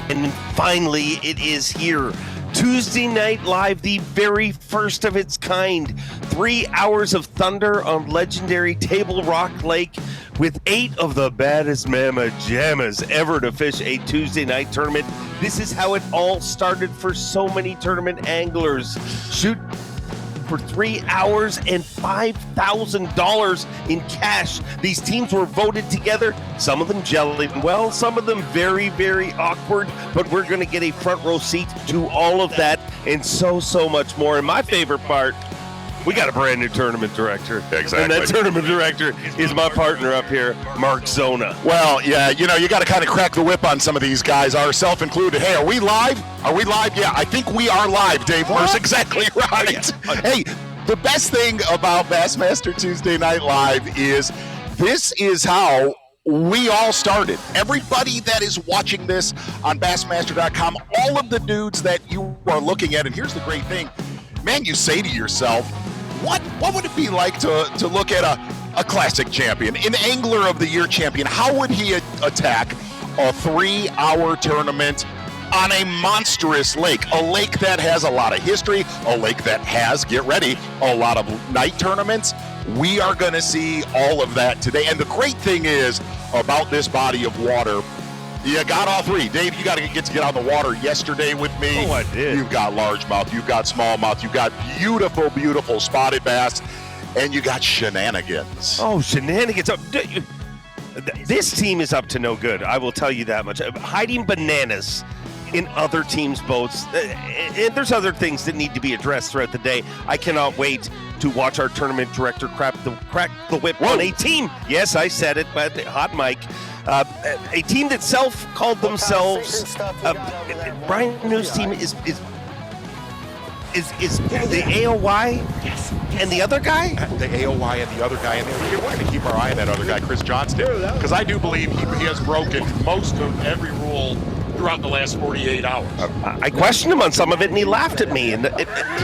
And finally, it is here. Tuesday Night Live, the very first of its kind. 3 hours of thunder on legendary Table Rock Lake with 8 of the baddest mamma jammas ever to fish a Tuesday night tournament. This is how it all started for so many tournament anglers. Shoot for 3 hours and $5,000 in cash. These teams were voted together, some of them gelling well, some of them very, very awkward, but we're going to get a front row seat to all of that and so much more. And my favorite part, we got a brand new tournament director. Exactly. And that tournament director is my partner up here, Mark Zona. Well, yeah, you got to kind of crack the whip on some of these guys, ourselves included. Hey, are we live? Are we live? Yeah, I think we are live, Dave. That's exactly right. Hey, the best thing about Bassmaster Tuesday Night Live is this is how we all started. Everybody that is watching this on Bassmaster.com, all of the dudes that you are looking at, and here's the great thing, man, you say to yourself, what would it be like to look at a classic champion, an Angler of the Year champion? How would he attack a 3-hour tournament on a monstrous lake, a lake that has a lot of history, a lake that has, get ready, a lot of night tournaments? We are going to see all of that today. And the great thing is about this body of water, you got all three. Dave, you got to get on the water yesterday with me. Oh, I did. You've got largemouth, you've got smallmouth, you've got beautiful, beautiful spotted bass, and you got shenanigans. Oh, shenanigans. This team is up to no good, I will tell you that much. Hiding bananas in other teams' boats. And there's other things that need to be addressed throughout the day. I cannot wait to watch our tournament director crack the whip on a team. Yes, I said it, but hot mic. A team that called themselves Brian New's team is the AOY. Yes. And the other guy? The AOY and the other guy. And we're going to keep our eye on that other guy, Chris Johnston, because I do believe he has broken most of every rule throughout the last 48 hours. I questioned him on some of it, and he laughed at me, and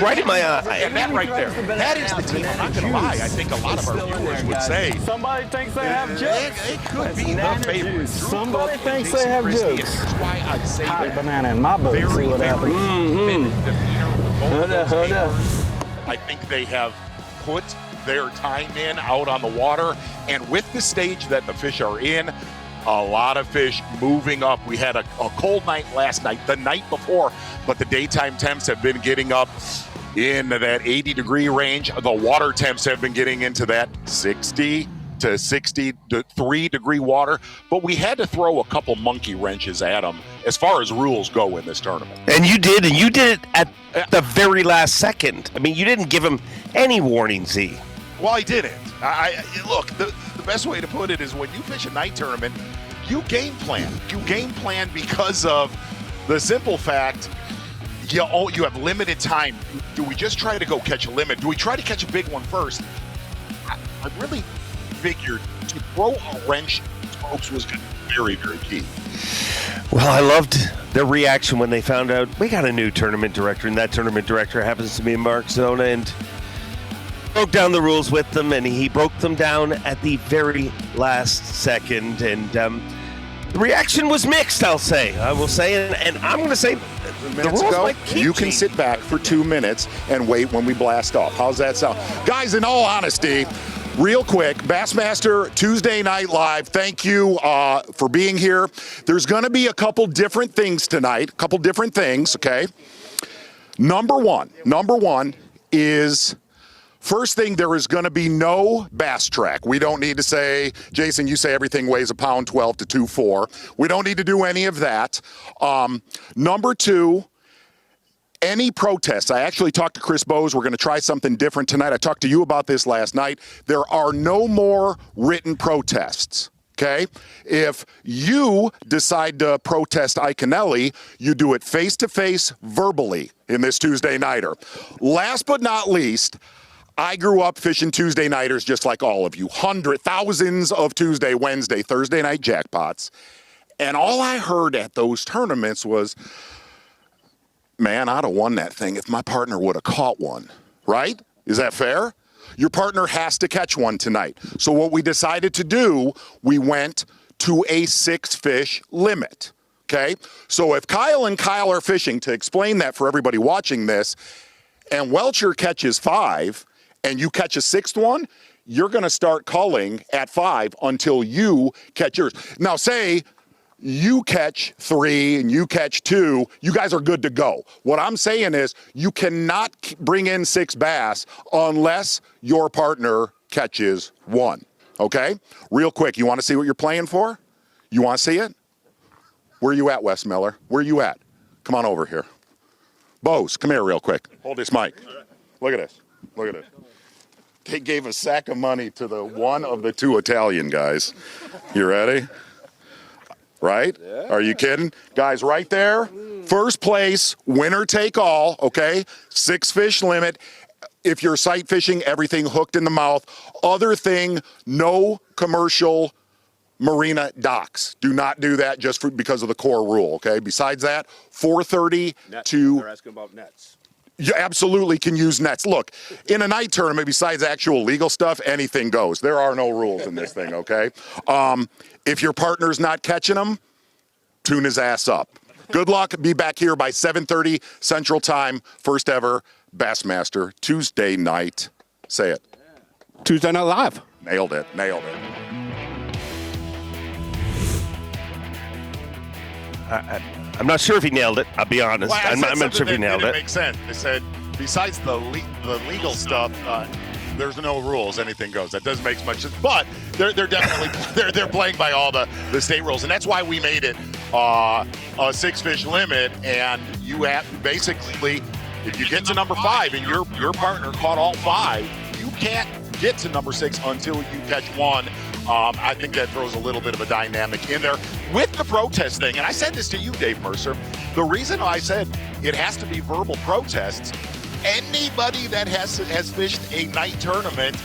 right in my eye. And that right there, that is the team. I'm not going to lie. I think a lot of our viewers would say somebody thinks they have jokes. It could be the favorite. Somebody thinks they have jokes. Here's why I say Hot that. banana in my boat. See what happens. I think they have put their time in out on the water, and with the stage that the fish are in, a lot of fish moving up. We had a cold night last night, the night before, but the daytime temps have been getting up in that 80-degree range. The water temps have been getting into that 60 to 63-degree water, but we had to throw a couple monkey wrenches at them as far as rules go in this tournament. And you did it at the very last second. I mean, you didn't give him any warning, Z. Well, I didn't. Look, the best way to put it is when you fish a night tournament, you game plan. You game plan because of the simple fact you have limited time. Do we just try to go catch a limit? Do we try to catch a big one first? I really figured to throw a wrench, folks, was going to be very, very key. Well, I loved their reaction when they found out we got a new tournament director, and that tournament director happens to be Mark Zona, and broke down the rules with them, and he broke them down at the very last second, and the reaction was mixed, I will say, and I'm going to say the rules might keep you can sit back for 2 minutes and wait when we blast off. How's that sound? Guys, in all honesty, real quick, Bassmaster Tuesday Night Live, thank you for being here. There's going to be a couple different things tonight, okay? Number one is, first thing, there is going to be no bass track. We don't need to say, Jason, you say everything weighs a pound 12 to 2.4. We don't need to do any of that. Number two, any protests. I actually talked to Chris Bowes. We're going to try something different tonight. I talked to you about this last night. There are no more written protests. Okay? If you decide to protest Iaconelli, you do it face-to-face verbally in this Tuesday Nighter. Last but not least, I grew up fishing Tuesday Nighters just like all of you. Thousands of Tuesday, Wednesday, Thursday night jackpots. And all I heard at those tournaments was, man, I'd have won that thing if my partner would have caught one, right? Is that fair? Your partner has to catch one tonight. So what we decided to do, we went to a 6-fish limit, okay? So if Kyle and Kyle are fishing, to explain that for everybody watching this, and Welcher catches 5 and you catch a 6th one, you're gonna start culling at 5 until you catch yours. Now say you catch 3 and you catch 2, you guys are good to go. What I'm saying is you cannot bring in 6 bass unless your partner catches 1, okay? Real quick, you wanna see what you're playing for? You wanna see it? Where you at, Wes Miller? Where you at? Come on over here. Bose, come here real quick. Hold this mic. Look at this, look at this. They gave a sack of money to the one of the 2 Italian guys. You ready? Right? Yeah. Are you kidding? Guys, right there, first place, winner take all, okay? 6 fish limit. If you're sight fishing, everything hooked in the mouth. Other thing, no commercial marina docks. Do not do that just because of the core rule, okay? Besides that, 4:30 to... They're asking about nets. You absolutely can use nets. Look, in a night tournament, besides actual legal stuff, anything goes. There are no rules in this thing, okay? If your partner's not catching them, tune his ass up. Good luck. Be back here by 7:30 Central Time. First ever Bassmaster Tuesday night. Say it. Tuesday Night Live. Nailed it. Nailed it. I'm not sure if he nailed it. I'll be honest. Well, I'm not sure if he nailed it. Makes sense. They said besides the legal stuff, there's no rules. Anything goes. That doesn't make much sense. But they're definitely they're playing by all the state rules, and that's why we made it a 6 fish limit. And you have basically, if you get to number 5 and your partner caught all 5, you can't get to number 6 until you catch 1. I think that throws a little bit of a dynamic in there with the protest thing. And I said this to you, Dave Mercer. The reason I said it has to be verbal protests, anybody that has fished a night tournament,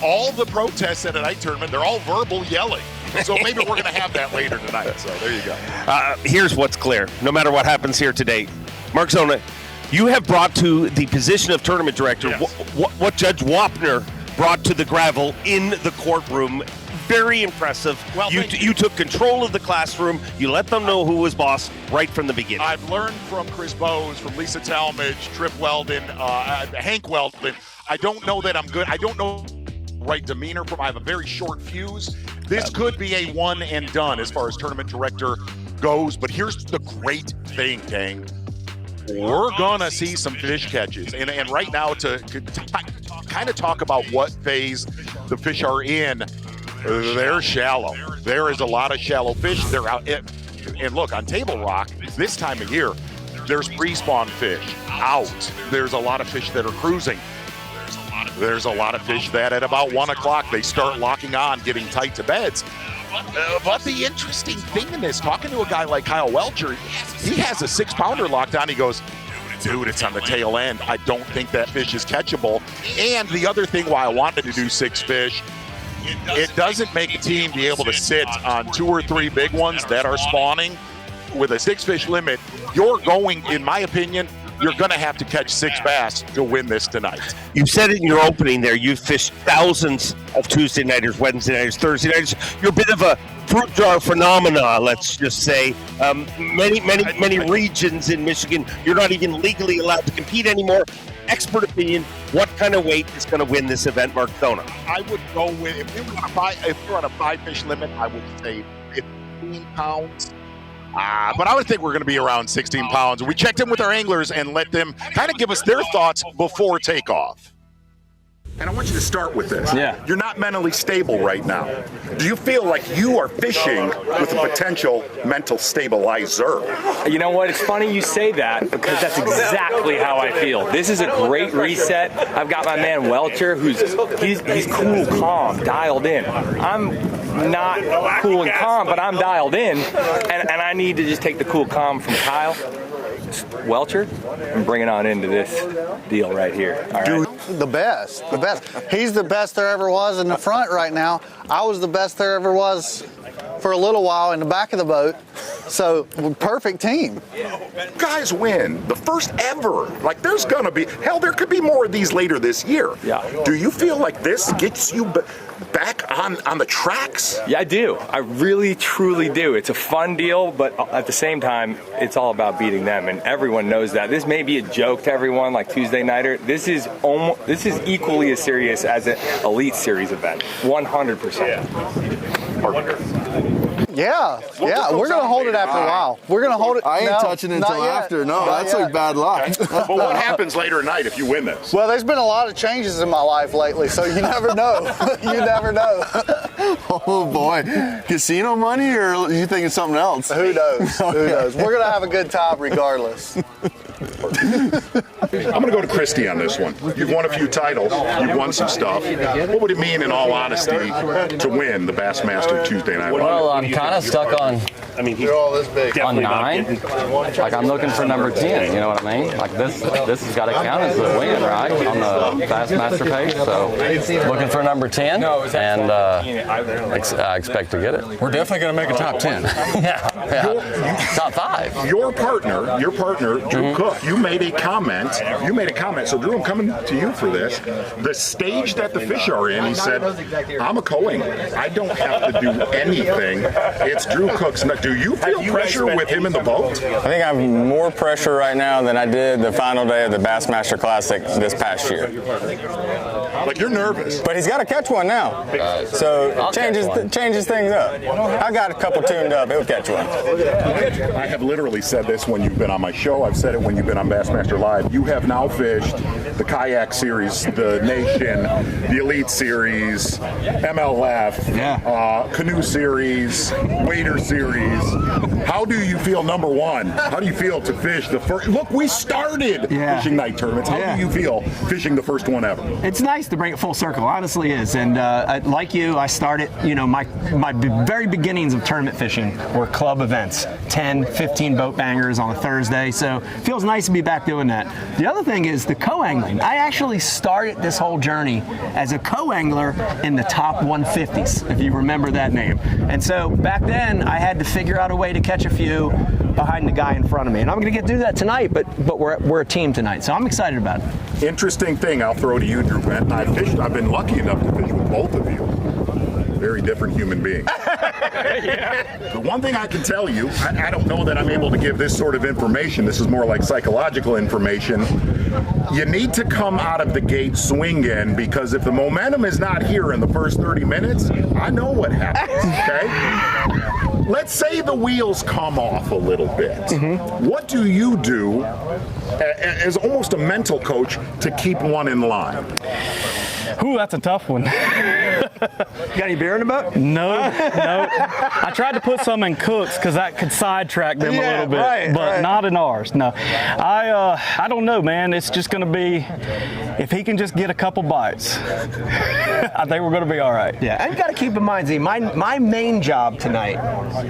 all the protests at a night tournament, they're all verbal yelling. So maybe we're going to have that later tonight. So there you go. Here's what's clear. No matter what happens here today, Mark Zona, you have brought to the position of tournament director what Judge Wapner brought to the gravel in the courtroom. Very impressive. Well, you took control of the classroom. You let them know who was boss right from the beginning. I've learned from Chris Bowes, from Lisa Talmadge, Trip Weldon, Hank Weldon. I don't know that I'm good. I don't know right demeanor. I have a very short fuse. This could be a one and done as far as tournament director goes. But here's the great thing, gang. We're gonna see some fish catches, and right now to kind of talk about what phase the fish are in. They're shallow. There is a lot of shallow fish. They're out. And look, on Table Rock, this time of year, there's pre-spawn fish out. There's a lot of fish that are cruising. There's a lot of fish that at about 1 o'clock, they start locking on, getting tight to beds. But the interesting thing in this, talking to a guy like Kyle Welcher, he has a 6-pounder locked on. He goes, dude, it's on the tail end. I don't think that fish is catchable. And the other thing why I wanted to do 6 fish, it doesn't make a team be able to sit on 2 or 3 big ones that are spawning. With a 6 fish limit, you're going, in my opinion, you're going to have to catch 6 bass to win this tonight. You said it in your opening there. You've fished thousands of Tuesday nighters, Wednesday nighters, Thursday nighters. You're a bit of a fruit jar phenomena, let's just say. Many regions in Michigan, you're not even legally allowed to compete anymore. Expert opinion, what kind of weight is going to win this event, Mark Zona? I would go with, if we're on a 5 fish limit, I would say 15 pounds. But I would think we're going to be around 16 pounds. We checked in with our anglers and let them kind of give us their thoughts before takeoff. And I want you to start with this. Yeah. You're not mentally stable right now. Do you feel like you are fishing with a potential mental stabilizer? You know what? It's funny you say that because that's exactly how I feel. This is a great reset. I've got my man Welcher, he's cool, calm, dialed in. I'm not cool and calm, but I'm dialed in, and I need to just take the cool, calm from Kyle Welcher and bring it on into this deal right here. All right. The best. He's the best there ever was in the front right now. I was the best there ever was for a little while in the back of the boat. So, perfect team. Guys win the first ever. Like, there's gonna be, hell, there could be more of these later this year. Yeah. Do you feel like this gets you back on the tracks? Yeah, I do. I really, truly do. It's a fun deal, but at the same time, it's all about beating them, and everyone knows that. This may be a joke to everyone, like Tuesday Nighter. This is equally as serious as an Elite Series event, 100%. Yeah, we're gonna hold it after a while. We're gonna hold it. I ain't touching it until after. No, that's like bad luck. But what happens later tonight if you win this? Well, there's been a lot of changes in my life lately, so you never know. You never know. Oh boy, casino money, or you thinking something else? Who knows? Who knows? We're gonna have a good time regardless. I'm going to go to Christy on this one. You've won a few titles. You've won some stuff. What would it mean, in all honesty, to win the Bassmaster Tuesday Night? Well, I'm kind of stuck on. I mean, They're all this big. On 9. Like, I'm looking for number 10. You know what I mean? Like, this has got to count as a win, right? On the Bassmaster page. So, looking for number 10, and I expect to get it. We're definitely going to make a top 10. Yeah. Top 5. Your partner, Drew Cook, you made a comment. So, Drew, I'm coming to you for this. The stage that the fish are in, he said, I'm a co-angler. I don't have to do anything. It's Drew Cook's. Do you feel pressure with him in the boat? I think I have more pressure right now than I did the final day of the Bassmaster Classic this past year. Like, you're nervous. But he's got to catch one now. So changes things up. I got a couple tuned up. He'll catch one. I have literally said this when you've been on my show. I've said it when you've been on Bassmaster Live. You have now fished the Kayak Series, the Nation, the Elite Series, MLF, Canoe Series, Wader Series. How do you feel, number one? How do you feel to fish the first? Look, we started fishing night tournaments. How do you feel fishing the first one ever? It's nice to bring it full circle, honestly is. And like you, I started, my very beginnings of tournament fishing were club events, 10, 15 boat bangers on a Thursday. So it feels nice to be back doing that. The other thing is the co-angling. I actually started this whole journey as a co-angler in the top 150s, if you remember that name. And so back then, I had to figure out a way to catch a few behind the guy in front of me. And I'm going to get to do that tonight, but we're a team tonight, so I'm excited about it. Interesting thing I'll throw to you, Drew. I've been lucky enough to fish with both of you. Very different human beings. The one thing I can tell you, I don't know that I'm able to give this sort of information. This is more like psychological information. You need to come out of the gate swinging, because if the momentum is not here in the first 30 minutes, I know what happens, okay? Let's say the wheels come off a little bit. What do you do as almost a mental coach to keep one in line? Ooh, that's a tough one. Got any beer in the boat? No. I tried to put some in Cook's because that could sidetrack them a little bit, but not in ours. No, I don't know, man. It's just going to be if he can just get a couple bites. I think we're going to be all right. Yeah, and you got to keep in mind, Z, my main job tonight,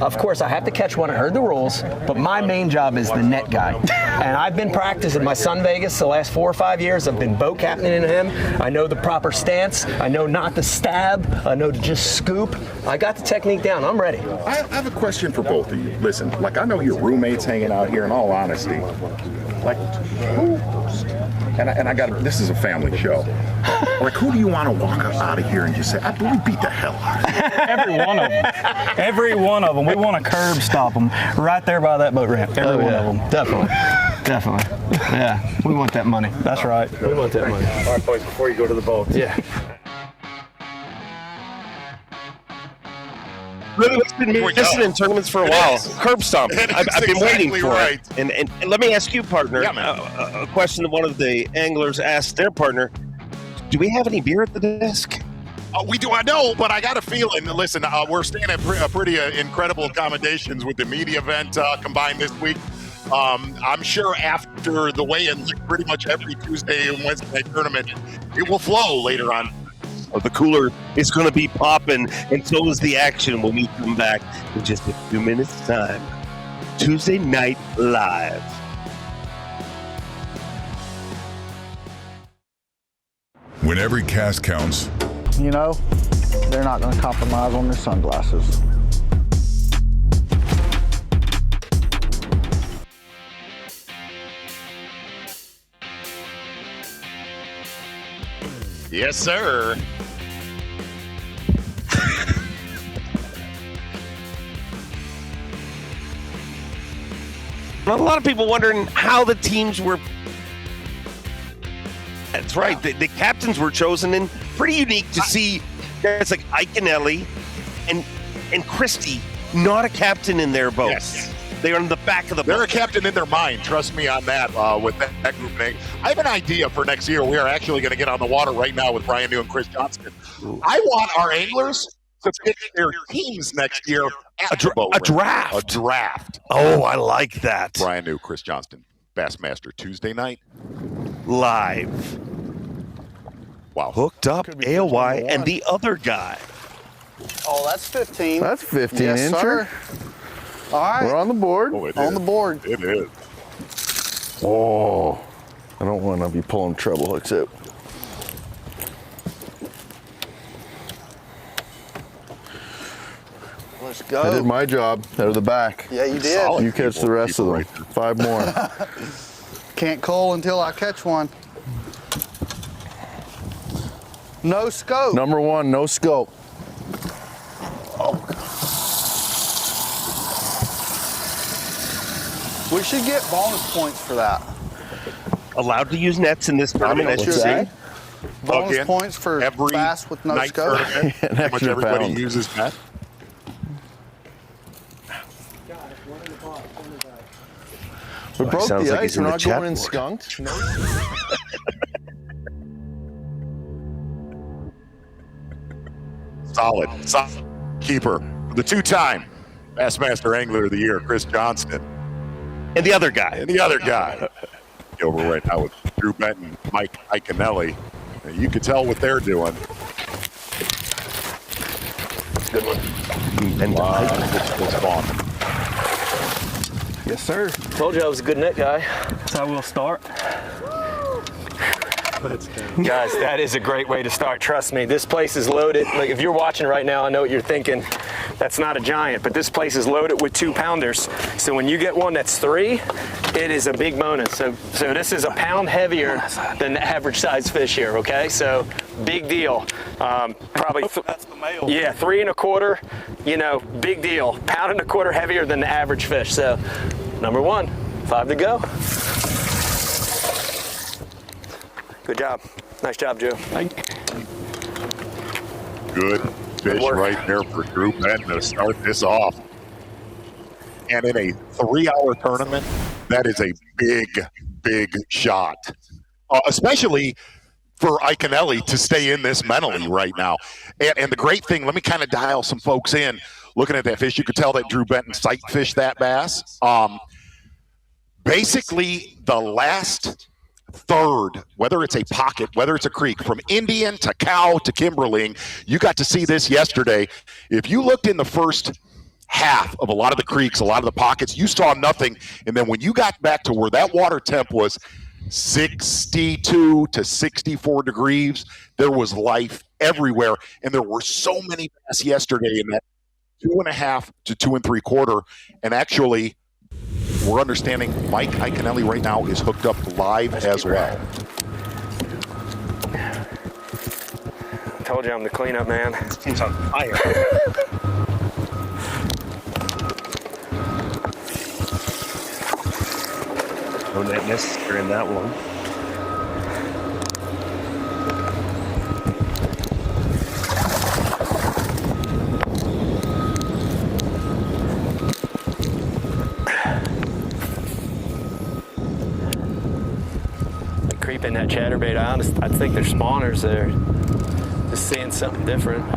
of course, I have to catch one. I heard the rules, but my main job is the net guy. And I've been practicing my son Vegas the last 4 or 5 years. I've been boat captaining him. I know the proper stance. I know not to stab. I know to just scoop. I got the technique down. I'm ready. I have a question for both of you. Listen, like, I know your roommates hanging out here, in all honesty. Like, who? And I got this is a family show. Like, who do you want to walk out of here and just say, we beat the hell out of you? Every one of them. Every one of them. We want to curb stop them right there by that boat ramp. Every one of them. Definitely. Yeah, we want that money. That's right. We want that money. All right, boys, before you go to the boat. Yeah. Really, what's been missing in tournaments for a while? Curb stomp. I've been waiting for it. And let me ask you, partner, a question that one of the anglers asked their partner. Do we have any beer at the desk? We do. I know, but I got a feeling. Listen, we're staying at pretty incredible accommodations with the media event combined this week. I'm sure after the weigh-ins, pretty much every Tuesday and Wednesday night tournament, it will flow later on. The cooler is going to be popping, and so is the action when we come back in just a few minutes' time. Tuesday Night Live. When every cast counts, They're not going to compromise on their sunglasses. Yes, sir. A lot of people wondering how the teams were. That's right. The captains were chosen, and pretty unique to see guys like Ike and Ellie and Christy, not a captain in their boat. Yes. They are on the back of the boat. They're a captain in their mind. Trust me on that. With that group name, I have an idea for next year. We are actually going to get on the water right now with Brian New and Chris Johnston. I want our anglers to pick their teams next year. A draft. A draft. Oh, I like that. Brian New, Chris Johnston, Bassmaster Tuesday Night Live. Wow. Hooked up, AOY, and the other guy. Oh, that's 15. That's 15 yes, incher. sir. All right. We're on the board. Oh, on the board. It is. Oh, I don't want to be pulling treble hooks out. Let's go. I did my job out of the back. Yeah, you did. Solid. You catch the rest of them. 5 more. Can't call until I catch one. No scope. Number 1, no scope. We should get bonus points for that. Allowed to use nets in this tournament, as you see. Bonus Again, points for every bass with no night scope. tournament, pretty much everybody pound. uses that. We broke sounds the like ice. he's in We're the not chat going in board. skunked. No. Solid keeper. The 2-time Bassmaster Angler of the Year, Chris Johnston. And the other guy. And the other guy. Over right now with Drew Benton, Mike Iconelli. You can tell what they're doing. Good one. And Yes, sir. Told you I was a good net guy. That's how we'll start. Guys, that is a great way to start. Trust me, this place is loaded. Like, if you're watching right now, I know what you're thinking. That's not a giant, but this place is loaded with 2-pounders. So when you get one that's 3, it is a big bonus. So this is a pound heavier than the average size fish here, okay? So big deal. Probably, That's the male. yeah, 3 1/4, you know, big deal. Pound and a quarter heavier than the average fish. So number 1, 5 to go. Good job. Nice job, Joe. Good fish right there for Drew Benton to start this off. And in a 3-hour tournament, that is a big, big shot. Especially for Iconelli to stay in this mentally right now. And the great thing, let me kind of dial some folks in. Looking at that fish, you could tell that Drew Benton sight fished that bass. Basically, the last third, whether it's a pocket, whether it's a creek, from Indian to Cow to Kimberling, you got to see this yesterday. If you looked in the first half of a lot of the creeks, a lot of the pockets, you saw nothing. And then when you got back to where that water temp was 62 to 64 degrees, there was life everywhere. And there were so many bass yesterday in that 2.5 to 2 3/4. And actually, we're understanding Mike Iconelli right now is hooked up live as well. I told you I'm the cleanup man. This team's on fire. No net necessary in that one. Creeping that chatterbait. I think there's spawners there. Just seeing something different.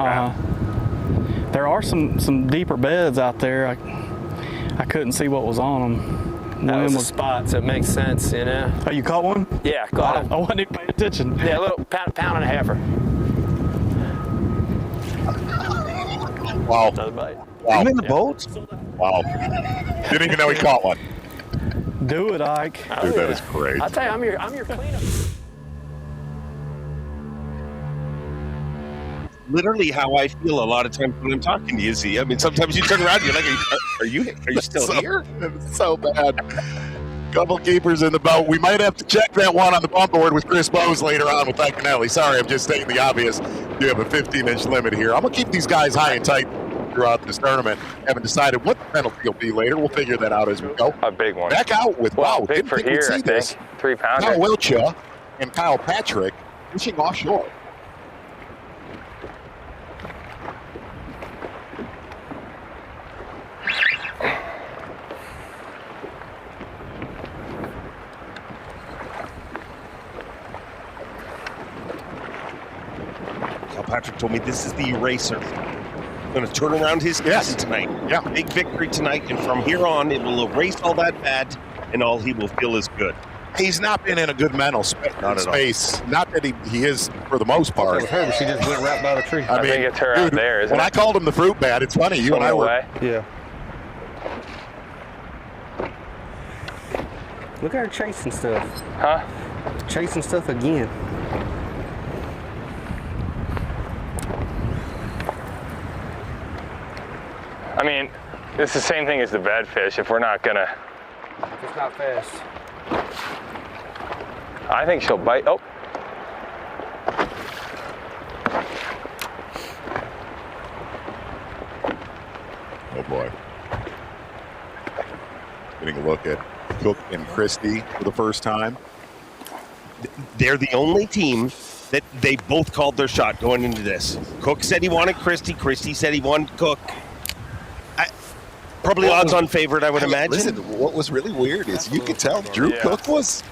There are some deeper beds out there. I couldn't see what was on them. That One was a was- spot, so it makes sense, you know. Oh, you caught one? Yeah, got it. I wasn't even paying attention. Yeah, a little pound and a halfer. Wow. Another bite. Wow. I'm in the boat. Wow. Didn't even know he caught one. Do it, Ike. Dude, that is great. I'll tell you, I'm your cleanup. Literally how I feel a lot of times when I'm talking to you, Z. I mean, sometimes you turn around and you're like, are you still here? It's so bad. Couple keepers in the boat. We might have to check that one on the bump board with Chris Bowes later on with Iconelli. Sorry, I'm just stating the obvious. You have a 15-inch limit here. I'm going to keep these guys high and tight. throughout this tournament. Haven't decided what the penalty will be later. We'll figure that out as we go. A big one. Back out with, Well, wow, big didn't for think we'd here, see I this. think. 3-pounder. Kyle Wilcha and Kyle Patrick fishing offshore. Patrick told me this is the eraser. Going to turn around his season tonight. Yeah. Big victory tonight, and from here on, it will erase all that bad, and all he will feel is good. He's not been in a good mental space. Not that he is for the most part. She just went right by the tree. I think it's her out there, isn't when it? I called him the fruit bat, it's funny. You and I were. Yeah. Look at her chasing stuff. Huh? Chasing stuff again. I mean, it's the same thing as the bedfish. If we're not gonna, It's not fast. I think she'll bite. Oh, Oh boy. Getting a look at Cook and Christie for the first time. They're the only team that they both called their shot going into this. Cook said he wanted Christie. Christie said he wanted Cook. Probably odds-on favorite, I would imagine. Listen, what was really weird is you could tell Drew Cook was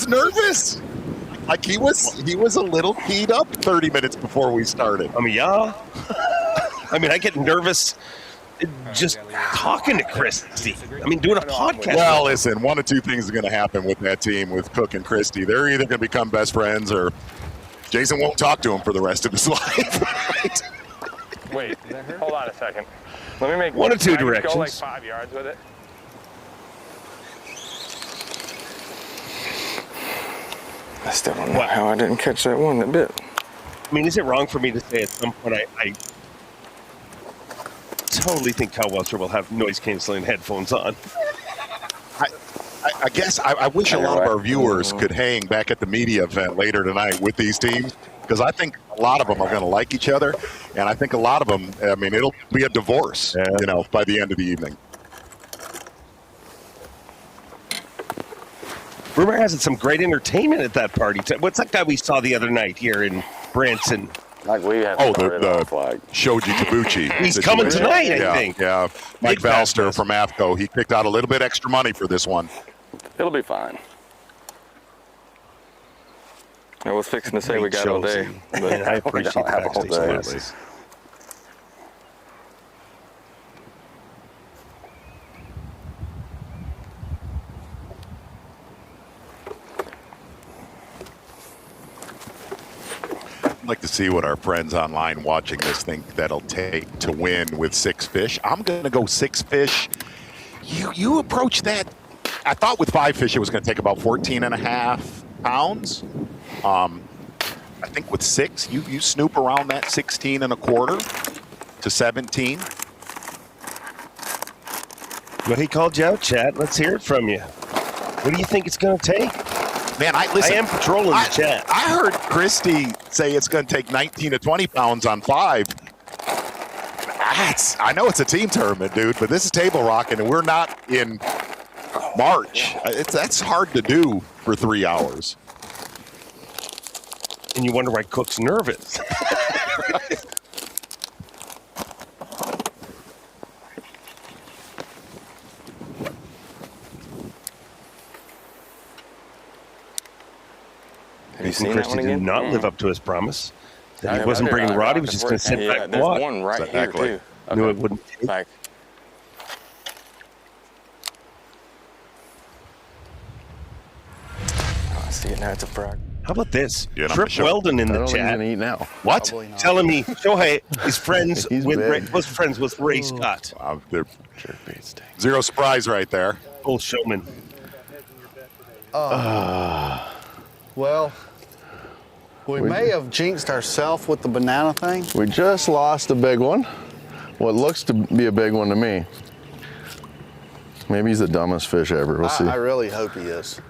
nervous. Like he was a little keyed up 30 minutes before we started. I mean, yeah. I mean, I get nervous just talking to Christie. I mean, doing a podcast. Well, listen, one of two things is going to happen with that team, with Cook and Christie. They're either going to become best friends or Jason won't talk to him for the rest of his life. Right? wait. Hold on a second. Let me make one of two can I just directions. go like 5 yards with it. I still don't know how I didn't catch that one that bit. I mean, is it wrong for me to say at some point I totally think Kyle Welcher will have noise-canceling headphones on? I guess I wish a lot of our viewers could hang back at the media event later tonight with these teams, because I think a lot of them are going to like each other, and I think a lot of them, I mean, it'll be a divorce, by the end of the evening. Rumor has it some great entertainment at that party. What's that guy we saw the other night here in Branson? Like we have the Shoji Tabuchi. He's coming tonight, I think. Yeah, Mike Valster from AFTCO. He picked out a little bit extra money for this one. It'll be fine. I was fixing to say we got all day, but I appreciate we don't have a whole day. I'd like to see what our friends online watching this think that'll take to win with 6 fish. I'm going to go 6 fish. You approach that. I thought with 5 fish it was going to take about 14.5 pounds. I think with 6, you snoop around that 16.25 to 17. Well, he called you out, Chad. Let's hear it from you. What do you think it's going to take? Man, I am patrolling the chat. I heard Christie say it's going to take 19 to 20 pounds on 5. I know it's a team tournament, dude, but this is table rocking, and we're not in March. That's hard to do for 3 hours. And you wonder why Cook's nervous. Have you seen that one Christie again? did not live up to his promise. That he I wasn't did. bringing I rod. He rocked was just it. going to sit Yeah, back and there's watch. one right here, too. Knew it wouldn't take. Back. Oh, I see it now. It's a frog. How about this? Yeah, Trip Weldon in the chat. Eat now. What? Telling me Shohei is friends He's with big. was friends with Ray Scott. Zero surprise right there. Full showman. Well, we may have jinxed ourselves with the banana thing. We just lost a big one. What looks to be a big one to me. Maybe he's the dumbest fish ever. We'll see. I really hope he is.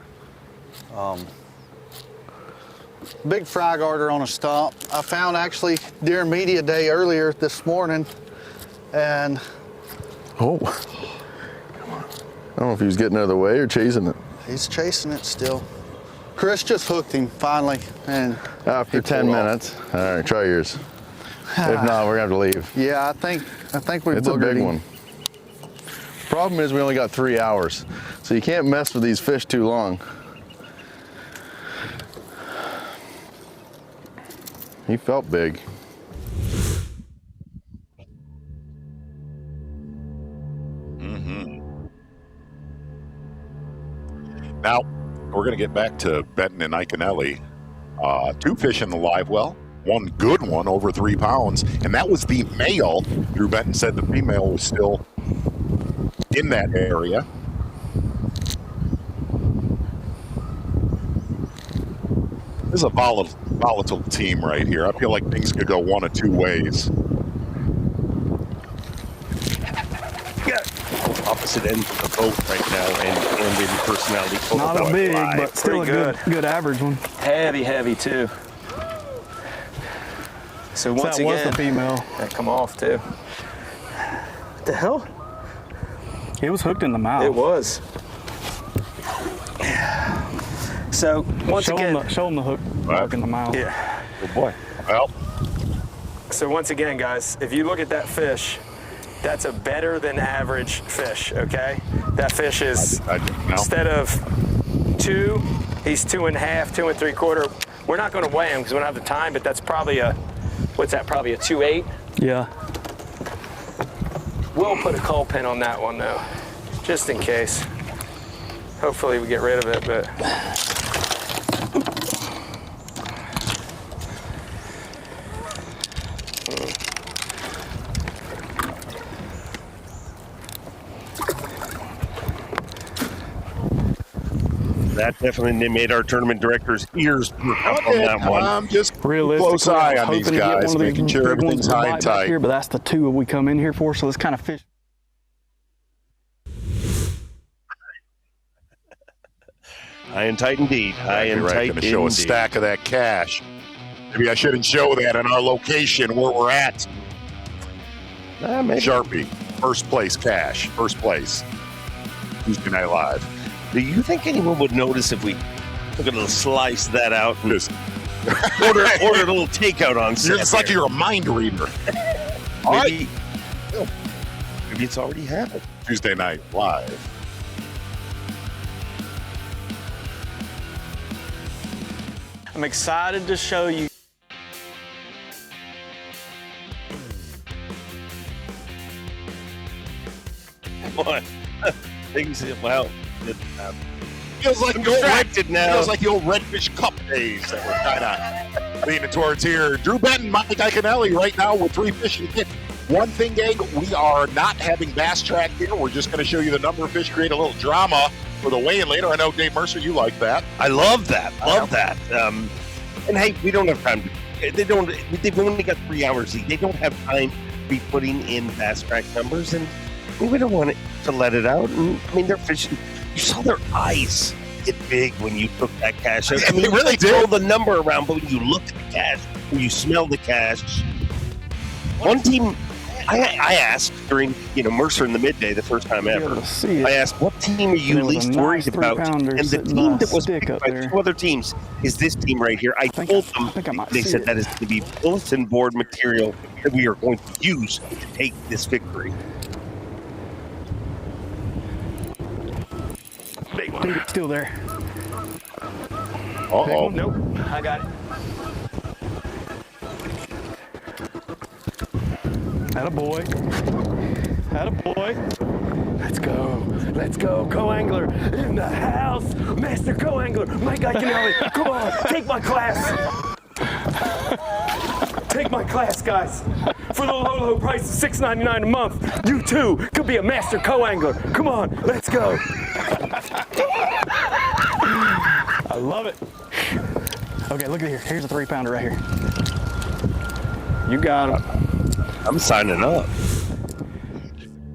Big fry garter on a stump. I found actually during media day earlier this morning And oh, come on. I don't know if he was getting out of the way or chasing it. he's chasing it still. Chris just hooked him finally, and After 10 minutes. All right, try yours. If not, we're gonna have to leave. yeah, I think we It's a boogered big him. one. Problem is we only got 3 hours, so you can't mess with these fish too long. He felt big. Now, we're going to get back to Benton and Iaconelli. 2 fish in the live well, 1 good one over 3 pounds, and that was the male. Drew Benton said the female was still in that area. This is a volatile team right here. I feel like things could go one of 2 ways. Opposite ends of the boat right now, and in personality. Not a big, but still a good average one. Heavy too. So once that again, was the female. that come off too. What the hell? It was hooked in the mouth. It was. So once again, show him the hook in the mouth. Yeah. Good boy. Well. So once again, guys, if you look at that fish, that's a better than average fish, okay? That fish is, instead of 2, he's 2.5, 2 3/4. We're not gonna weigh him because we don't have the time, but that's probably what's that, probably a 2.8? Yeah. We'll put a cull pin on that one though, just in case. Hopefully we get rid of it, but. That definitely made our tournament director's ears perk up on that one. I'm just Realistically, close eye I on was these hoping to get guys, one of these making sure big everything's ones to high bite and back tight. here, but that's the 2 we come in here for, so this kind of fish. High and tight indeed. High and Right, tight gonna show a indeed. stack of that cash. Maybe I shouldn't show that in our location where we're at. Maybe. Sharpie, first place cash, first place. Tuesday Night Live. Do you think anyone would notice if we took a little slice that out and Just order a little takeout on set? it's like you're a mind reader. All right. Maybe it's already happened. Tuesday Night Live. I'm excited to show you. What? Things, well, Feels like the old distracted now. Feels like the old Redfish Cup days that we're kind of leaning towards here. Drew Benton, Mike Iaconelli right now with 3 fish and get. One thing, gang, we are not having Bass Track here. We're just going to show you the number of fish, create a little drama for the weigh-in later. I know, Dave Mercer, you like that. I love that. Love that. And hey, we don't have time to. They've only got 3 hours. They don't have time to be putting in fast track numbers, and we don't want it to let it out. And I mean, they're fishing. You saw their eyes get big when you took that cash out. I mean, They really did. Throw the number around, but when you look at the cash, when you smell the cash, one team. I asked during, Mercer in the midday, the first time ever. I asked, what team are you least worried about? And the team that was picked by 2 other teams is this team right here. I told them, they said that is going to be bulletin board material that we are going to use to take this victory. Big one. Still there. Uh-oh. Nope, I got it. Attaboy. Attaboy. Let's go, co-angler in the house. Master co-angler, Mike Iaconelli. Come on, take my class. Take my class, guys. For the low price of $6.99 a month, you too could be a master co-angler. Come on, let's go. I love it. Okay, look at here. Here's a 3-pounder right here. You got him. I'm signing up.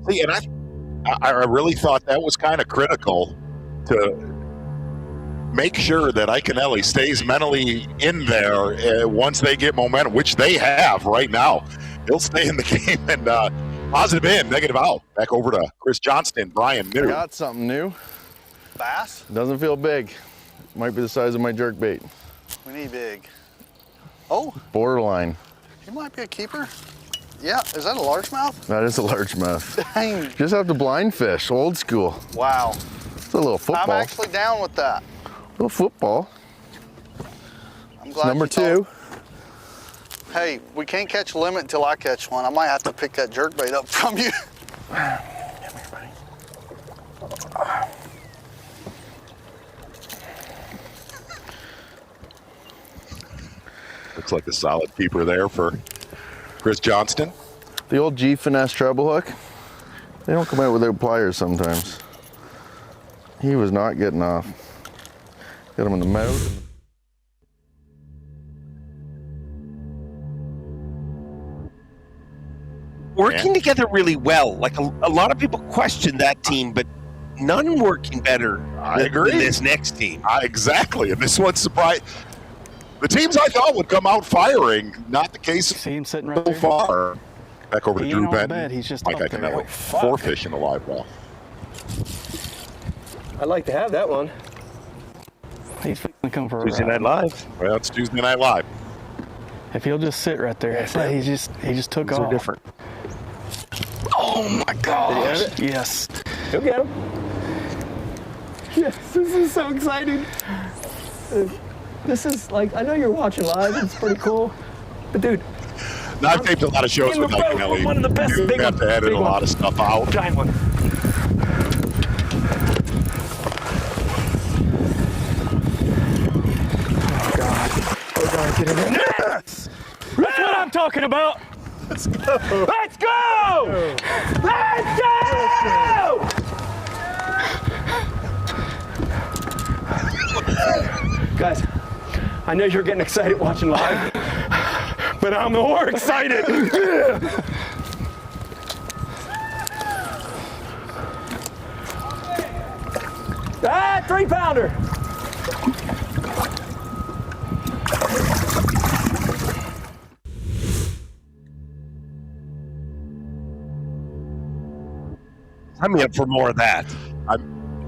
See, and I really thought that was kind of critical to make sure that Iaconelli stays mentally in there once they get momentum, which they have right now. He'll stay in the game and Positive in, negative out. Back over to Chris Johnston, Brian New. Got something new. Bass? Doesn't feel big. Might be the size of my jerk bait. We need big. Oh. Borderline. He might be a keeper. Yeah, is that a largemouth? That is a largemouth. Dang. Just have to blind fish, old school. Wow. It's a little football. I'm actually down with that. Little football. I'm glad Number 2. Hey, we can't catch a limit until I catch one. I might have to pick that jerkbait up from you. Looks like a solid keeper there for Chris Johnston. The old G finesse treble hook. They don't come out without pliers sometimes. He was not getting off. Got him in the mouth. Working together really well. Like a lot of people question that team, but none working better than this next team. Exactly, and this one's surprised. The teams I thought would come out firing, not the case See him sitting right so there? far. Back over to He Drew ain't on Benton. bed, he's just Mike up there. Iaconelli. Oh, fuck. 4 fish in a live well. I'd like to have that one. He's fixing to come for a Tuesday ride. Night Live. Well, it's Tuesday Night Live. If he'll just sit right there, he just took These off. are different. Oh my gosh! Did he have Yes. Go get him. Yes, this is so exciting. This is like, I know you're watching live, it's pretty cool. But dude. Now, I've taped a lot of shows in with the boat, Iaconelli. one of the best You big have to one, edit big a lot one. of stuff out. Giant one. Oh God, get in there. Yes! That's what I'm talking about. Let's go. Let's go! Let's go! Guys, I know you're getting excited watching live, but I'm more excited. Ah, 3-pounder. I'm up for more of that.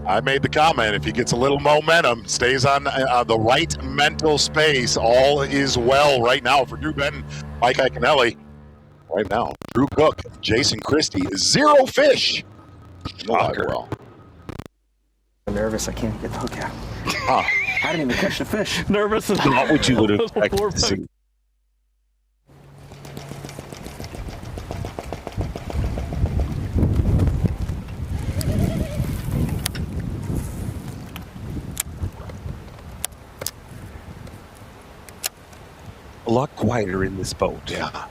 I made the comment, if he gets a little momentum, stays on the right mental space, all is well right now for Drew Benton, Mike Iaconelli. Right now, Drew Cook, Jason Christie, 0 fish. Well. I'm nervous, I can't get the hook out. Huh. I didn't even catch the fish. Nervous as Not what you would have expected to see. A lot quieter in this boat. Yeah.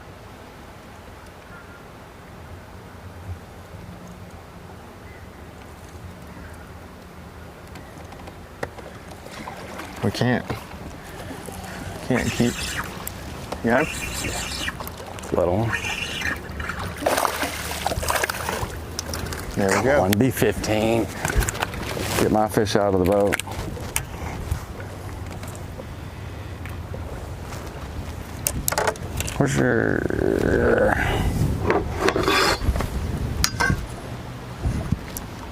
We can't keep. Yeah. Little. There we go. 1B15. Get my fish out of the boat. Where's your...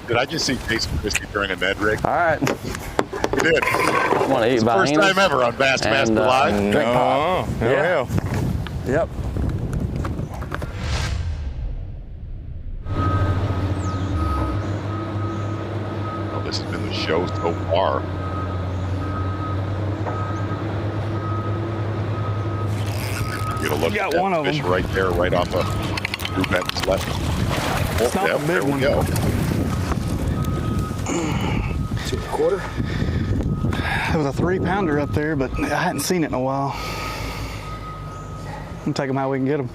Did I just see Jason Christie turn a Ned rig? All right. You did. I want to eat It's the first time ever on Bassmaster Live. Drink pop. Yeah. Yep. Well, this has been the show so far. Get a look You at got that one of fish them. right there, right off of Drew Benton's left. It's not Yep, a big there we one. go. 2.25. There was a 3-pounder up there, but I hadn't seen it in a while. I'm taking them how we can get them.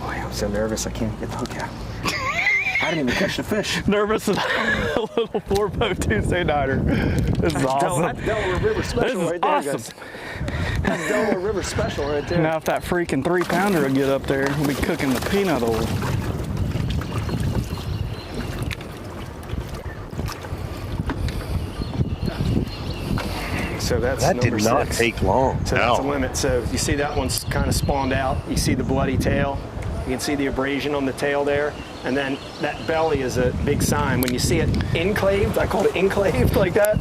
Boy, I'm so nervous, I can't get the hook out. I didn't even catch the fish. Nervous as a little 4-boat Tuesday nighter. This is awesome. That's Delaware River This Special is right there, awesome. guys. That's Delaware River Special right there. Now if that freaking 3-pounder will get up there, we'll be cooking the peanut oil. So that's That did number not 6. take long. So that's a limit. So you see that one's kind of spawned out. You see the bloody tail. You can see the abrasion on the tail there. And then that belly is a big sign. When you see it enclaved, I call it enclaved like that,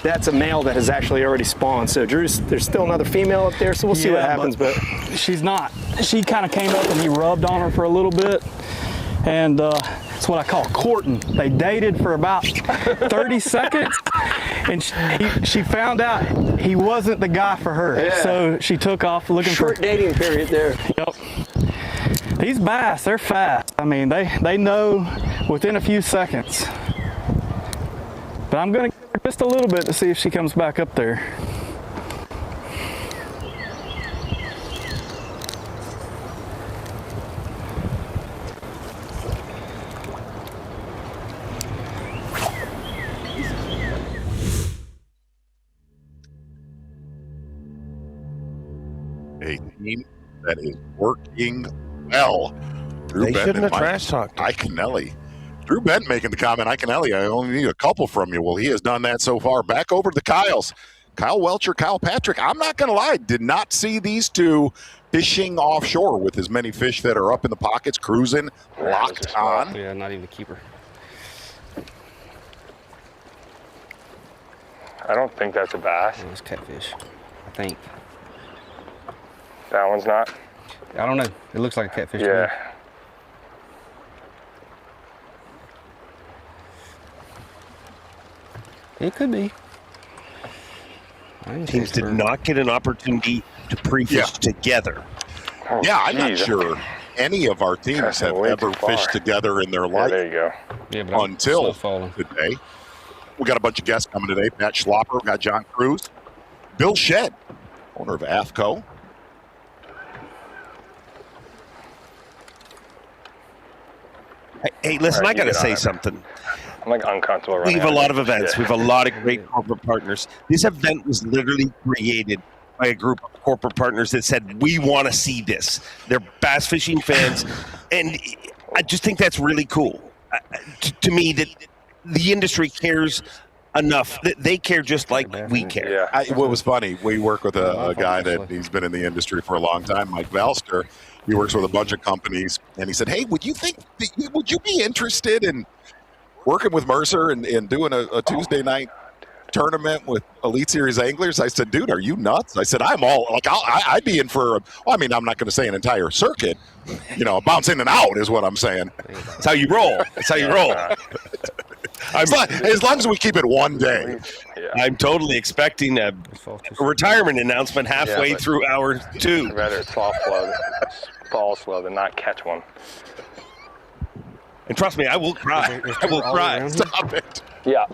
that's a male that has actually already spawned. So Drew's, there's still another female up there, so we'll see what happens. But she's not. She kind of came up and he rubbed on her for a little bit. And it's what I call courting. They dated for about 30 seconds, and she found out he wasn't the guy for her. Yeah. So she took off looking for... Short dating period there. Yep. These bass, they're fast. I mean, they know within a few seconds. But I'm going to give her just a little bit to see if she comes back up there. A team that is working well. Drew They Benton shouldn't have and trash talked. Iaconelli. Drew Benton making the comment, Iaconelli, I only need a couple from you. Well, he has done that so far. Back over to the Kyles. Kyle Welcher, Kyle Patrick. I'm not going to lie, did not see these two fishing offshore with as many fish that are up in the pockets, cruising, locked on. Yeah, not even the keeper. I don't think that's a bass. It's catfish, I think. That one's not? I don't know. It looks like a catfish to me. Yeah. It could be. Teams did not get an opportunity to pre-fish together. Yeah, I'm not sure any of our teams have ever fished together in their life. There you go. Yeah, but until today. We got a bunch of guests coming today. Matt Schlopper, we got John Cruz, Bill Shedd, owner of AFTCO. Hey, listen, I got to say something. I'm like uncomfortable running. We have a out lot of this events. shit. We have a lot of great corporate partners. This event was literally created by a group of corporate partners that said, we want to see this. They're bass fishing fans. And I just think that's really cool. To me, that the industry cares enough. They care just like we care. Yeah. What was funny, we work with a guy that he's been in the industry for a long time, Mike Valster. He works with a bunch of companies, and he said, hey, would you be interested in working with Mercer and doing a Tuesday night tournament with Elite Series anglers? I said, dude, are you nuts? I said, I'm all, like, I'd be in for, I'm not going to say an entire circuit, bounce in and out is what I'm saying. That's how you roll. That's how you roll. As long as we keep it one day. I'm totally expecting a retirement announcement halfway through hour 2. I'd rather soft flow, fall slow than not catch one. And trust me, I will cry. I will cry. Stop it. Yeah.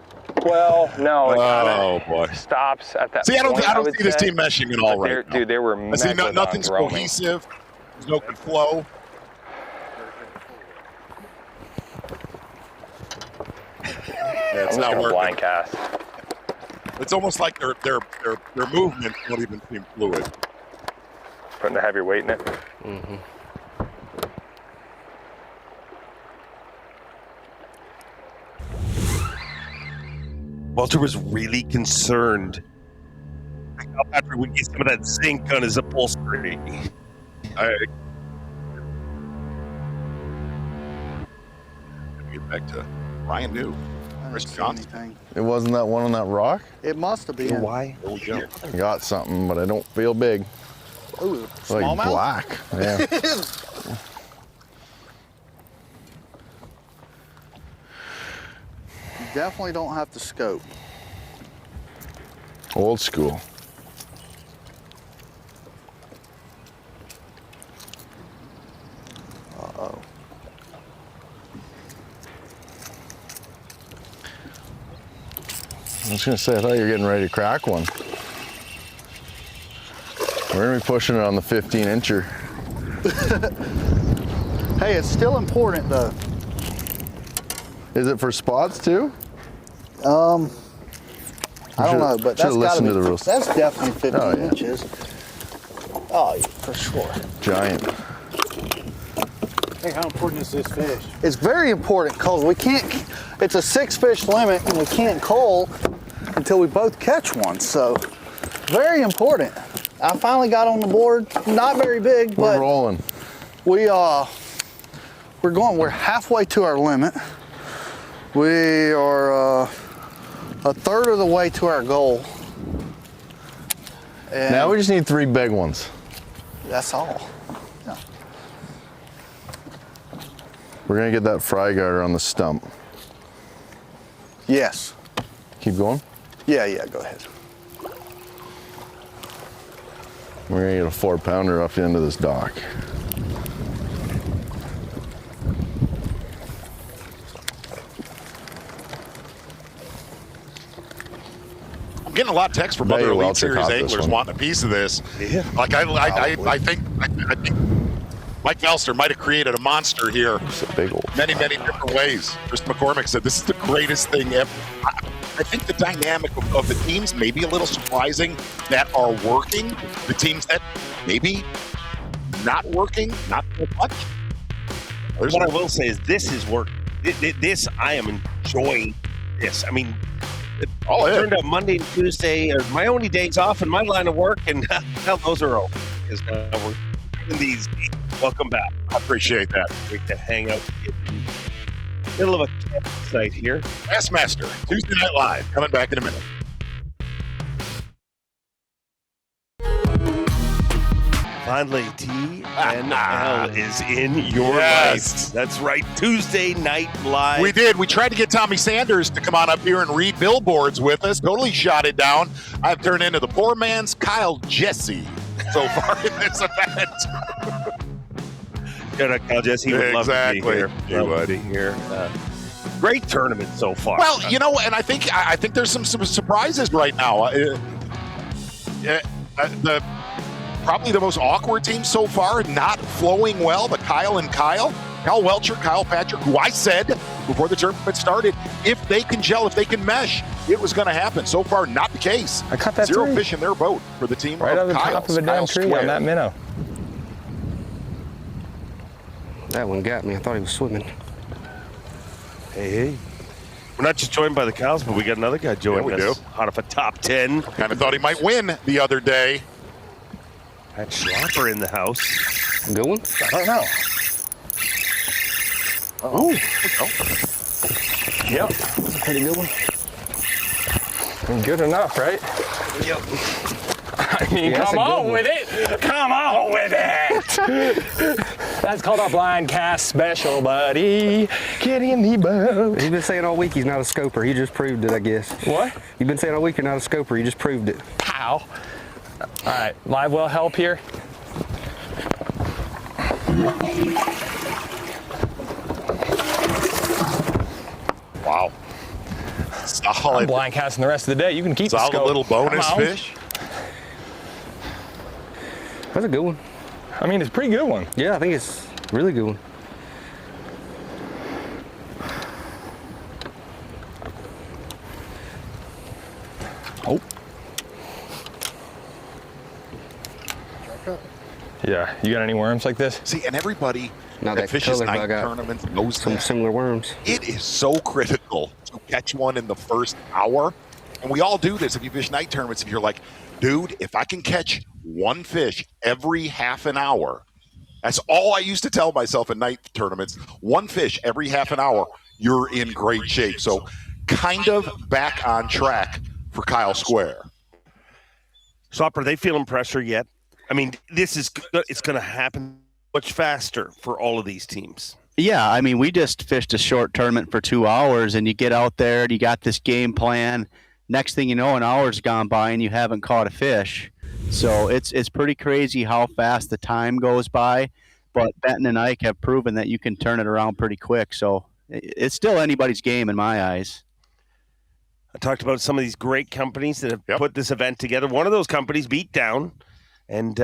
Well, no. Oh boy. Stops at that. See, I don't would see this say. team meshing at all right now. Dude, they were. I see nothing's cohesive. There's no good flow. Yeah, it's not working. Blind cast. It's almost like their movements don't even seem fluid. Putting a heavy weight in it. Mm-hmm. Walter was really concerned how Patrick would get some of that zinc on his upholstery. Get back to Ryan New. Chris Johnson. It wasn't that one on that rock? It must have been. Why? There we go. I got something, but I don't feel big. Ooh, It's like smallmouth? black. Yeah. You definitely don't have to scope. Old school. Uh-oh. I was gonna say, I thought you were getting ready to crack one. We're gonna be pushing it on the 15-incher. Hey, it's still important though. Is it for spots too? I don't know, but that's gotta be. To the rules. That's definitely 15 Oh, yeah. inches. Oh, yeah, for sure. Giant. Hey, how important is this fish? It's very important because we can't. It's a 6-fish limit, and we can't cull until we both catch one. So, very important. I finally got on the board. Not very big, We're but rolling. we we're halfway to our limit. We are a third of the way to our goal. And now we just need 3 big ones. That's all. Yeah. We're gonna get that fry guider on the stump. Yes. Keep going? Yeah, go ahead. We're gonna get a 4-pounder off the end of this dock. Getting a lot of texts from other Elite Series anglers wanting a piece of this. Yeah. Like I think Mike Velster might have created a monster here. Many different ways. Chris McCormick said this is the greatest thing ever. I think the dynamic of the teams may be a little surprising that are working. The teams that maybe not working, not so much. What I will say is this is work. This I am enjoying this. I mean, it turned out Monday and Tuesday are my only days off in my line of work, and hell, those are over because we're doing these. Welcome back. I appreciate that. Great to hang out in the middle of a campsite here. Bassmaster Tuesday Night Live coming back in a minute. Finally, TNL is in your life. That's right, Tuesday Night Live. We did. We tried to get Tommy Sanders to come on up here and read billboards with us. Totally shot it down. I've turned into the poor man's Kyle Jesse so far in this event. Kyle Jesse would love to be here. He would be here. Great tournament so far. Well, you know, and I think there's some surprises right now. Probably the most awkward team so far, not flowing well, but Kyle and Kyle Welcher, Kyle Patrick, who I said before the tournament started, if they can gel, if they can mesh, it was going to happen. So far, not the case. I caught that 0 fish in their boat for the team right of on the Kyle's. top of a damn tree on that minnow. That one got me. I thought he was swimming. Hey. We're not just joined by the cows, but we got another guy joining us. Out of a top 10. Kind of thought he might win the other day. Pat Schlapper in the house. Good one? I don't know. Oh. Yep. That's a pretty good one. Good enough, right? Yep. I mean, come on with it. Come on with it. That's called a blind cast special, buddy. Get in the boat. He's been saying all week he's not a scoper. He just proved it, I guess. What? You've been saying all week you're not a scoper. You just proved it. Pow. All right, live well help here. Wow. Solid. I'm blind casting the rest of the day. You can keep solid the scope. Little bonus fish. That's a good one. I mean, it's a pretty good one. Yeah, I think it's a really good one. Oh. Yeah, you got any worms like this? See, and everybody that that fishes color night bug out. tournaments knows Some similar worms. It is so critical to catch one in the first hour. And we all do this if you fish night tournaments. If you're like, dude, if I can catch one fish every half an hour, that's all I used to tell myself in night tournaments. One fish every half an hour, you're in great shape. So kind of back on track for Kyle Square. Slopper, are they feeling pressure yet? I mean, it's going to happen much faster for all of these teams. Yeah, I mean, we just fished a short tournament for 2 hours, and you get out there and you got this game plan. Next thing you know, an hour's gone by and you haven't caught a fish. So it's pretty crazy how fast the time goes by. But Benton and Ike have proven that you can turn it around pretty quick. So it's still anybody's game in my eyes. I talked about some of these great companies that have put this event together. One of those companies, Beatdown, and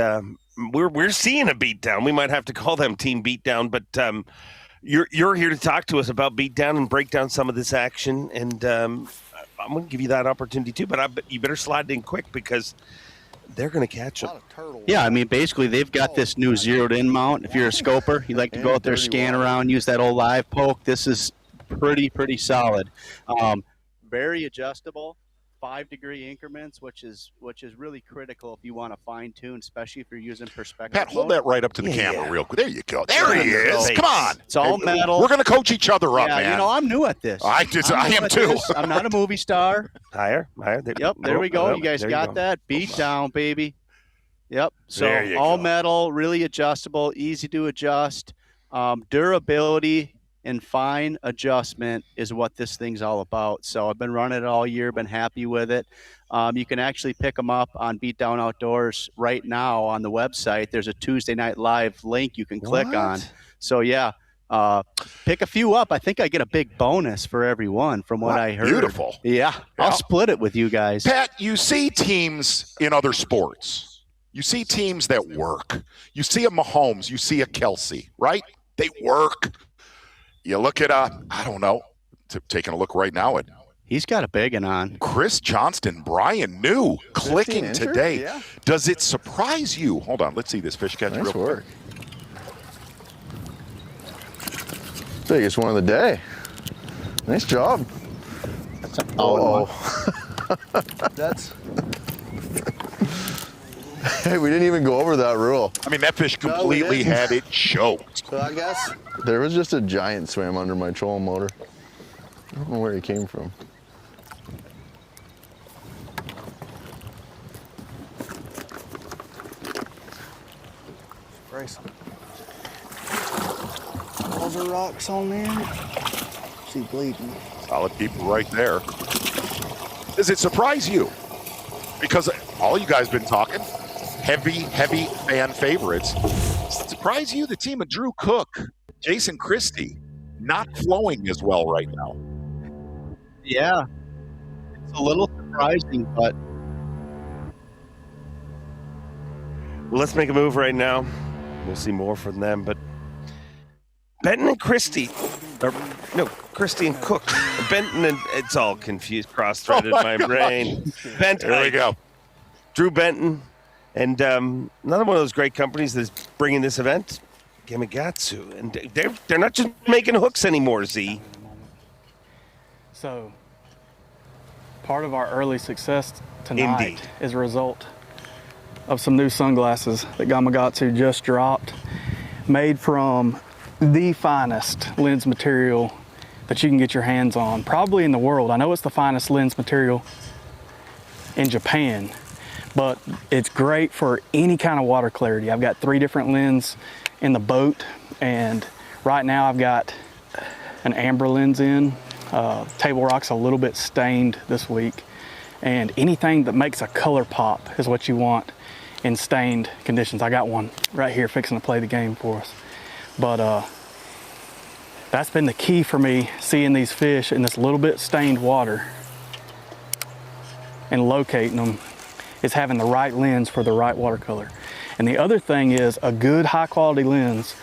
we're seeing a Beatdown. We might have to call them Team Beatdown, but you're here to talk to us about Beatdown and break down some of this action. And I'm going to give you that opportunity too, but you better slide in quick because they're going to catch them. Yeah, I mean, basically they've got this new zeroed-in mount. If you're a scoper, you like to go out there, scan around, use that old live poke. This is pretty solid. Very adjustable. 5-degree increments, which is really critical if you want to fine tune, especially if you're using perspective. Pat, hold mode. that right up to the camera real quick. There you go. There he is. Come on. It's all metal. We're going to coach each other up, Yeah, man. you know, I'm new at this. I am too. I'm not a movie star. Higher. Yep, there we go. You guys got that? Beat down, baby. Yep. So all metal, really adjustable, easy to adjust. Durability and fine adjustment is what this thing's all about. So I've been running it all year, been happy with it. You can actually pick them up on Beatdown Outdoors right now on the website. There's a Tuesday Night Live link you can click on. So yeah, pick a few up. I think I get a big bonus for every one from what I heard. Beautiful. Yeah, I'll split it with you guys. Pat, you see teams in other sports. You see teams that work. You see a Mahomes, you see a Kelsey, right? They work. You look at, I don't know, taking a look right now at. He's got a big one on. Chris Johnston, Brian New, clicking today. Yeah. Does it surprise you? Hold on, let's see this fish catch real quick. Biggest one of the day. Nice job. That's. Hey, we didn't even go over that rule. I mean, that fish completely had it choked. So I guess there was just a giant swam under my trolling motor. I don't know where he came from. spray some. All the rocks on there. See bleeding. Solid people right there. Does it surprise you? Because all you guys been talking, heavy fan favorites. Does it surprise you the team of Drew Cook, Jason Christie, not flowing as well right now? Yeah, it's a little surprising, but well, let's make a move right now. We'll see more from them, but Benton and Christie, Christie and Cook. Benton and it's all confused, cross-threaded my brain. Benton, there we go. Drew Benton, and another one of those great companies that's bringing this event, Gamakatsu, and they're not just making hooks anymore. Z. So, part of our early success tonight is a result of some new sunglasses that Gamakatsu just dropped, made from the finest lens material that you can get your hands on, probably in the world. I know it's the finest lens material in Japan, but it's great for any kind of water clarity. I've got 3 different lenses in the boat, and right now I've got an amber lens in. Table Rock's a little bit stained this week, and anything that makes a color pop is what you want in stained conditions. I got one right here fixing to play the game for us. But that's been the key for me, seeing these fish in this little bit stained water and locating them, is having the right lens for the right watercolor. And the other thing is a good high quality lens.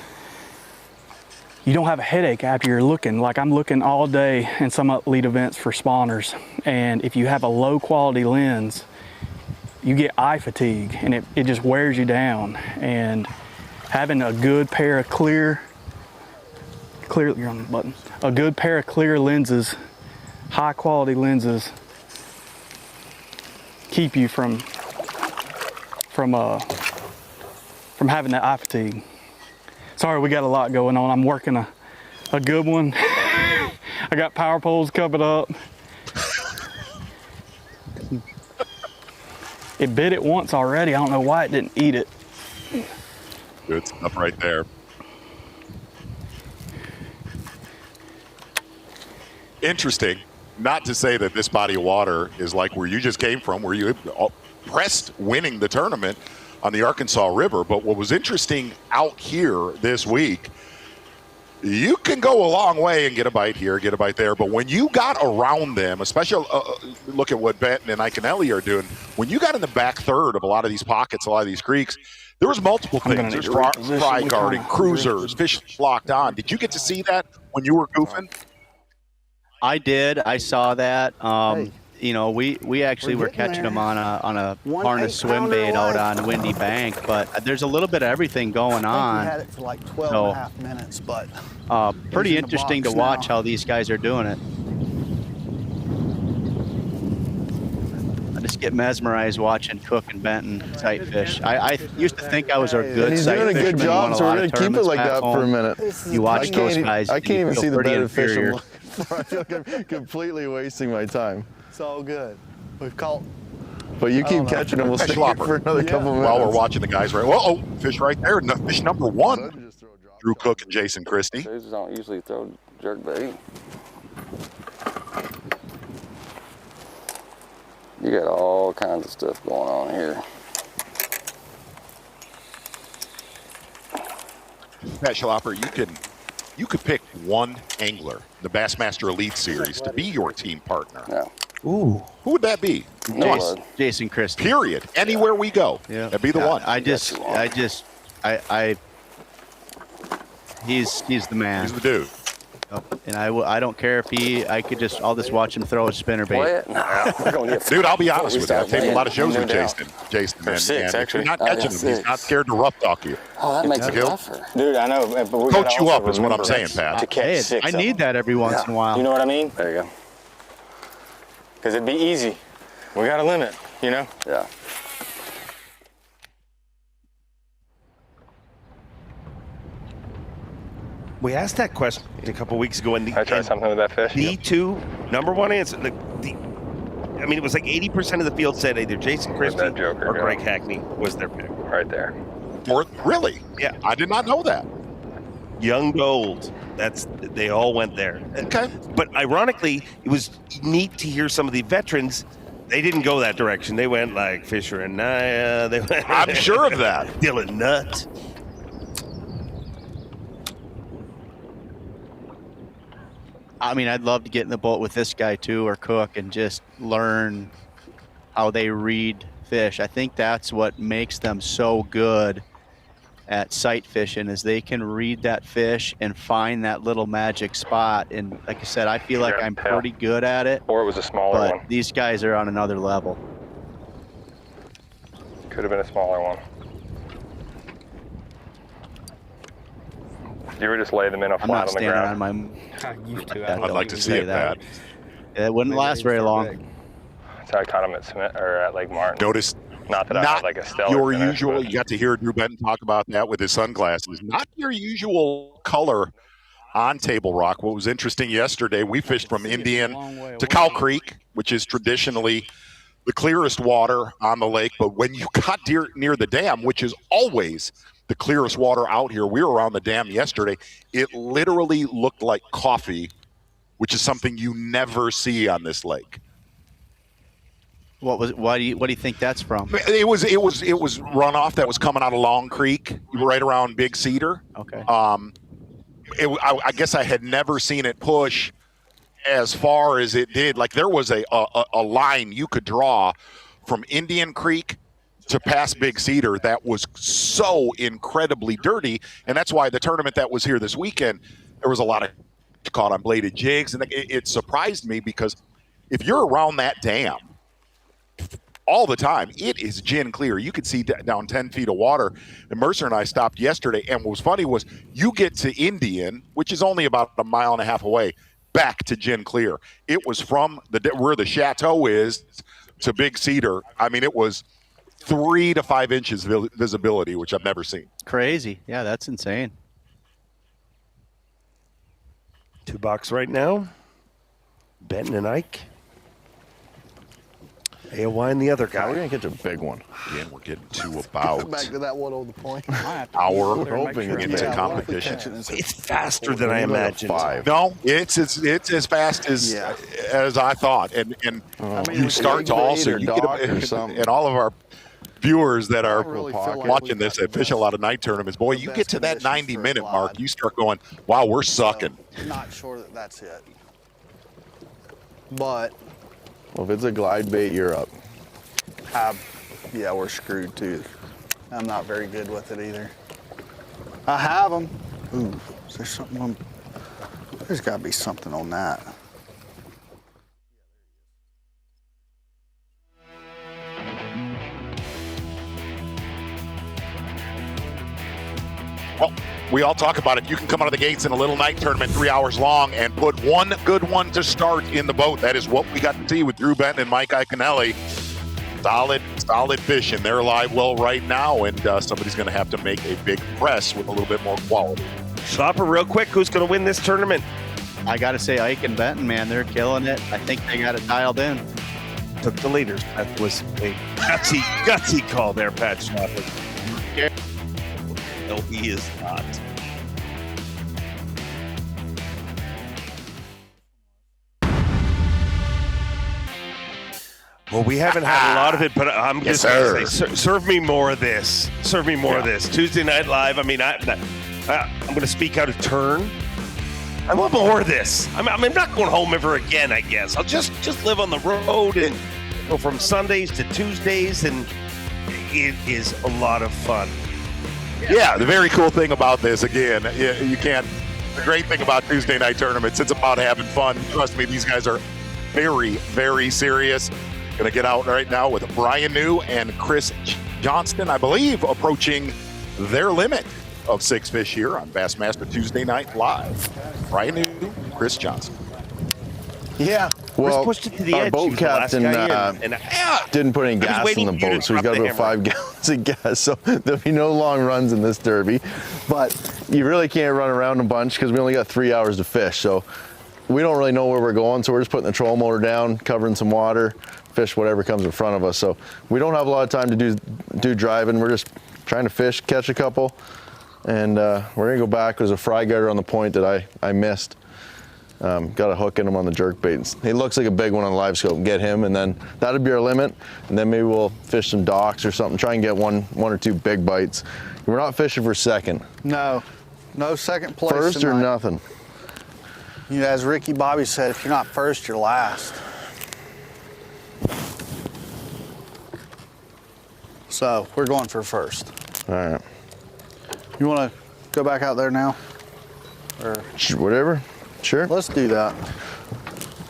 You don't have a headache after you're looking. Like I'm looking all day in some elite events for spawners. And if you have a low quality lens, you get eye fatigue and it just wears you down. And having a good pair of clear, you're on the button, a good pair of clear lenses, high quality lenses, keep you from having that eye fatigue. Sorry, we got a lot going on. I'm working a good one. I got power poles coming up. It bit it once already. I don't know why it didn't eat it. Good stuff right there. Interesting. Not to say that this body of water is like where you just came from, where you pressed winning the tournament on the Arkansas River. But what was interesting out here this week, you can go a long way and get a bite here, get a bite there. But when you got around them, especially look at what Benton and Iconelli are doing, when you got in the back third of a lot of these pockets, a lot of these creeks, there was multiple things. There's fry guarding, cruisers, fish locked on. Did you get to see that when you were goofing? I did. I saw that. You know, we actually were catching them on a harness swim bait out on Windy Bank, but there's a little bit of everything going on. We had it for like 12 and a half minutes, but pretty interesting to watch how these guys are doing it. just get mesmerized watching Cook and Benton sight fish. I used to think I was a good And he's sight doing a fisherman. good job, won a so we're lot going of to keep it tournaments like back that for a home. minute. You watch those guys. I can't even see the pretty better fish. inferior. I feel like I'm completely wasting my time. It's all good. We've caught. But you keep catching them. We'll stay here for another couple minutes. While we're watching the guys, right? Well, oh, fish right there. Fish number 1. Drew Cook and Jason Christie. Dudes don't usually throw jerk bait. You got all kinds of stuff going on here. Pat Schlopper, you could pick one angler, the Bassmaster Elite Series, to be your team partner. Yeah. Ooh. Who would that be? Jason Christie. Period. Anywhere we go. Yeah. That'd be the one. He's the man. He's the dude. And I don't care if I'll just watch him throw a spinner bait. Dude, I'll be honest with you. I've taped a lot of shows with Jason. If you're not catching him, he's not scared to rough talk you. Oh, that makes it tougher. Dude, I know. But we Coach you up is what I'm saying, Pat. To catch 6 I need that every once in a while. You know what I mean? There you go. Because it'd be easy. We got a limit, you know? Yeah. We asked that question a couple weeks ago, and I tried something with that fish. The number one answer. I mean, it was like 80% of the field said either Jason Christie or Greg Hackney was their pick. Right there. Really? Yeah. I did not know that. Young to old. They all went there. Okay. But ironically, it was neat to hear some of the veterans. They didn't go that direction. They went like Fisher and Naya. I'm sure of that. Dylan Nutt. I mean, I'd love to get in the boat with this guy too, or Cook, and just learn how they read fish. I think that's what makes them so good at sight fishing, is they can read that fish and find that little magic spot. And like I said, I feel like I'm pretty good at it. Or it was a smaller but one. These guys are on another level. Could have been a smaller one. You would just lay them in a flat on the ground. I'm not standing on my. I'd like to see it, Pat. It wouldn't last very long. So I caught him at Smith or at Lake Martin. Notice. Not that I had like a stellar your finish, usual. but You got to hear Drew Benton talk about that with his sunglasses. Not your usual color on Table Rock. What was interesting yesterday, we fished from Indian to Cow Creek, which is traditionally the clearest water on the lake. But when you got near the dam, which is always the clearest water out here, we were around the dam yesterday. It literally looked like coffee, which is something you never see on this lake. Why do you think that's from? It was runoff that was coming out of Long Creek, right around Big Cedar. Okay. I guess I had never seen it push as far as it did. Like there was a line you could draw from Indian Creek to past Big Cedar that was so incredibly dirty, and that's why the tournament that was here this weekend, there was a lot of caught on bladed jigs, and it surprised me because if you're around that dam all the time, it is gin clear. You could see down 10 feet of water. And Mercer and I stopped yesterday, and what was funny was you get to Indian, which is only about a mile and a half away, back to gin clear. It was from where the chateau is to Big Cedar. I mean, it was 3 to 5 inches visibility, which I've never seen. Crazy. Yeah, that's insane. 2 bucks right now. Benton and Ike. AOY and the other guy. We're going to catch a big one. Again, we're getting to about Back to that one on the point. hour into competition. It's faster than I imagined. No, it's as fast as I thought, and you start to also you get and all of our viewers that are watching this at Fish a Lot of Night tournaments, boy, you get to that 90-minute mark, you start going, wow, we're sucking. Not sure that that's it, but. Well, if it's a glide bait, you're up. Yeah, we're screwed too. I'm not very good with it either. I have them. Ooh, is there something on? There's got to be something on that. Well, we all talk about it. You can come out of the gates in a little night tournament 3 hours long and put one good one to start in the boat. That is what we got to see with Drew Benton and Mike Iaconelli. Solid fishing. They're alive well right now, and somebody's going to have to make a big press with a little bit more quality. Slopper, real quick, who's going to win this tournament? I got to say, Ike and Benton, man, they're killing it. I think they got it dialed in. Took the leaders. That was a gutsy call there, Pat Slopper. No, he is not. Well, we haven't had a lot of it, but I'm just going to say, serve me more of this. Serve me more of this. Tuesday Night Live. I mean, I'm going to speak out of turn. I want more of this. I'm not going home ever again, I guess. I'll just live on the road and go from Sundays to Tuesdays, and it is a lot of fun. Yeah, the very cool thing about this, again, you can't. The great thing about Tuesday night tournaments, it's about having fun. Trust me, these guys are very, very serious. Going to get out right now with Brian New and Chris Johnston, I believe, approaching their limit of 6 fish here on Bassmaster Tuesday Night Live. Brian New, Chris Johnston. Yeah, well, pushed it to the our edge. boat captain didn't put any gas in the boat, so we got about 5 gallons of gas. So there'll be no long runs in this derby. But you really can't run around a bunch because we only got 3 hours to fish. So we don't really know where we're going, so we're just putting the trolling motor down, covering some water, fish whatever comes in front of us. So we don't have a lot of time to do driving. We're just trying to fish, catch a couple, and we're gonna go back. There's a fry gutter on the point that I missed. Got a hook in him on the jerk bait. He looks like a big one on the live scope. Get him, and then that'll be our limit. And then maybe we'll fish some docks or something. Try and get one or two big bites. We're not fishing for second. No second place. First tonight. or nothing. You know, as Ricky Bobby said, if you're not first, you're last. So we're going for first. All right. You want to go back out there now? Or whatever. Sure. Let's do that.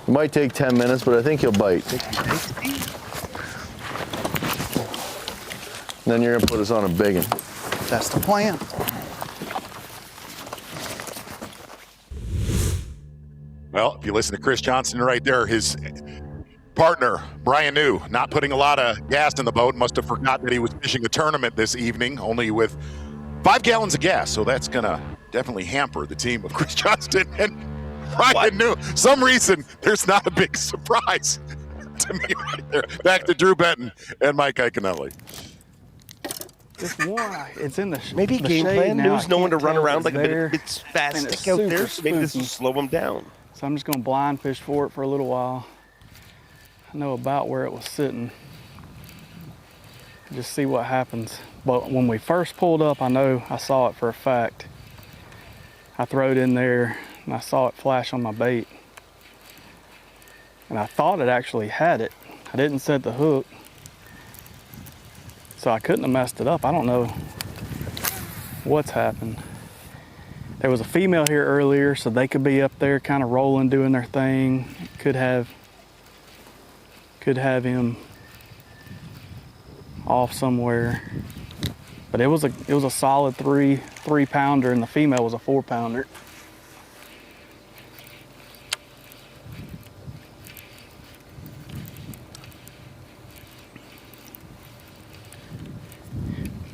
It might take 10 minutes, but I think he'll bite. Then you're gonna put us on a big one. That's the plan. Well, if you listen to Chris Johnston right there, his partner, Brian New, not putting a lot of gas in the boat, must have forgot that he was fishing a tournament this evening, only with 5 gallons of gas. So that's going to definitely hamper the team of Chris Johnston and Brian New. Some reason there's not a big surprise to me right there. Back to Drew Benton and Mike Iaconelli. It's warm. It's in the maybe the game shade plan. now. New's knowing to run around like there. a bit fast And it's stick out there. super So maybe this will spooky. slow him down. So I'm just going to blind fish for it for a little while. I know about where it was sitting. Just see what happens. But when we first pulled up, I know I saw it for a fact. I threw it in there and I saw it flash on my bait. And I thought it actually had it. I didn't set the hook. So I couldn't have messed it up. I don't know what's happened. There was a female here earlier, so they could be up there kind of rolling, doing their thing. Could have him off somewhere. But it was a solid three pounder, and the female was a 4 pounder.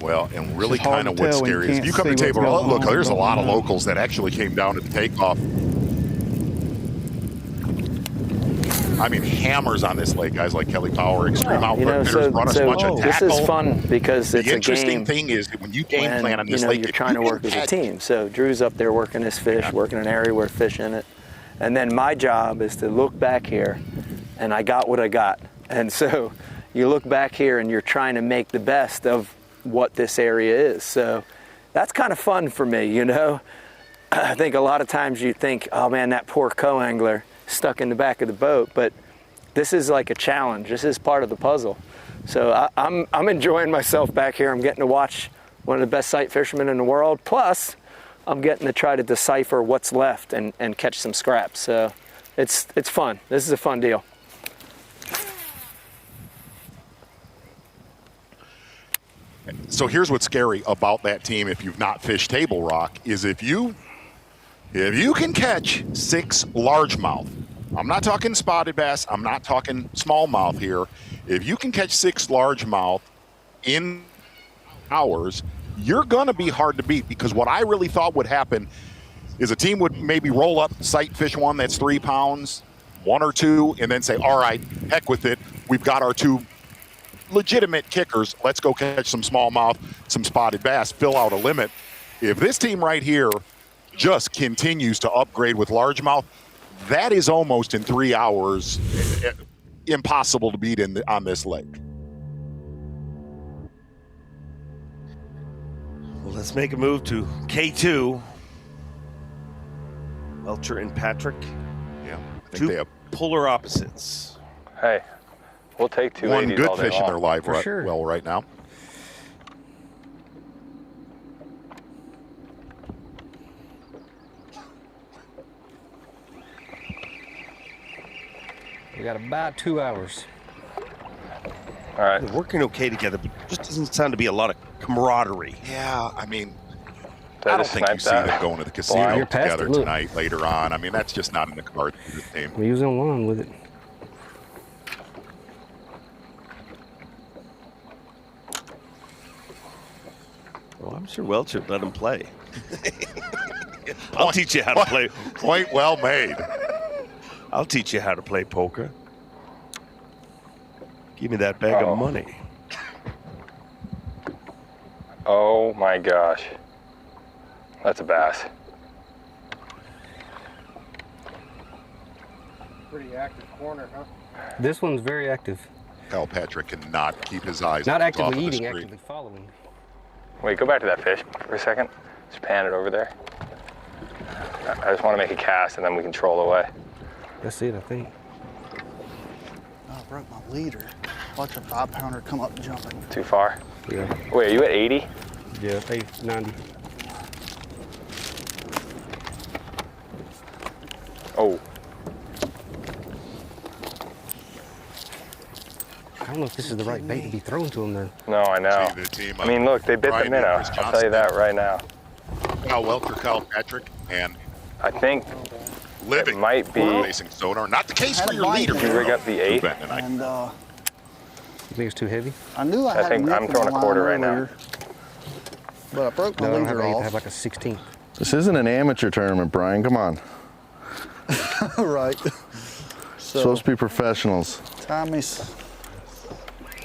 Well, and really It's hard kind of to what's tell when you scary is if can't you come to see table, what's going look, on, there's a but lot of no. locals that actually came down to the takeoff. I mean, hammers on this lake, guys like Kelly Power, Extreme Output, run us a bunch of this tackle. is fun because it's the a interesting game. thing is that when you game plan on this you know, lake, you're trying to work as a team. So Drew's up there working his fish, working an area where fish in it, and then my job is to look back here, and I got what I got. And so you look back here, and you're trying to make the best of what this area is. So that's kind of fun for me, you know. I think a lot of times you think, oh man, that poor co-angler stuck in the back of the boat, but this is like a challenge. This is part of the puzzle. So I'm enjoying myself back here. I'm getting to watch one of the best sight fishermen in the world. Plus, I'm getting to try to decipher what's left and catch some scraps. So it's fun. This is a fun deal. So here's what's scary about that team if you've not fished Table Rock is if you can catch 6 largemouth, I'm not talking spotted bass, I'm not talking smallmouth here. If you can catch 6 largemouth in hours, you're going to be hard to beat, because what I really thought would happen is a team would maybe roll up, sight fish one that's 3 pounds, 1 or 2, and then say, all right, heck with it. We've got our 2 legitimate kickers. Let's go catch some smallmouth, some spotted bass, fill out a limit. If this team right here just continues to upgrade with largemouth, that is almost in 3 hours impossible to beat on this lake. Well, let's make a move to K2. Welcher and Patrick. Yeah, I think 2 they have polar opposites. Hey, we'll take 280s one good all day fish in long. their live For sure. well right now. We got about 2 hours. All right. They're working okay together, but just doesn't sound to be a lot of camaraderie. Yeah, I mean, Did I I don't just think you snipe see that? them going to the casino Well, you're past together it, look. tonight later on. I mean, that's just not in the cards for this team. We was on line with it. Well, I'm sure Welcher let him play. I'll teach you how to play. Point well made. I'll teach you how to play poker. Give me that bag of money. Oh my gosh. That's a bass. Pretty active corner, huh? This one's very active. Kyle Patrick cannot keep his eyes Not off actively of the eating, screen. actively following. Wait, go back to that fish for a second. Just pan it over there. I just want to make a cast and then we can troll away. That's it, I think. Oh, I broke my leader. Watch a 5-pounder come up jumping. Too far? Yeah. Wait, are you at 80? Yeah, 90. Oh. I don't know if this is the right bait to be thrown to him then. No, I know. See the team, I mean, look, they bit the Brian minnow. Chris I'll tell you that right now. Kyle Welcher, Kyle Patrick, and I think Living it might be. facing sonar. Not the case for your leader. Can you rig up the 8? And You think it's too heavy? I knew I I had think a I'm nick in throwing the a quarter line right now. earlier, but I broke my No, I don't have leader 8. I off. have like a 16. This isn't an amateur tournament, Brian. Come on. Right. So Supposed to be professionals. Tommy's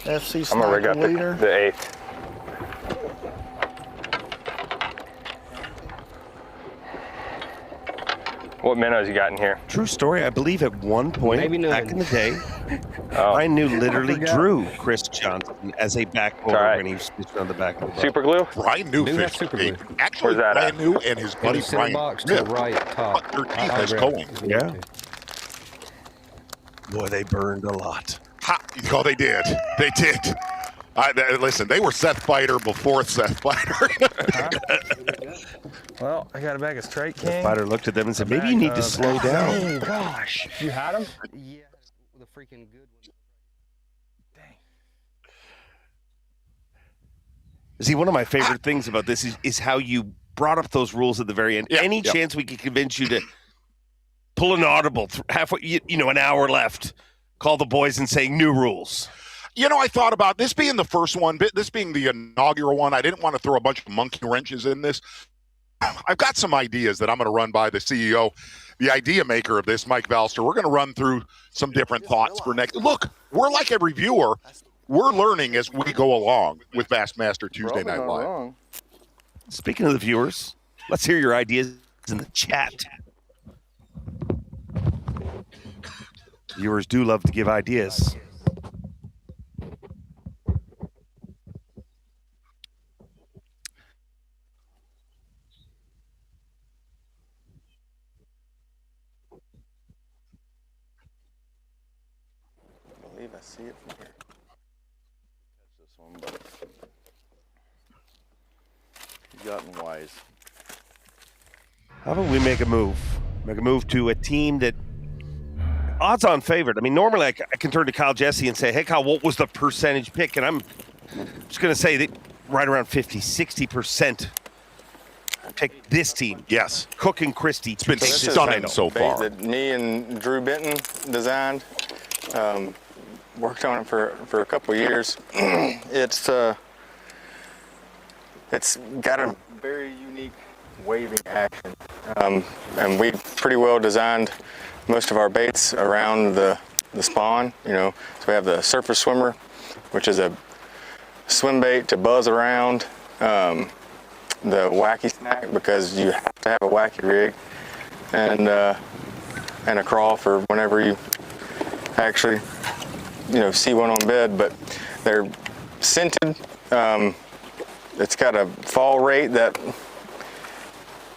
FC I'm gonna rig sniper up leader. the 8th. What minnows you got in here? True story. I believe at one point Maybe none. back in the day, Oh, I knew literally forgot. Drew Chris Johnson as a backboarder All right. when he was fishing on the back of the boat. super glue? Brian new Do have fish. super glue. Actually, Where's that Brian at? new and his buddy Center Brian box to Smith the right top. cut their teeth I'll as grab going. it. Yeah. Boy, they burned a lot. Ha! Oh, they did. They did. Listen, they were Seth Fighter before Seth Fighter. Well, I got a bag of straight The king. fighter looked at them and said, maybe you need to slow down. Oh gosh, you had him? Yeah, the freaking good one. See, one of my favorite things about this is how you brought up those rules at the very end. Yeah, Any yeah. chance we could convince you to pull an audible halfway, an hour left, call the boys and saying new rules. You know, I thought about this being the first one, this being the inaugural one. I didn't want to throw a bunch of monkey wrenches in this. I've got some ideas that I'm going to run by the CEO, the idea maker of this, Mike Valster. We're going to run through some different thoughts for next. Look, we're like every viewer. We're learning as we go along with Bassmaster Tuesday Night Live. Speaking of the viewers, let's hear your ideas in the chat. Viewers do love to give ideas. I believe I see it from here. Catch this one, but you've gotten wise. How about we make a move? Make a move to a team that odds-on favorite. I mean, normally I can turn to Kyle Jesse and say, hey, Kyle, what was the percentage pick? And I'm just going to say that right around 50, 60% pick this team. Yes. Cook and Christie. It's been stunning so far. That me and Drew Benton designed. worked on it for a couple years. It's got a very unique waving action, and we pretty well designed most of our baits around the spawn. You know, so we have the surface swimmer, which is a swim bait to buzz around the wacky snack, because you have to have a wacky rig, and a crawl for whenever you actually, you know, see one on bed. But they're scented. It's got a fall rate that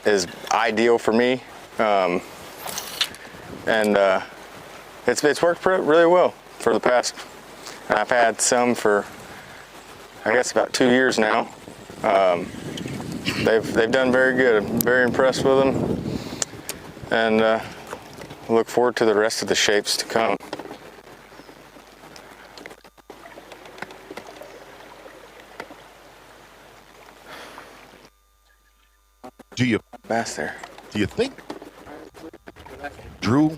is ideal for me, and it's worked really well for the past. I've had some for, I guess, about 2 years now. They've done very good. I'm very impressed with them, and look forward to the rest of the shapes to come. Do you think Drew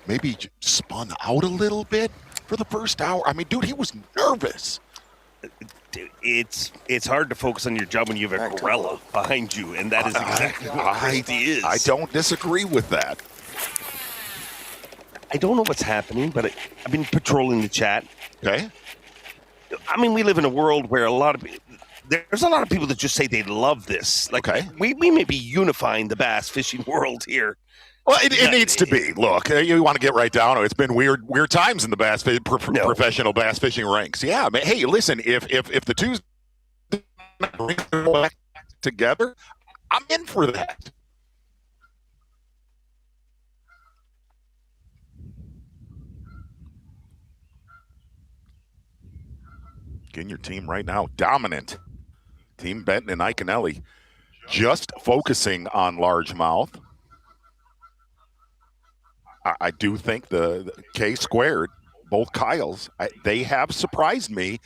maybe spun out a little bit for the first hour? I mean, dude, he was nervous. It's hard to focus on your job when you have a gorilla behind you, and that is exactly what it is. I don't disagree with that. I don't know what's happening, but I've been patrolling the chat. Okay. I mean, we live in a world where there's a lot of people that just say they love this. Like, we may be unifying the bass fishing world here. Well, it needs to be. Look, you want to get right down to it. It's been weird times in the professional bass fishing ranks. Yeah, man, hey, listen, if the two bring them back together, I'm in for that. Getting your team right now dominant. Team Benton and Iconelli just focusing on largemouth. I do think the K squared, both Kyles, they have surprised me,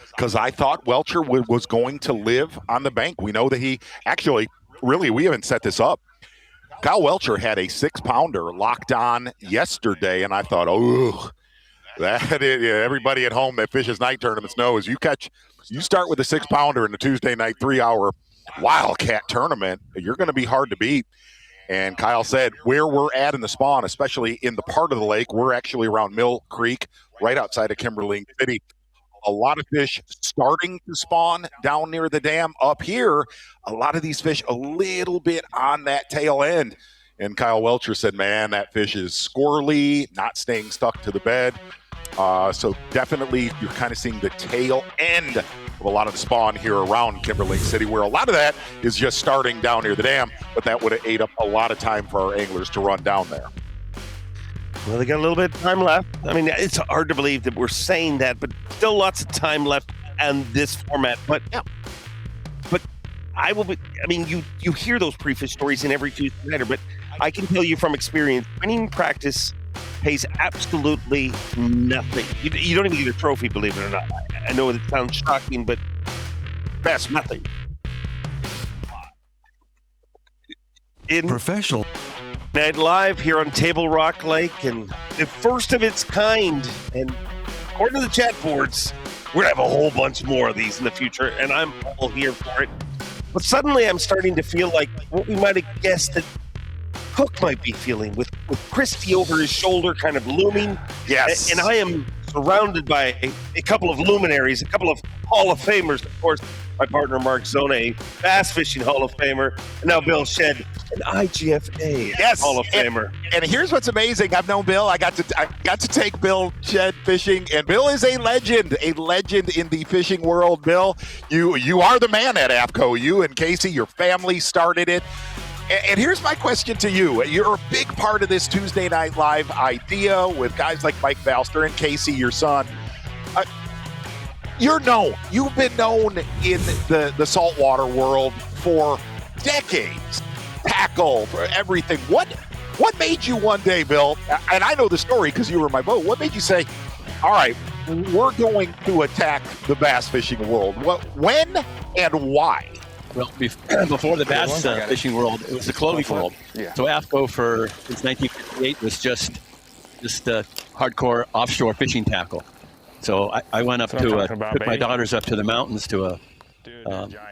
because I thought Welcher was going to live on the bank. We know that he actually, really, we haven't set this up. Kyle Welcher had a 6-pounder locked on yesterday, and I thought, oh, everybody at home that fishes night tournaments knows you start with a 6-pounder in the Tuesday night 3-hour Wildcat tournament, you're going to be hard to beat. And Kyle said where we're at in the spawn, especially in the part of the lake, we're actually around Mill Creek, right outside of Kimberling City. A lot of fish starting to spawn down near the dam. Up here, a lot of these fish a little bit on that tail end. And Kyle Welcher said, man, that fish is squirrely, not staying stuck to the bed. So definitely you're kind of seeing the tail end of a lot of the spawn here around Kimberling City, where a lot of that is just starting down near the dam, but that would have ate up a lot of time for our anglers to run down there. Well, they got a little bit of time left. I mean, it's hard to believe that we're saying that, but still lots of time left on this format. But I will be, I mean, you hear those pre-fish stories in every Tuesday nighter, but I can tell you from experience, winning practice pays absolutely nothing. You don't even get a trophy, believe it or not. I know it sounds shocking, but that's nothing. In Professional Night Live here on Table Rock Lake, and the first of its kind. And according to the chat boards, we're going to have a whole bunch more of these in the future, and I'm all here for it. But suddenly I'm starting to feel like what we might have guessed that Cook might be feeling, with Christie over his shoulder kind of looming. Yes. And I am surrounded by a couple of luminaries, a couple of Hall of Famers. Of course, my partner Mark Zone, Bass Fishing Hall of Famer, and now Bill Shedd, an IGFA Hall of Famer. And here's what's amazing. I've known Bill. I got to take Bill Shedd fishing, and Bill is a legend in the fishing world. Bill, you are the man at AFTCO. You and Casey, your family started it. And here's my question to you. You're a big part of this Tuesday Night Live idea with guys like Mike Valster and Casey, your son. You're known. You've been known in the saltwater world for decades. Tackle, for everything. What made you one day, Bill, and I know the story because you were in my boat, what made you say, all right, we're going to attack the bass fishing world? When and why? Well, before the bass fishing world, it was the clothing world. Yeah. So AFTCO since 1958 was just hardcore offshore fishing tackle. So I went up took my daughters up to the mountains to a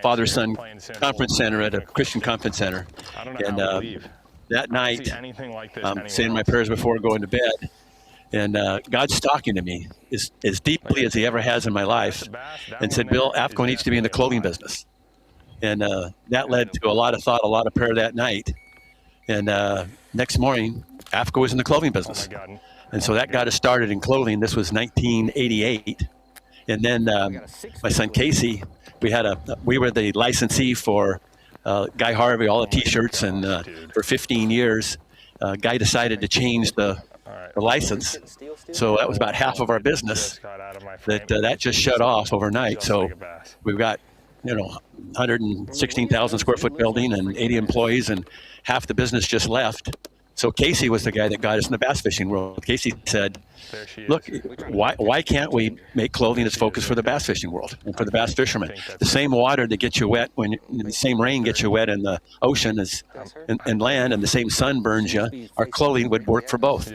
father-son conference center at a Christian conference center. And that night, I'm saying my prayers before going to bed. And God's talking to me as deeply as he ever has in my life and said, Bill, AFTCO needs to be in the clothing business. And that led to a lot of thought, a lot of prayer that night. And next morning, AFTCO was in the clothing business. And so that got us started in clothing. This was 1988. And then my son Casey, we were the licensee for Guy Harvey, all the T-shirts, and for 15 years, Guy decided to change the license. So that was about half of our business. That just shut off overnight. So we've got 116,000 square foot building and 80 employees, and half the business just left. So Casey was the guy that got us in the bass fishing world. Casey said, look, why can't we make clothing as focused for the bass fishing world and for the bass fishermen? The same water that gets you wet, the same rain gets you wet in the ocean as in land, and the same sun burns you, our clothing would work for both.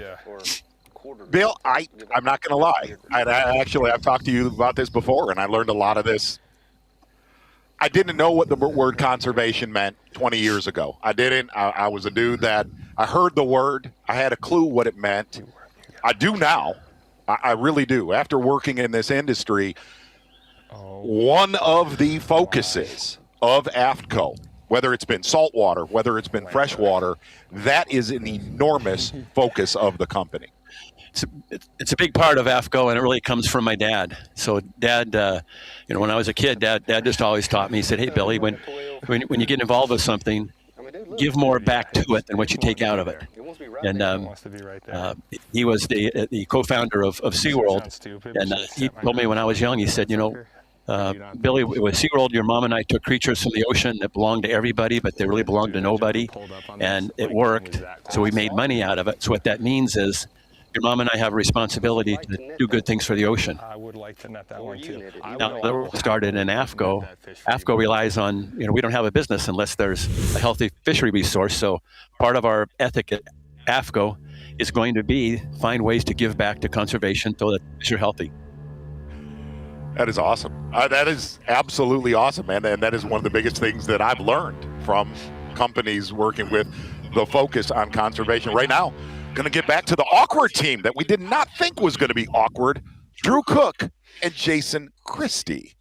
Bill, I'm not going to lie. I've talked to you about this before, and I learned a lot of this. I didn't know what the word conservation meant 20 years ago. I didn't. I was a dude that I heard the word. I had a clue what it meant. I do now. I really do. After working in this industry, one of the focuses of AFTCO, whether it's been saltwater, whether it's been freshwater, that is an enormous focus of the company. It's a big part of AFTCO, and it really comes from my dad. So Dad, when I was a kid, Dad just always taught me. He said, "Hey, Billy, when you get involved with something, give more back to it than what you take out of it." And he was the co-founder of SeaWorld, and he told me when I was young, he said, Billy, with SeaWorld, your mom and I took creatures from the ocean that belonged to everybody, but they really belonged to nobody, and it worked, so we made money out of it. So what that means is, your mom and I have a responsibility to do good things for the ocean. I would like to net that one too. Now, that started in AFTCO. AFTCO relies on, we don't have a business unless there's a healthy fishery resource. So part of our ethic at AFTCO is going to be find ways to give back to conservation so that fish are healthy. That is awesome. That is absolutely awesome, man. And that is one of the biggest things that I've learned from companies working with the focus on conservation. Right now, going to get back to the awkward team that we did not think was going to be awkward. Drew Cook and Jason Christie.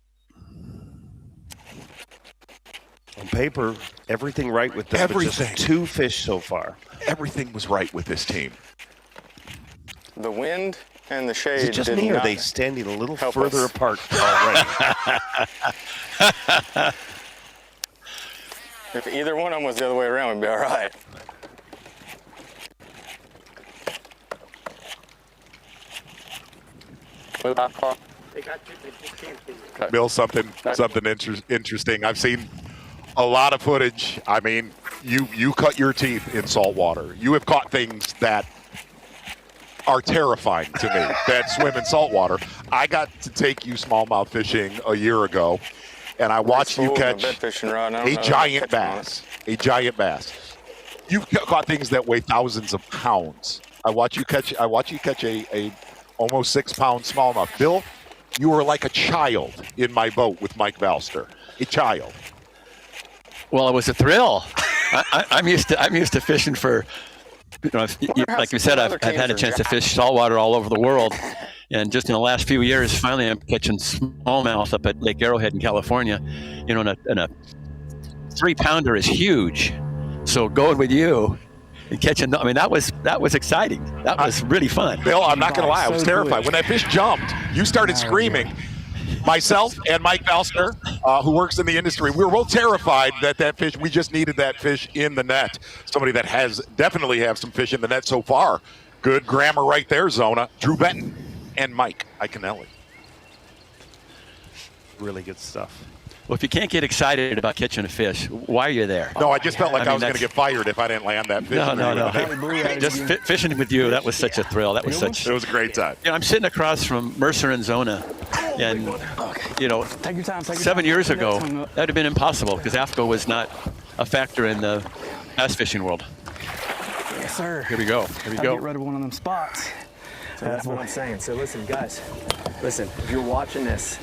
On paper, everything right with them. Everything. But just 2 fish so far. Everything was right with this team. The wind and the shade. Is it just did me, or are not they standing a little help further us. apart already? If either one of them was the other way around, we'd be all right. Bill, something interesting. I've seen a lot of footage. I mean, you cut your teeth in saltwater. You have caught things that are terrifying to me that swim in saltwater. I got to take you smallmouth fishing a year ago, and I watched you catch a giant bass. A giant bass. You've caught things that weigh thousands of pounds. I watch you catch a almost 6-pound smallmouth. Bill, you were like a child in my boat with Mike Valster. A child. Well, it was a thrill. I'm used to fishing for, like you said, I've had a chance to fish saltwater all over the world. And just in the last few years, finally I'm catching smallmouth up at Lake Arrowhead in California. And a 3-pounder is huge. So going with you and catching, that was exciting. That was really fun. Bill, I'm not going to lie, I was terrified. When that fish jumped, you started screaming. Myself and Mike Valster, who works in the industry, we were both terrified that fish, we just needed that fish in the net. Somebody that definitely have some fish in the net so far. Good grammar right there, Zona. Drew Benton and Mike Iaconelli. Really good stuff. Well, if you can't get excited about catching a fish, why are you there? No, I just felt like I was going to get fired if I didn't land that fish. No. Just fishing with you, that was such a thrill. It was a great time. I'm sitting across from Mercer and Zona, and 7 years ago, that would have been impossible because AFTCO was not a factor in the bass fishing world. Yes, sir. Here we go. Get rid of one of them spots. So that's what I'm saying. So listen, guys, listen, if you're watching this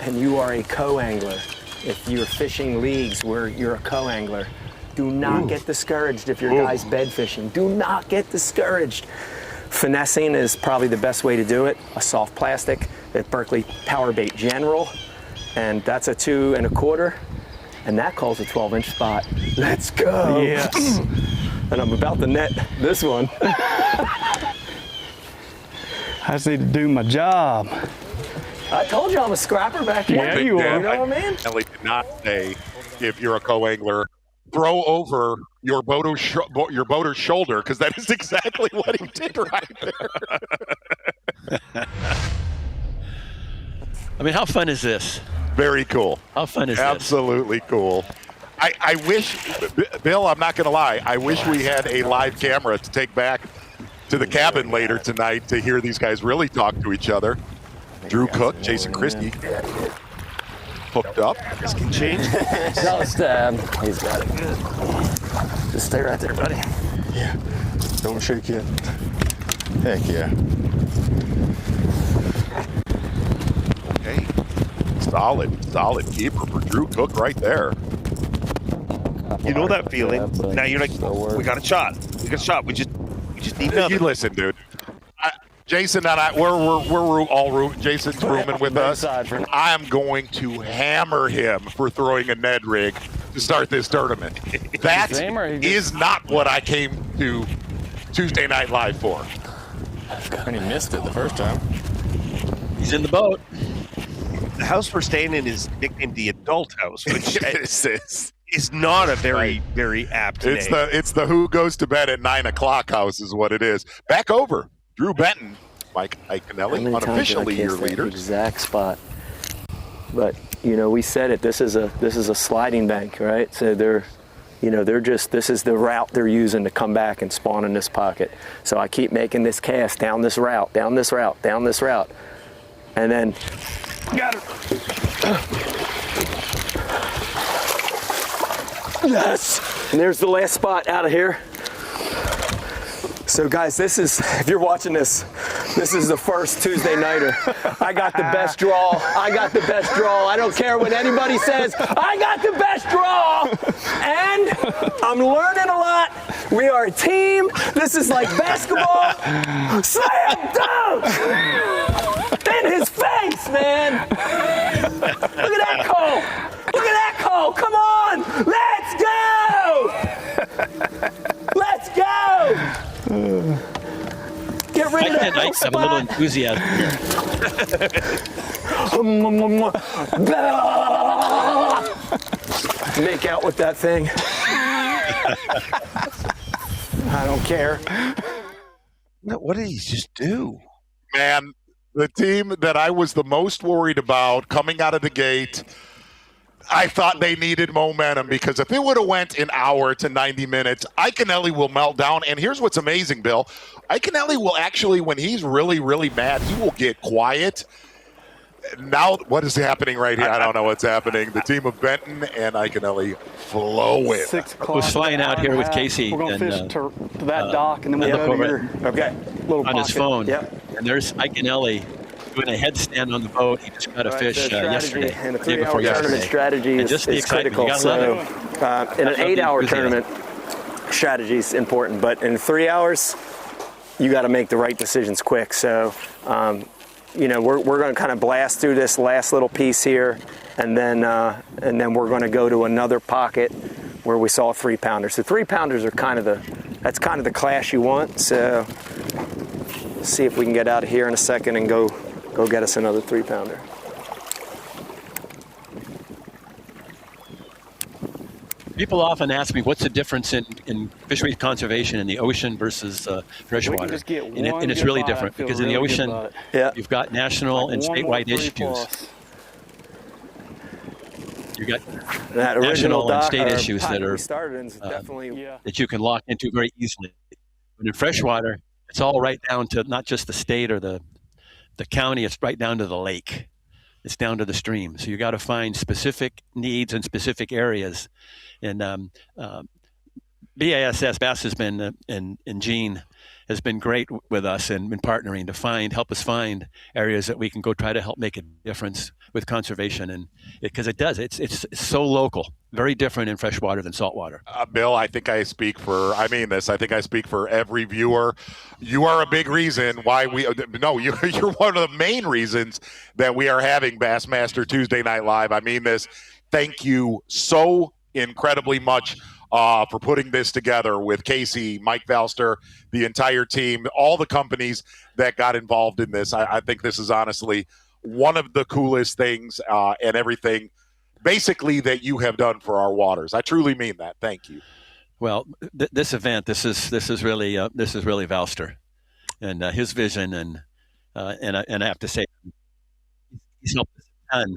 and you are a co-angler, if you're fishing leagues where you're a co-angler, do not get discouraged if your guy's bed fishing. Do not get discouraged. Finessing is probably the best way to do it. A soft plastic at Berkeley Power Bait General, and that's a 2 1/4, and that calls a 12-inch spot. Let's go. Yes. And I'm about to net this one. I just need to do my job. I told you I'm a scrapper back here. Yeah, you are. You know what I mean? Ellie did not say, if you're a co-angler, throw over your boater's shoulder, because that is exactly what he did right there. I mean, how fun is this? Very cool. How fun is Absolutely cool. I wish, Bill, I'm not going to lie, I wish we had a live camera to take back to the cabin later tonight to hear these guys really talk to each other. Drew Cook, Jason Christie, hooked up. This can change. No stab. He's got it good. Just stay right there, buddy. Yeah. Don't shake yet. Heck yeah. Okay. Solid keeper for Drew Cook right there. You know that feeling. Now you're like, we got a shot. We got a shot. We just need another. You listen, dude. Jason and I, we're all Jason's rooming with us. I am going to hammer him for throwing a Ned rig to start this tournament. That is not what I came to Tuesday Night Live for. And he missed it the first time. He's in the boat. The house we're staying in is nicknamed the Adult House, which is not a very apt name. It's the who goes to bed at 9 o'clock house is what it is. Back over. Drew Benton, Mike Iaconelli, unofficially your leader. Exact spot. But we said it. This is a sliding bank, right? So this is the route they're using to come back and spawn in this pocket. So I keep making this cast down this route, down this route, down this route, and then got it. Yes. And there's the last spot out of here. So guys, if you're watching this is the first Tuesday nighter. I got the best draw. I don't care what anybody says. I got the best draw. And I'm learning a lot. We are a team. This is like basketball. Slam dunk! In his face, man. Look at that call. Look at that call. Come on. Let's go. Let's go. Get rid of that. I have a little enthusiasm here. Make out with that thing. I don't care. No, what did he just do? Man, the team that I was the most worried about coming out of the gate, I thought they needed momentum, because if it would have went an hour to 90 minutes, Iaconelli will melt down. And here's what's amazing, Bill. Iaconelli will actually, when he's really, really mad, he will get quiet. Now, what is happening right here? I don't know what's happening. The team of Benton and Iaconelli flowing. 6 o'clock. I was flying out here with Casey. We're going to fish to that dock, and then I we'll look go over to your okay. little on his pocket. phone. Yep. And there's Iaconelli doing a headstand on the boat. He just got a fish yesterday, And a the day before 3-hour tournament yesterday. strategy And is, just the is excitement. critical. You gotta love So in an Love the 8-hour enthusiasm. tournament, strategy is important. But in 3 hours, you got to make the right decisions quick. So, we're going to kind of blast through this last little piece here, and then we're going to go to another pocket where we saw a 3-pounder. So 3-pounders are kind of the class you want. So let's see if we can get out of here in a second and go get us another 3-pounder. People often ask me, what's the difference in fisheries conservation in the ocean versus freshwater? just get And, it, one and it's good really bite, I different feel because in the really good ocean, about it. Yeah. you've got national and One more statewide 3 issues. plus. You've got That national original and dock, state or issues pocket that are we started in is definitely that you can lock into very easily. But in freshwater, it's all right down to not just the state or the county, it's right down to the lake. It's down to the stream. So you got to find specific needs in specific areas. And B.A.S.S. Bass has been and Gene has been great with us and been partnering to help us find areas that we can go try to help make a difference with conservation, and because it's so local, very different in freshwater than saltwater. Bill, I think I speak for every viewer. You are a big reason why you're one of the main reasons that we are having Bassmaster Tuesday Night Live. I mean this. Thank you so incredibly much for putting this together with Casey, Mike Valster, the entire team, all the companies that got involved in this. I think this is honestly one of the coolest things and everything basically that you have done for our waters. I truly mean that. Thank you. Well, this event, this is really Valster and his vision, and I have to say he's helped us a ton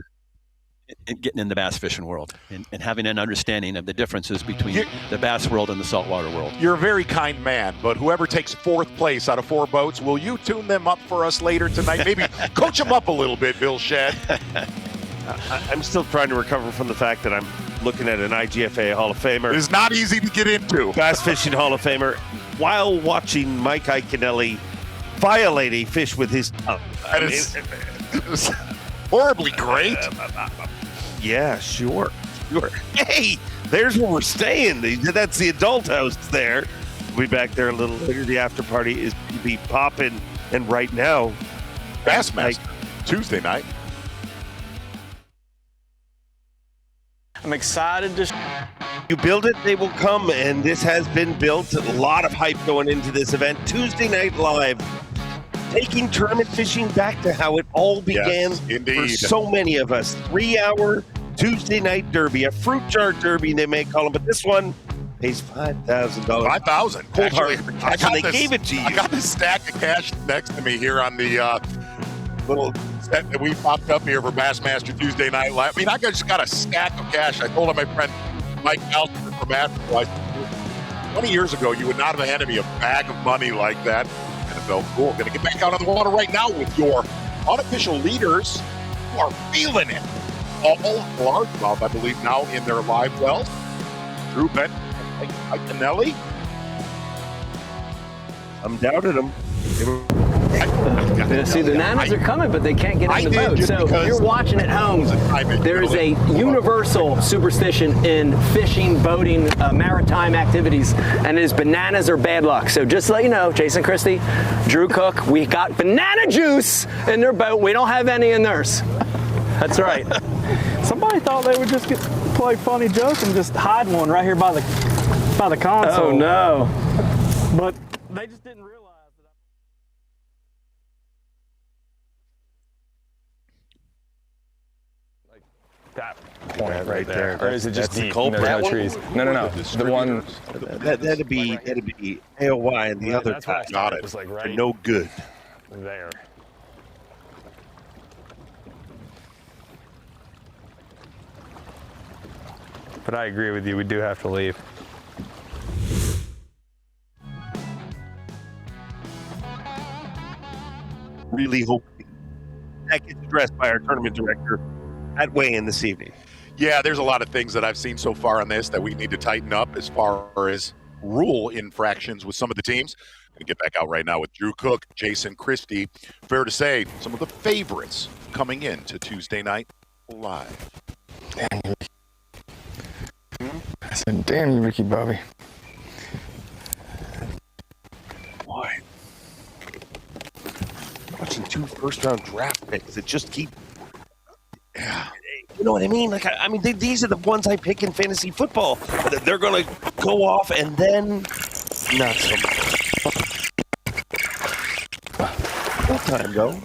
in getting in the bass fishing world and having an understanding of the differences between the bass world and the saltwater world. You're a very kind man, but whoever takes 4th place out of 4 boats, will you tune them up for us later tonight? Maybe coach them up a little bit, Bill Shedd. I'm still trying to recover from the fact that I'm looking at an IGFA Hall of Famer. It's not easy to get into. Bass Fishing Hall of Famer while watching Mike Iaconelli violate a fish with his tongue. It's horribly great. Yeah, sure. Hey, there's where we're staying. That's the adult house there. We'll be back there a little later. The after party is to be popping, and right now, Bassmaster Tuesday night. I'm excited to. You build it, they will come, and this has been built. A lot of hype going into this event. Tuesday Night Live, taking tournament fishing back to how it all began for so many of us. 3-hour Tuesday night derby, a fruit jar derby they may call them, but this one pays $5,000. $5,000. Actually, they gave it to you. I got this stack of cash next to me here on the little set that we popped up here for Bassmaster Tuesday Night Live. I mean, I just got a stack of cash. I told my friend Mike Alston from AFTCO, 20 years ago, you would not have handed me a bag of money like that. And it felt cool. Going to get back out on the water right now with your unofficial leaders who are feeling it. All largemouth, I believe, now in their live wells. Drew Bent and Iaconelli. I'm doubted them. See, the nanas are coming, but they can't get in the boat. So you're watching at home. There is a universal superstition in fishing, boating, maritime activities, and it is bananas or bad luck. So just to let you know, Jason Christie, Drew Cook, we got banana juice in their boat. We don't have any in theirs. That's right. Somebody thought they would just play funny joke and just hide one right here by the console. Oh no! But they just didn't realize that point right there. Or is it just deep and there's no trees? No. The one that'd be AOY and the other guy. Got it. Was like right no good. There. But I agree with you. We do have to leave. Really hope that gets addressed by our tournament director at weigh-in this evening. Yeah, there's a lot of things that I've seen so far on this that we need to tighten up as far as rule infractions with some of the teams. I'm going to get back out right now with Drew Cook, Jason Christie. Fair to say, some of the favorites coming into Tuesday Night Live. I said, damn you, Ricky Bobby. Why? Watching 2 first-round draft picks that just keep... Yeah. You know what I mean? Like, I mean, these are the ones I pick in fantasy football. They're going to go off and then not so much. Full time, though.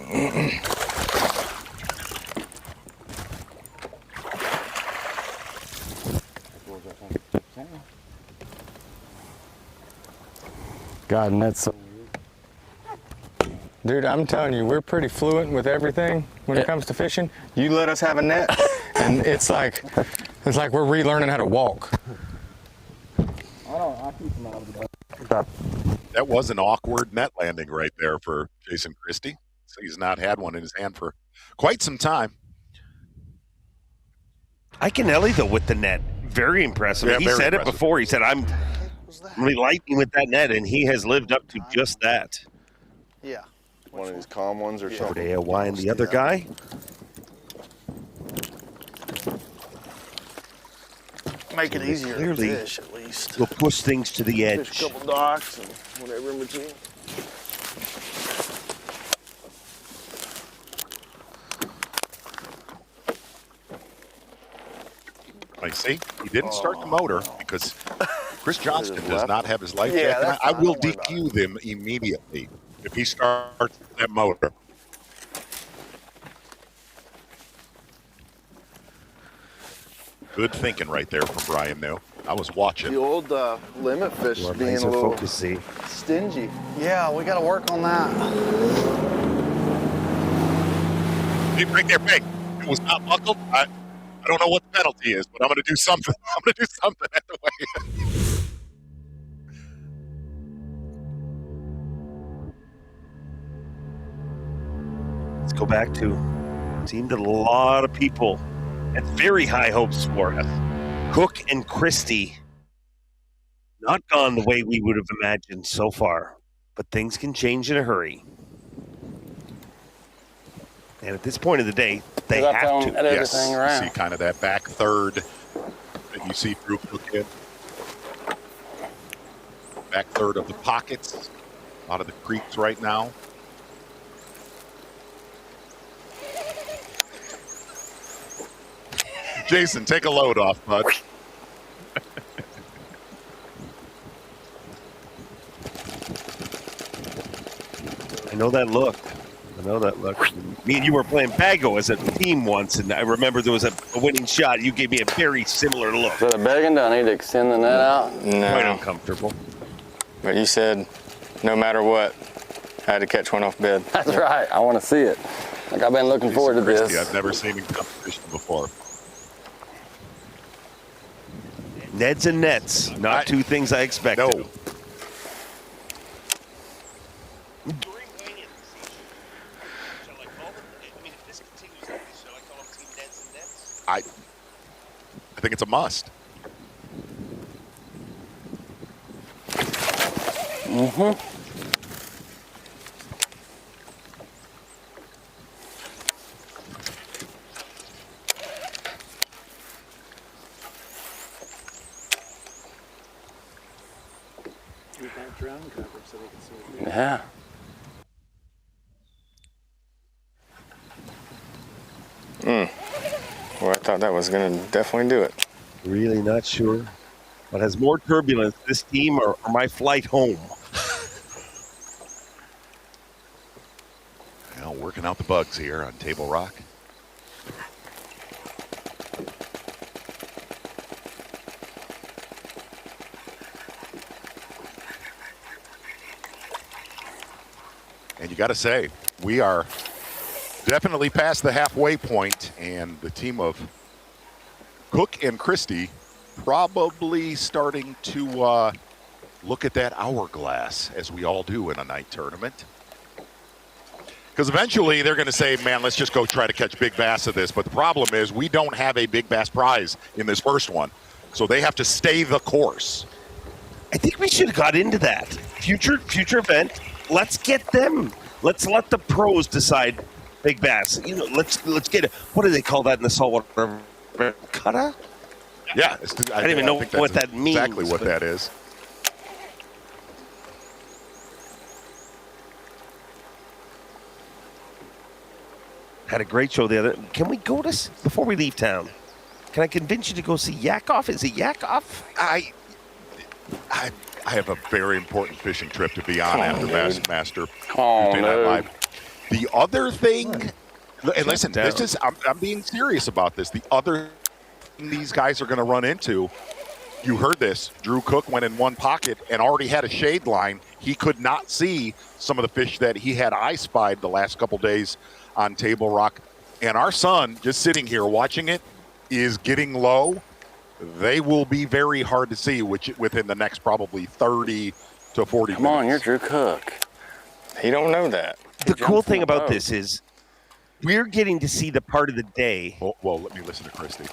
God, and that's so weird. Dude, I'm telling you, we're pretty fluent with everything when it comes to fishing. You let us have a net, and it's like we're relearning how to walk. I keep them out of the boat. That was an awkward net landing right there for Jason Christie. So he's not had one in his hand for quite some time. Iaconelli, though, with the net, very impressive. Yeah, he very said impressive. it before. He said, really lightning with that net, and he has lived up to just that. Yeah. One of these calm ones or something. AOY and the other guy. Make it easier to Clearly, fish, at least. we'll push things to the edge. Fish a couple docks and whatever in between. I see. He didn't start the motor because Chris Johnston does not have his life Yeah, jacket. that's I fine. will Don't worry DQ them immediately if he starts that motor. Good thinking right there from Brian, though. I was watching. The old limit fish More being a laser little focus, see. stingy. Yeah, we got to work on that. Hey, right there, Peg. It was not buckled. I don't know what the penalty is, but I'm going to do something. I'm going to do something anyway. Let's go back to a team that a lot of people had very high hopes for us. Cook and Christie, not gone the way we would have imagined so far, but things can change in a hurry. And at this point of the day, they have to. Yes, you see kind of that back third that you see through Cook in. Back third of the pockets, a lot of the creeks right now. Jason, take a load off, bud. I know that look. Me and you were playing Bago as a team once, and I remember there was a winning shot. You gave me a very similar look. Is that a begging? Do I need to extend the net out? No. Quite uncomfortable. But you said no matter what, I had to catch one off bed. That's right. I want to see it. Like I've been looking forward to Christie, this. I've never seen him competition before. Neds and nets, not two things I expected. No. I think it's a must. Mm-hmm. Yeah. Well, I thought that was going to definitely do it. Really not sure. What has more turbulence, this team or my flight home? Well, working out the bugs here on Table Rock. And you got to say, we are definitely past the halfway point, and the team of Cook and Christie probably starting to look at that hourglass, as we all do in a night tournament. Because eventually they're going to say, man, let's just go try to catch big bass of this. But the problem is we don't have a big bass prize in this first one. So they have to stay the course. I think we should have got into that. Future event, let's get them. Let's let the pros decide big bass. You know, let's get it. What do they call that in the saltwater? Cutta? Yeah. I don't even know what that means. Exactly what that is. Had a great show the other. Can we go to before we leave town? Can I convince you to go see Yakov? Is it Yakov? I have a very important fishing trip to be on after Bassmaster Tuesday Night Live. The other thing, and listen, this is I'm being serious about this. The other thing these guys are going to run into, you heard this. Drew Cook went in one pocket and already had a shade line. He could not see some of the fish that he had eye spied the last couple days on Table Rock. And our son, just sitting here watching it, is getting low. They will be very hard to see within the next probably 30 to 40 minutes. Come on, you're Drew Cook. He don't know that. The cool thing about this is we're getting to see the part of the day. Well, let me listen to Christy.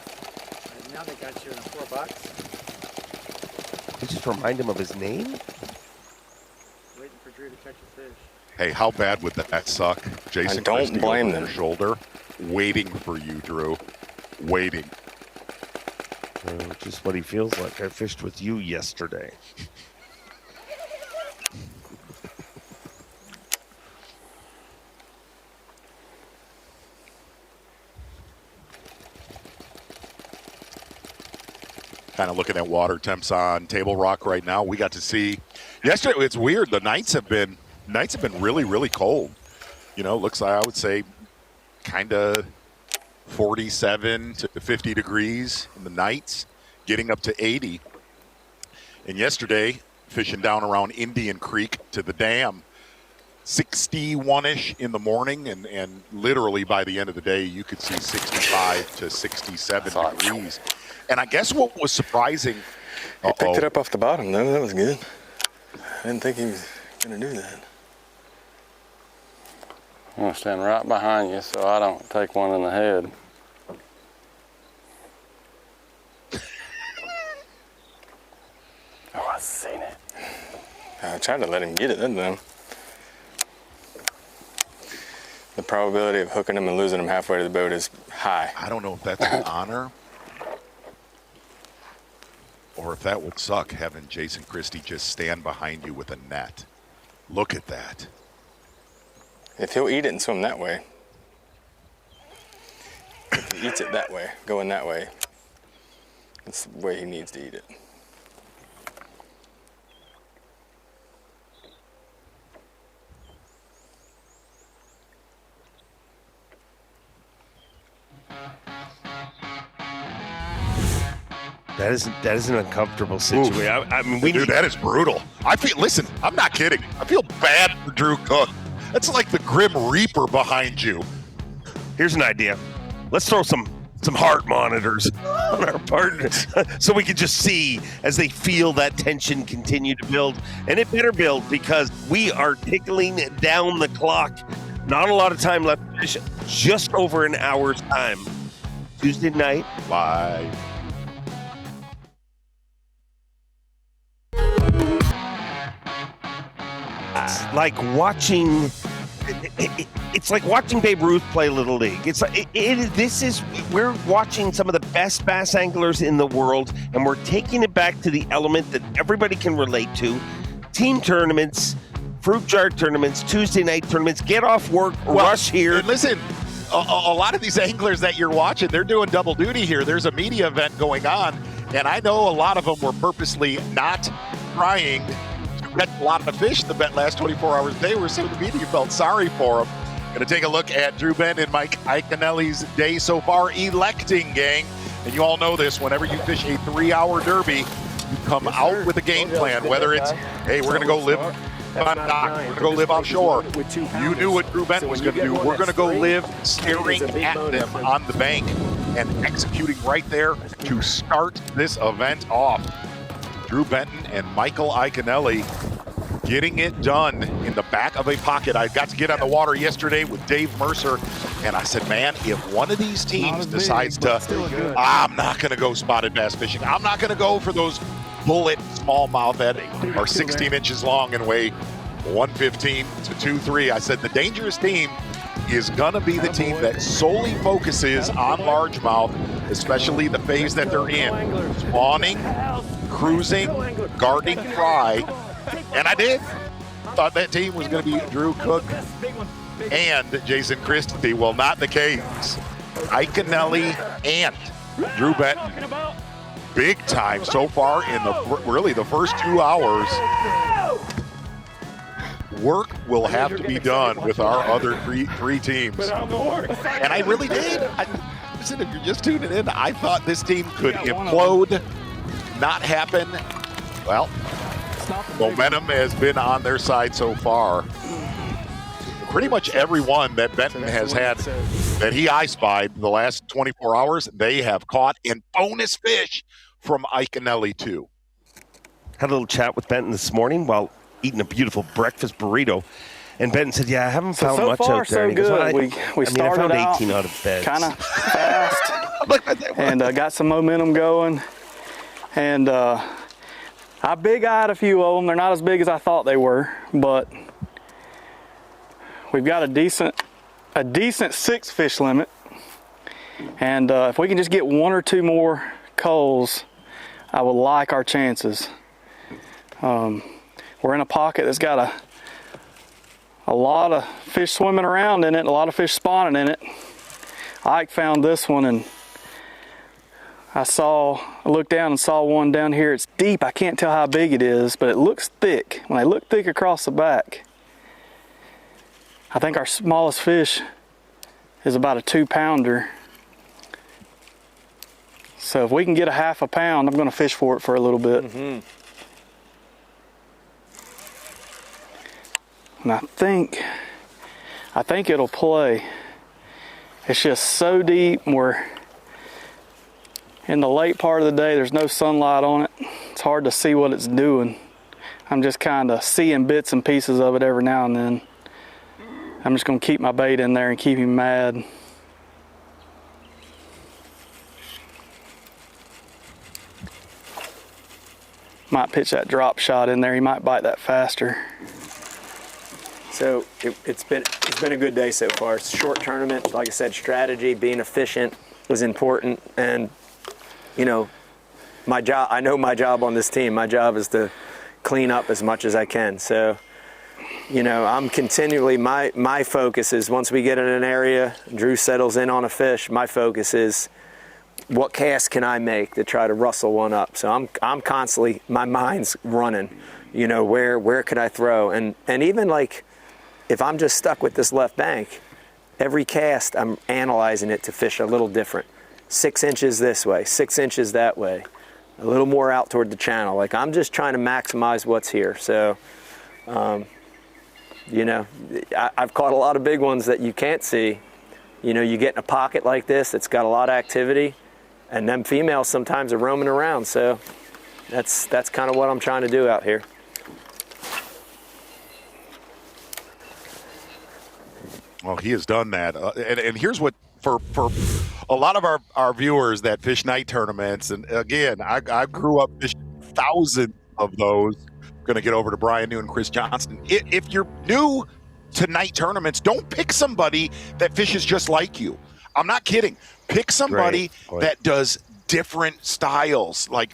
Now they got you in $4. You just remind him of his name? Waiting for Drew to catch a fish. Hey, how bad would that suck? Jason, don't Christie blame over them. your shoulder, waiting for you, Drew. Waiting. Just what he feels like. I fished with you yesterday. Kind of looking at water temps on Table Rock right now. We got to see yesterday. It's weird. The nights have been really, really cold. You know, looks like I would say kind of 47 to 50 degrees in the nights, getting up to 80. And yesterday, fishing down around Indian Creek to the dam, 61-ish in the morning, and literally by the end of the day, you could see 65 to 67 degrees. And I guess what was surprising... He picked it up off the bottom, though. That was good. I didn't think he was going to do that. I'm going to stand right behind you so I don't take one in the head. Oh, I seen it. I tried to let him get it, didn't I? The probability of hooking him and losing him halfway to the boat is high. I don't know if that's an honor or if that would suck, having Jason Christie just stand behind you with a net. Look at that. If he'll eat it and swim that way, if he eats it that way, going that way, that's the way he needs to eat it. That is an uncomfortable situation. I mean, Dude, that is brutal. Listen, I'm not kidding. I feel bad for Drew Cook. That's like the Grim Reaper behind you. Here's an idea. Let's throw some heart monitors on our partners so we can just see as they feel that tension continue to build. And it better build because we are tickling down the clock. Not a lot of time left to finish. Just over an hour's time. Tuesday night. Live. It's like watching. It's like watching Babe Ruth play Little League. It's like we're watching some of the best bass anglers in the world, and we're taking it back to the element that everybody can relate to: team tournaments, fruit jar tournaments, Tuesday night tournaments. Get off work, rush here. Listen, a lot of these anglers that you're watching, they're doing double duty here. There's a media event going on, and I know a lot of them were purposely not trying to catch a lot of fish the last 24 hours. They were, so the media felt sorry for them. Going to take a look at Drew Benton and Mike Iaconelli's day so far, electing, gang. And you all know this, whenever you fish a 3-hour derby, you come out with a game plan, whether it's, hey, we're going to go live on dock, we're going to go live offshore. You knew what Drew Benton was going to do. We're going to go live staring at them on the bank and executing right there to start this event off. Drew Benton and Michael Iaconelli getting it done in the back of a pocket. I got to get on the water yesterday with Dave Mercer, and I said, man, if one of these teams decides to, I'm not going to go spotted bass fishing. I'm not going to go for those bullet smallmouth that are 16 inches long and weigh 115 to 230. I said, the dangerous team is going to be the team that solely focuses on largemouth, especially the phase that they're in. Spawning, cruising, guarding fry. And I did. Thought that team was going to be Drew Cook and Jason Christie. Well, not the case. Iaconelli and Drew Benton. Big time so far in the first 2 hours. Work will have to be done with our other three teams. And I really did. Listen, if you're just tuning in, I thought this team could implode, not happen. Well, momentum has been on their side so far. Pretty much everyone that Benton has had that he eye-spied the last 24 hours, they have caught in bonus fish from Iaconelli too. Had a little chat with Benton this morning while eating a beautiful breakfast burrito. And Benton said, yeah, I haven't found much far, out there. So and he goes, good. Well, we started I found 18 out out of beds. kind of fast and got some momentum going. And I I big-eyed a few of them. They're not as big as I thought they were, but we've got a decent 6 fish limit. And if we can just get 1 or 2 more culls, I would like our chances. We're in a pocket that's got a lot of fish swimming around in it, a lot of fish spawning in it. Ike found this one, and I looked down and saw one down here. It's deep. I can't tell how big it is, but it looks thick. When I look thick across the back, I think our smallest fish is about a 2-pounder. So if we can get a half a pound, I'm going to fish for it for a little bit. Mm-hmm. And I think it'll play. It's just so deep, and we're in the late part of the day. There's no sunlight on it. It's hard to see what it's doing. I'm just kind of seeing bits and pieces of it every now and then. I'm just going to keep my bait in there and keep him mad. Might pitch that drop shot in there. He might bite that faster. So it's been a good day so far. It's a short tournament. Like I said, strategy, being efficient was important. And, you know, I know my job on this team. My job is to clean up as much as I can. So, you know, I'm continually, my focus is once we get in an area, Drew settles in on a fish, my focus is what cast can I make to try to rustle one up. So I'm constantly, my mind's running, you know, where could I throw? And even like, if I'm just stuck with this left bank, every cast I'm analyzing it to fish a little different. 6 inches this way, 6 inches that way, a little more out toward the channel. Like I'm just trying to maximize what's here. So, you know, I've caught a lot of big ones that you can't see. You know, you get in a pocket like this that's got a lot of activity, and them females sometimes are roaming around. So that's kind of what I'm trying to do out here. Well, he has done that. And here's what, for a lot of our viewers that fish night tournaments, and again, I grew up fishing thousands of those. Going to get over to Brian New and Chris Johnston. If you're new to night tournaments, don't pick somebody that fishes just like you. I'm not kidding. Pick somebody that does different styles, like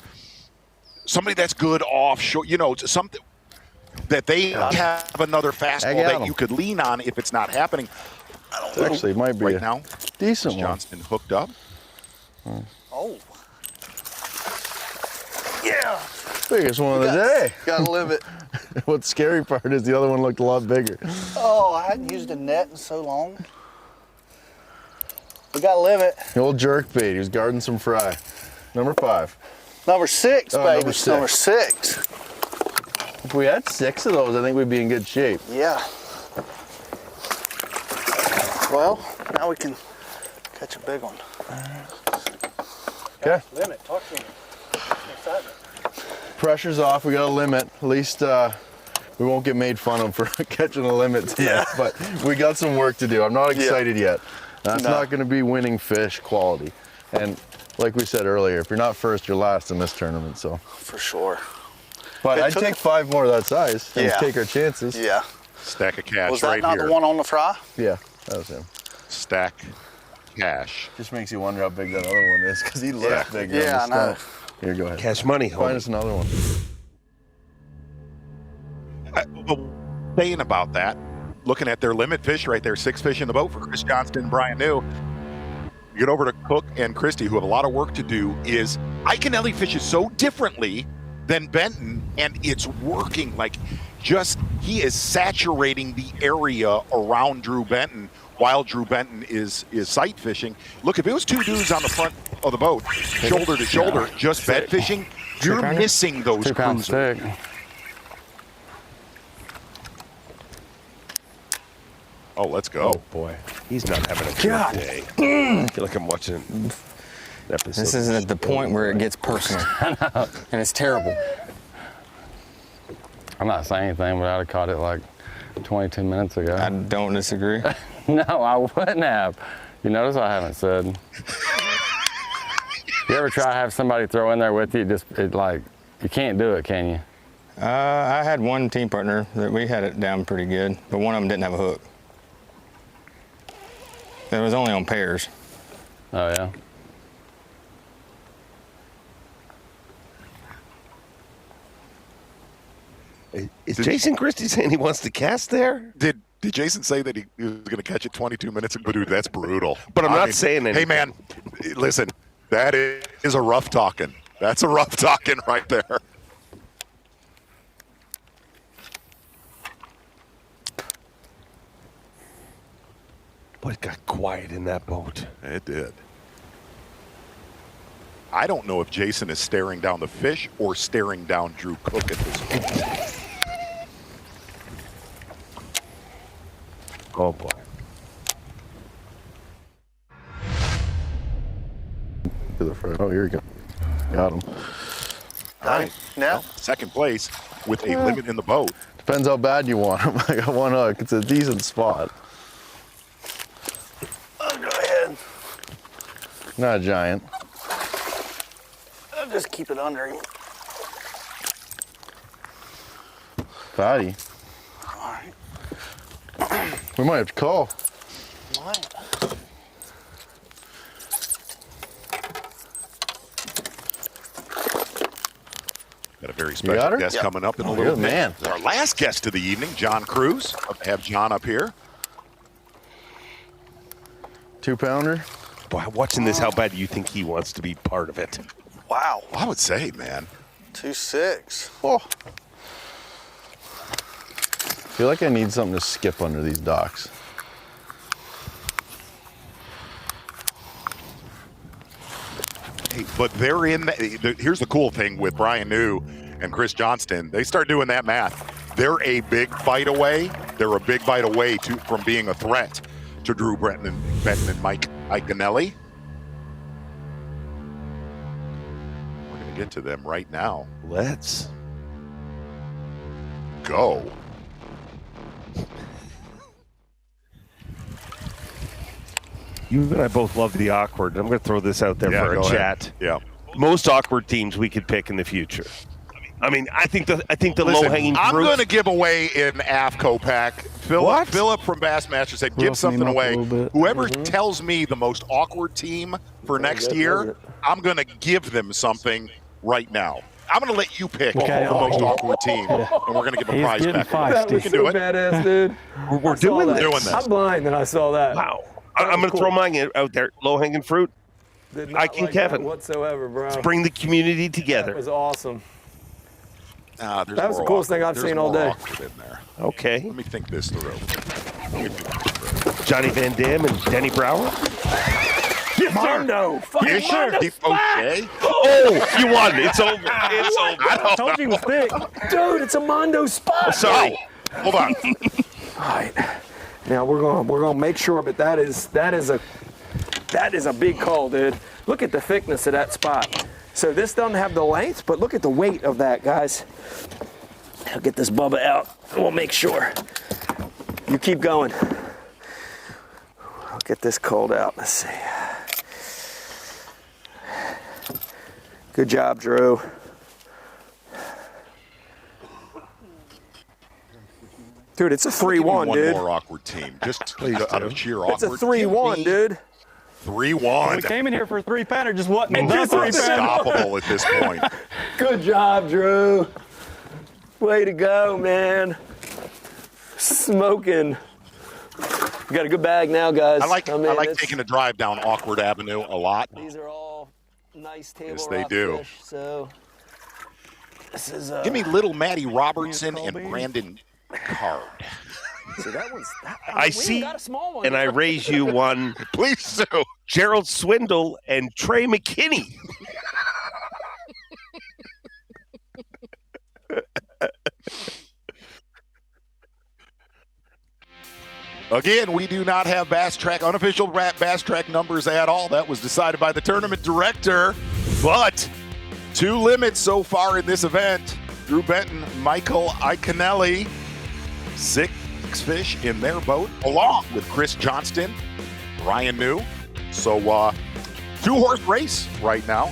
somebody that's good offshore, you know, something that they have another fastball that you could lean on if it's not happening. Actually, it might be right now. Decent one. Johnston hooked up. Oh. Yeah. Biggest one of the day. Got a limit. What's scary part is the other one looked a lot bigger. Oh, I hadn't used a net in so long. We got a limit. The old jerk bait. He was guarding some fry. Number 5. Number 6, baby. Number 6. Number 6. If we had 6 of those, I think we'd be in good shape. Yeah. Well, now we can catch a big one. Okay. Limit. Talk to me. Excitement. Pressure's off. We got a limit. At least we won't get made fun of for catching a limit tonight. But we got some work to do. I'm not excited yet. That's not going to be winning fish quality. And like we said earlier, if you're not first, you're last in this tournament. So for sure. But I'd take 5 more of that size and take our chances. Yeah. Stack of cash Was that right not here. the one on the fry? Yeah, that was him. Stack cash. Just makes you wonder how big that other one is because he looks big. Yeah, I know. Here, go ahead. Cash money, Find us another one. Saying about that, looking at their limit fish right there, 6 fish in the boat for Chris Johnston and Brian New. You get over to Cook and Christy, who have a lot of work to do, is Iaconelli fishes so differently than Benton, and it's working. Like, just, he is saturating the area around Drew Benton while Drew Benton is sight fishing. Look, if it was 2 dudes on the front of the boat, shoulder to shoulder, just bed fishing, you're missing those cruisers. Oh, let's go. Oh, boy. He's not having a good day. I feel like I'm watching an episode. This isn't at the point where it gets personal. And it's terrible. I'm not saying anything, but I'd have caught it like 22 minutes ago. I don't disagree. No, I wouldn't have. You notice I haven't said. You ever try to have somebody throw in there with you? You can't do it, can you? I had one team partner that we had it down pretty good, but one of them didn't have a hook. It was only on pairs. Oh, yeah? Is Jason Christie saying he wants to cast there? Did Jason say that he was going to catch it 22 minutes ago? Dude, that's brutal. But I'm not saying anything. Hey, man, listen, that is a rough talking. That's a rough talking right there. But it got quiet in that boat. It did. I don't know if Jason is staring down the fish or staring down Drew Cook at this point. Oh, boy. To the front. Oh, here you go. Got him. Nice. Now? Second place with a limit in the boat. Depends how bad you want him. I got one hook. It's a decent spot. Oh, go ahead. Not a giant. I'll just keep it under him. Fatty. All right. We might have to call. Might. Got a very special guest Yep. coming up in a little bit. Man. Our last guest of the evening, John Cruz. I'll have John up here. 2-pounder. Boy, watching this, how bad do you think he wants to be part of it? Wow. I would say, man. 2.6. Oh. I feel like I need something to skip under these docks. Hey, but they're in. Here's the cool thing with Brian New and Chris Johnston. They start doing that math. They're a big bite away. They're a big bite away from being a threat to Drew Benton and Mike Iaconelli. We're going to get to them right now. Let's go. You and I both love the awkward. I'm going to throw this out there for a chat. Yeah. Most awkward teams we could pick in the future. I mean, I think the Listen, low-hanging fruit. I'm going to give away an AFTCO pack. Philip from Bassmaster said, give something away. Whoever tells me the most awkward team for next year, I'm going to give them something right now. I'm going to let you pick the most awkward team, and we're going to give a prize back. That was so badass, dude. We're doing this. I'm blind and I saw that. Wow. I'm going to throw mine out there. Low-hanging fruit. Ike and Kevin. Whatsoever, bro. Let's bring the community together. That was awesome. That was the coolest thing I've seen all day. Okay. Let me think this through. Johnny Van Dam and Denny Brower. Yes, Mondo. Yes, sir. Okay. Oh, you won. It's over. It's over. I told you it was thick. Dude, it's a Mondo spot. Oh, sorry. Hold on. All right. Now we're gonna make sure, but that is a big call, dude. Look at the thickness of that spot. So this doesn't have the length, but look at the weight of that, guys. I'll get this bubba out. We'll make sure. You keep going. I'll get this cold out. Let's see. Good job, Drew. Dude, it's a 3-1, dude. One more awkward team, just out of sheer awkward. It's a 3-1, dude. 3-1. We came in here for a 3-pounder, just wasn't It's unstoppable at this point. Good job, Drew. Way to go, man. Smoking. We got a good bag now, guys. I like taking a drive down Awkward Avenue a lot. These are all nice table Yes, they rock do. fish, so this is Give me little Maddie Robertson and Brandon Card. So that one's. I see, got a small one. and I raise you one. Please do. Gerald Swindle and Trey McKinney. Again, we do not have unofficial Bass Track numbers at all. That was decided by the tournament director. But 2 limits so far in this event. Drew Benton, Michael Iaconelli, 6 fish in their boat, along with Chris Johnston, Ryan New. So 2-horse race right now.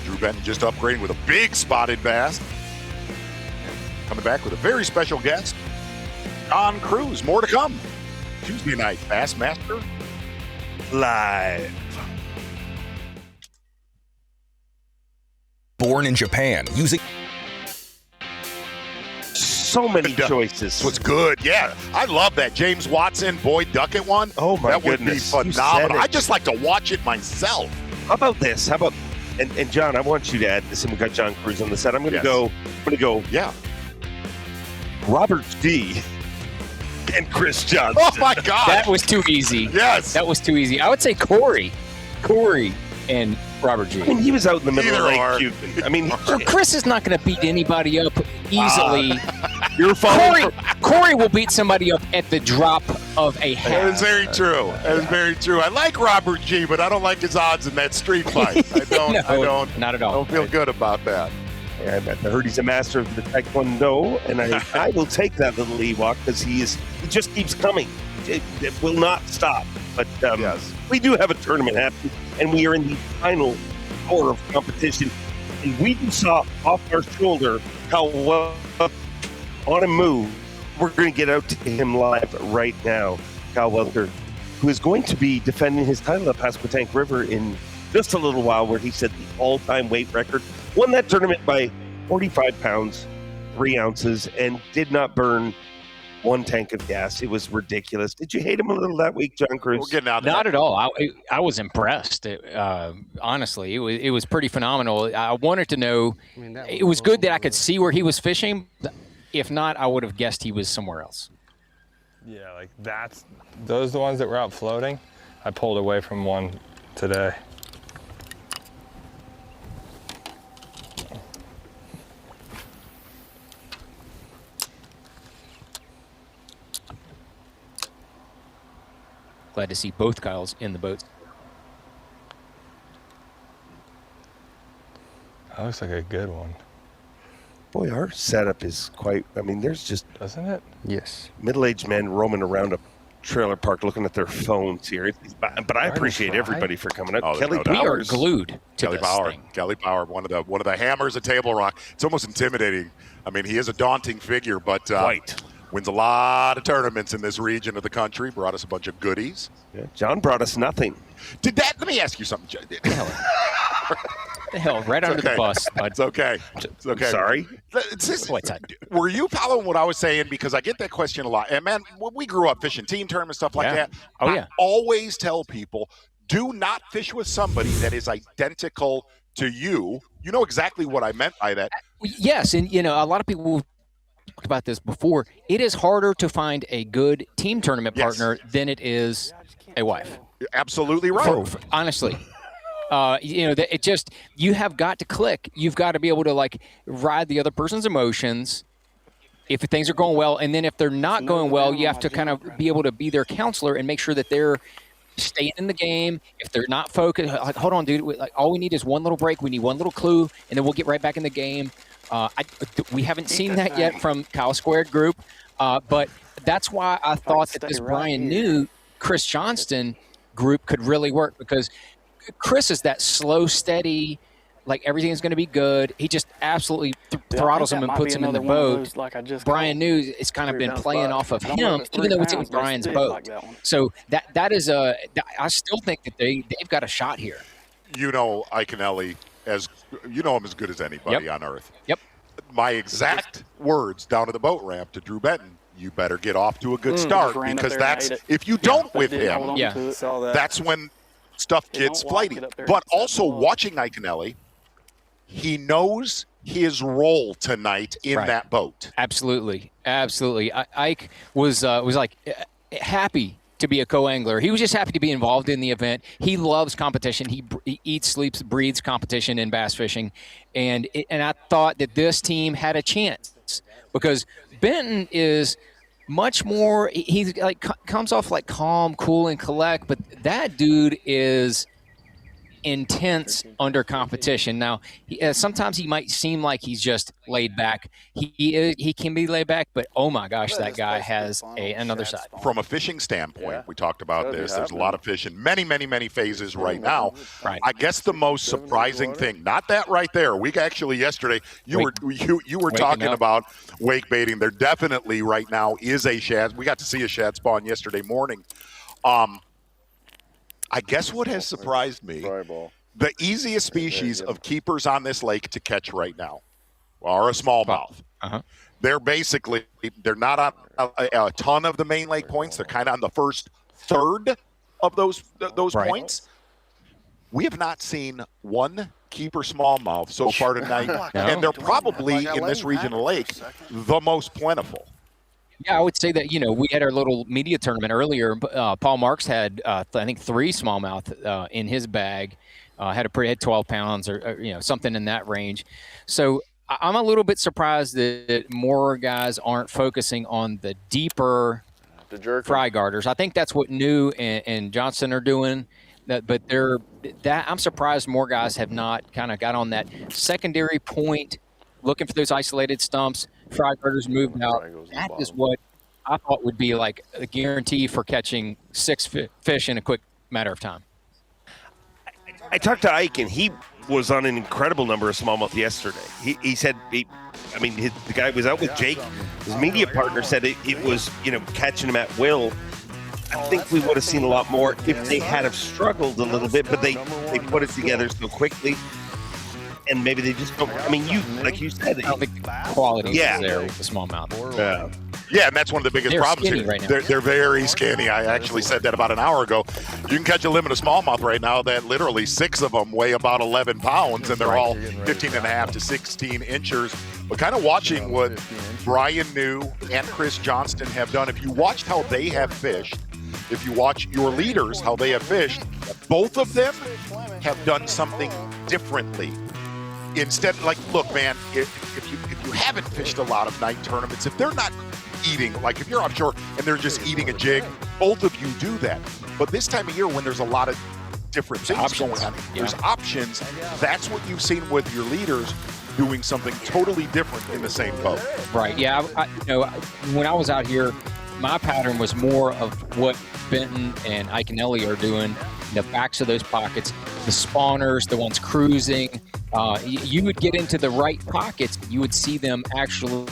Drew Benton just upgrading with a big spotted bass. Coming back with a very special guest, John Cruz. More to come. Tuesday night, Bassmaster Live. Born in Japan, using so many choices. Was good, yeah. I love that James Watson, Boyd Duckett one. Oh my that goodness, would be phenomenal. I just like to watch it myself. How about this? How about and John? I want you to add this, and we got John Cruz on the set. I'm going to go. Yeah. Robert G. and Chris Johnson. Oh my God, that was too easy. Yes, that was too easy. I would say Corey, and Robert G. I mean, he was out in the middle of Lake Cuban. I mean, Chris is not going to beat anybody up easily. You're Corey will beat somebody up at the drop of a hat. That is very true. That is very true. I like Robert G, but I don't like his odds in that street fight. I don't. Not at all. I don't feel good about that. Yeah, I heard he's a master of the Taekwondo, and I will take that little Ewok because he just keeps coming. It will not stop. But we do have a tournament happening, and we are in the final hour of competition. And we saw off our shoulder how well on a move. We're going to get out to him live right now. Kyle Welker, who is going to be defending his title at Pasquotank River in just a little while, where he set the all-time weight record, won that tournament by 45 pounds, 3 ounces, and did not burn 1 tank of gas. It was ridiculous. Did you hate him a little that week, John Cruz? We're getting out. Not at all. I was impressed. Honestly, it was pretty phenomenal. I wanted to know. It was good that I could see where he was fishing. If not, I would have guessed he was somewhere else. Yeah, like those the ones that were out floating. I pulled away from one today. Glad to see both Kyles in the boat. That looks like a good one. Boy, our setup is quite, there's just... Doesn't it? Yes. Middle-aged men roaming around a trailer park looking at their phones here. But I appreciate everybody for coming out. Oh, Kelly no Powers. We are glued to Kelly this Power. thing. Kelly Power, one of the hammers of Table Rock. It's almost intimidating. He is a daunting figure, but wins a lot of tournaments in this region of the country. Brought us a bunch of goodies. Yeah, John brought us nothing. Let me ask you something, John. The hell, right under the bus. It's okay. It's okay. Sorry. What's that? Were you following what I was saying? Because I get that question a lot. And man, when we grew up fishing team tournaments, stuff like that. Oh, I always tell people, do not fish with somebody that is identical to you. You know exactly what I meant by that. Yes, and a lot of people have talked about this before. It is harder to find a good team tournament partner than it is a wife. Absolutely right. Honestly. It just, you have got to click. You've got to be able to ride the other person's emotions if things are going well. And then if they're not going well, you have to kind of be able to be their counselor and make sure that they're staying in the game. If they're not focused, hold on, dude. All we need is one little break. We need one little clue, and then we'll get right back in the game. We haven't seen that yet from Kyle Squared Group, but that's why I thought that this Brian New, Chris Johnston group could really work, because Chris is that slow, steady, everything's going to be good. He just absolutely throttles him and puts him in the boat. Brian New, it's kind of been playing off of him, even though it's in Brian's boat. So that is I still think that they've got a shot here. Iaconelli, you know him as good as anybody on earth. Yep. My exact words down at the boat ramp to Drew Benton: you better get off to a good start, because if you don't with him, that's when stuff gets flighty. But also watching Iaconelli, he knows his role tonight in that boat. Absolutely. Ike was happy to be a co-angler. He was just happy to be involved in the event. He loves competition. He eats, sleeps, breathes competition in bass fishing. And I thought that this team had a chance, because Benton is much more, he's comes off calm, cool, and collect, but that dude is intense under competition. Now, sometimes he might seem like he's just laid back. He can be laid back, but oh my gosh, that guy has another side. From a fishing standpoint, we talked about this. There's a lot of fishing, many phases right now. Right. I guess the most surprising thing, not that right there. We actually yesterday you were talking about wake baiting. There definitely right now is a shad. We got to see a shad spawn yesterday morning. I guess what has surprised me, the easiest species of keepers on this lake to catch right now are a smallmouth. They're not on a ton of the main lake points. They're kind of on the first third of those points. We have not seen one keeper smallmouth so far tonight, and they're probably in this region of the lake the most plentiful. Yeah, I would say that, we had our little media tournament earlier. Paul Marks had, I think, 3 smallmouth in his bag. Had 12 pounds or something in that range. So I'm a little bit surprised that more guys aren't focusing on the deeper fry garters. I think that's what New and Johnson are doing. But I'm surprised more guys have not kind of got on that secondary point, looking for those isolated stumps. Fry garters moved out. That is what I thought would be like a guarantee for catching 6 fish in a quick matter of time. I talked to Ike, and he was on an incredible number of smallmouth yesterday. He said, the guy was out with Jake. His media partner said it was, catching him at will. I think we would have seen a lot more if they had have struggled a little bit, but they put it together so quickly. And maybe they just don't. Like you said, I don't think the quality is there with the smallmouth. Yeah, and that's one of the biggest problems here. Right now. They're very skinny. I actually said that about an hour ago. You can catch a limit of smallmouth right now that literally 6 of them weigh about 11 pounds, and they're all 15 and a half to 16 inches. But kind of watching what Brian New and Chris Johnston have done, if you watched how they have fished, if you watch your leaders, how they have fished, both of them have done something differently. Instead, look, man, if you haven't fished a lot of night tournaments, if they're not eating, like if you're offshore and they're just eating a jig, both of you do that. But this time of year when there's a lot of different things going on, there's options. That's what you've seen with your leaders doing something totally different in the same boat. Right, yeah. When I was out here, my pattern was more of what Benton and Ike and Ellie are doing, the backs of those pockets, the spawners, the ones cruising. You would get into the right pockets, you would see them actually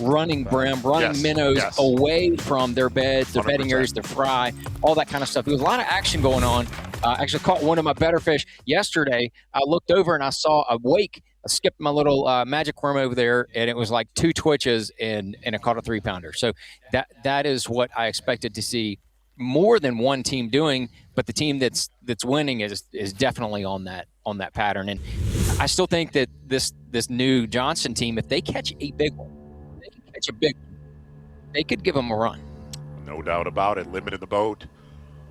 running brim, running minnows away from their beds, their 100%. Bedding areas, their fry, all that kind of stuff. There was a lot of action going on. I actually caught one of my better fish yesterday. I looked over and I saw a wake. I skipped my little magic worm over there, and it was like 2 twitches, and I caught a 3-pounder. So that is what I expected to see more than one team doing, but the team that's winning is definitely on that pattern. And I still think that this new Johnson team, if they catch a big one, they could give them a run. No doubt about it. Limited the boat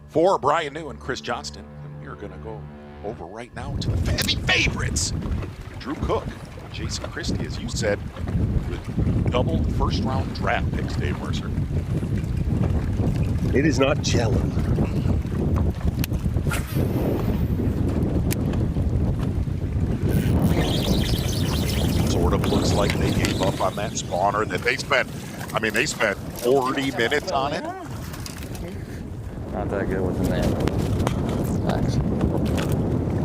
for Brian New and Chris Johnston. And we're going to go over right now to the heavy favorites. Drew Cook, Jason Christie, as you said, with double first-round draft picks, Dave Mercer. It is not jello. Sort of looks like they gave up on that spawner that they spent 40 minutes on it. Not that good with the net. Thanks.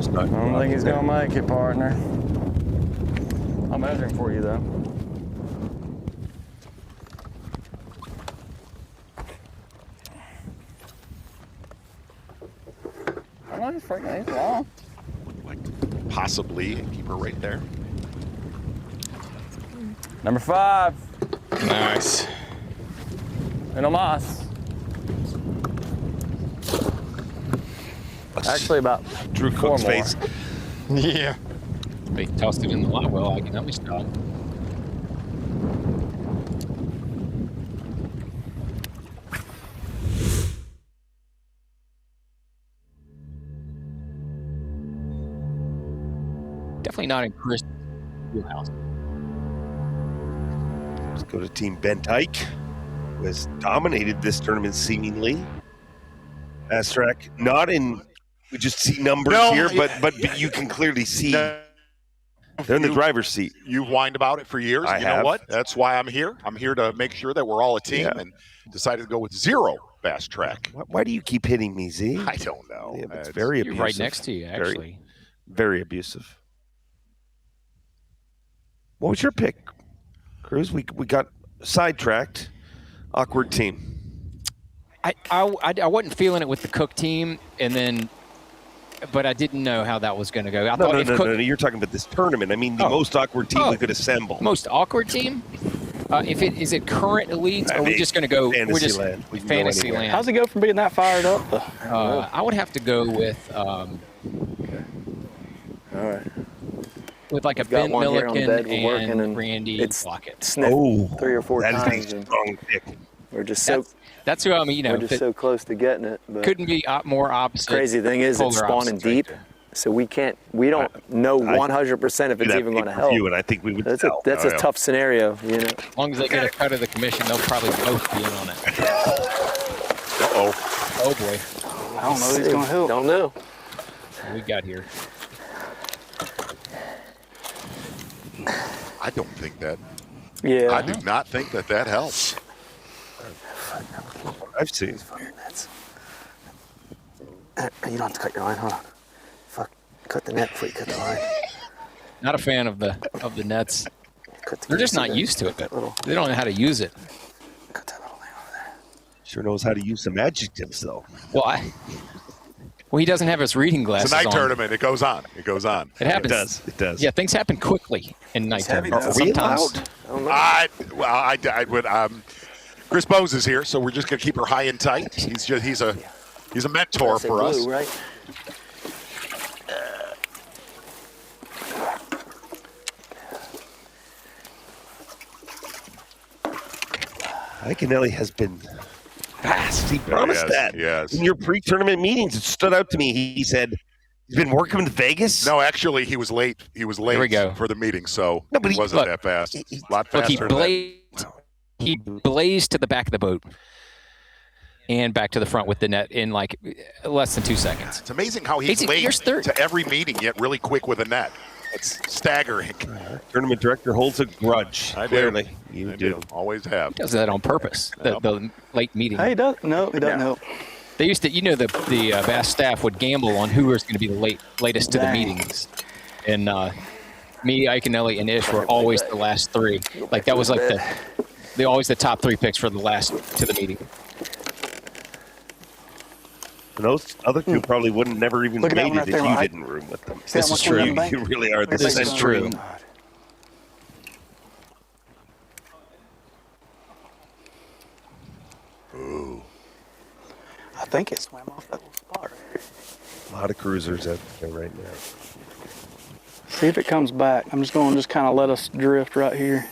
I don't think he's going to make it, partner. I'm measuring for you, though. I know he's long. Like possibly a keeper right there. Number 5. Nice. And Mas. Actually, about Drew Cook's face. Yeah. They tossed it in the live well. I can help me stop. Definitely not in Chris' wheelhouse. Let's go to Team Bent Ike, who has dominated this tournament seemingly. Astrak, not in We just see numbers here, but you can clearly see they're in the driver's seat. You've whined about it for years. I you have. know what? That's why I'm here. I'm here to make sure that we're all a team and decided to go with 0 Bass Track. Why do you keep hitting me, Z? I don't know. Yeah, it's very abusive. Right next to you, actually. Very abusive. What was your pick, Cruz? We got sidetracked. Awkward team. I wasn't feeling it with the Cook team, but I didn't know how that was going to go. No. You're talking about this tournament. I mean, the most awkward team we could assemble. Most awkward team? Is it current elites, or are we just going to go Fantasyland? Fantasyland. How's it go from being that fired up? I would have to go with All right. With like We've a got Ben one here on the bed, Milliken we're working, and Randy it's Lockett. Sniffed 3 or 4 that times. is a strong pick. We're just that's who I mean. we're just so close to getting it. But couldn't be more opposite. Crazy thing is, it's spawning deep, so we don't know 100% if it's even going to help. And I think we would. That's a tough scenario, you know. As long as they get a cut of the commission, they'll probably both be in on it. Oh boy. I don't know if it's going to help. Don't know. What we got here? I don't think that. Yeah. I do not think that helps. I've seen. You don't have to cut your line. Hold on. Fuck. Cut the net before you cut the line. Not a fan of the nets. They're just not used to it. They don't know how to use it. Cut that little thing over there. Sure knows how to use some adjectives, though. Well, he doesn't have his reading glasses It's a night on. tournament. It goes on. It goes on. It happens. It does. Yeah, things happen quickly in night tournaments. Sometimes. I would. Chris Bowes is here, so we're just gonna keep her high and tight. He's a mentor for us. Blue, right? Iaconelli has been fast. He promised that. Yes. In your pre-tournament meetings, it stood out to me. He said he's been working with Vegas. No, actually, he was late. He was late for the meeting, so it wasn't that fast. A lot faster. He blazed to the back of the boat and back to the front with the net in like less than 2 seconds. It's amazing how he's late to every meeting, yet really quick with a net. It's staggering. Tournament director holds a grudge. Clearly, you do. Always have. He does that on purpose. The late meeting. He does. No, he doesn't help. They used to, the Bass staff would gamble on who was going to be the latest to the meetings, and me, Iaconelli, and Ish were always the last 3. Like that was like always the top 3 picks for the last to the meeting. And those other 2 probably wouldn't never even made it if you didn't room with them. This is true. You really are the This is true. Ooh. I think it swam off that little spot. A lot of cruisers out there right now. See if it comes back. I'm just going to kind of let us drift right here.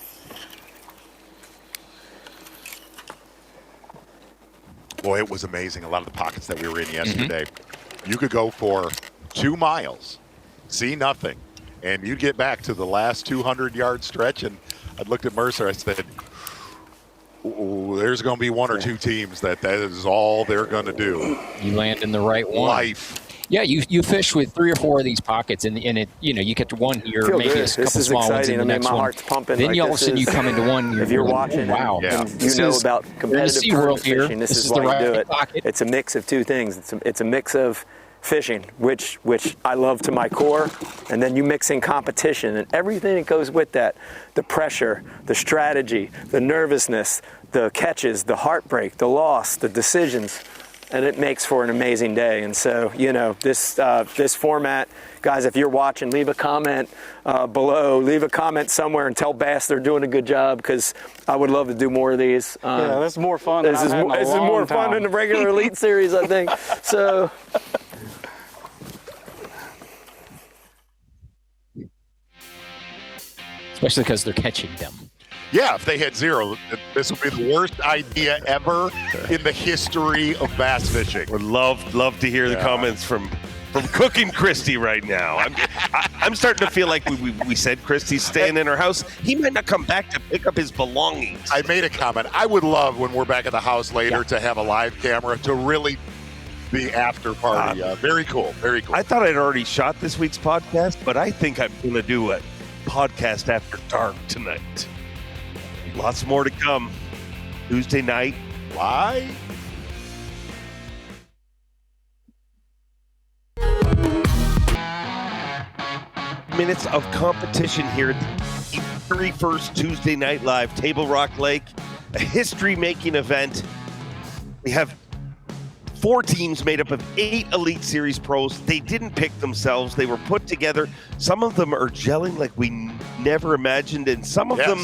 Boy, it was amazing. A lot of the pockets that we were in yesterday. You could go for 2 miles, see nothing, and you'd get back to the last 200-yard stretch. And I looked at Mercer. I said, there's going to be 1 or 2 teams that is all they're going to do. You land in the right one. Life. Yeah, you fish with 3 or 4 of these pockets, and it you get to one here, Feel maybe good. a couple small exciting. ones in the next my one. heart's pumping. Then like all of a sudden you come into one. If you're like, watching, wow, and you know about competitive tournament fishing. This is why you do it. Pocket. It's a mix of 2 things. It's a mix of fishing, which I love to my core, and then you mix in competition and everything that goes with that: the pressure, the strategy, the nervousness, the catches, the heartbreak, the loss, the decisions. And it makes for an amazing day. And so, this format, guys, if you're watching, leave a comment below. Leave a comment somewhere and tell Bass they're doing a good job, because I would love to do more of these. Yeah, this is more fun. This is more fun than the regular Elite Series, I think. So. Especially because they're catching them. Yeah, if they had 0, this would be the worst idea ever in the history of bass fishing. Would love to hear the comments from Cooking Christy right now. I'm starting to feel like we said Christy's staying in her house. He might not come back to pick up his belongings. I made a comment. I would love, when we're back at the house later, to have a live camera to really the after party. Very cool. Very cool. I thought I'd already shot this week's podcast, but I think I'm going to do a podcast after dark tonight. Lots more to come. Tuesday night live. Minutes of competition here at the very first Tuesday Night Live Table Rock Lake, a history-making event. We have 4 teams made up of 8 Elite Series pros. They didn't pick themselves. They were put together. Some of them are gelling like we never imagined, and some of them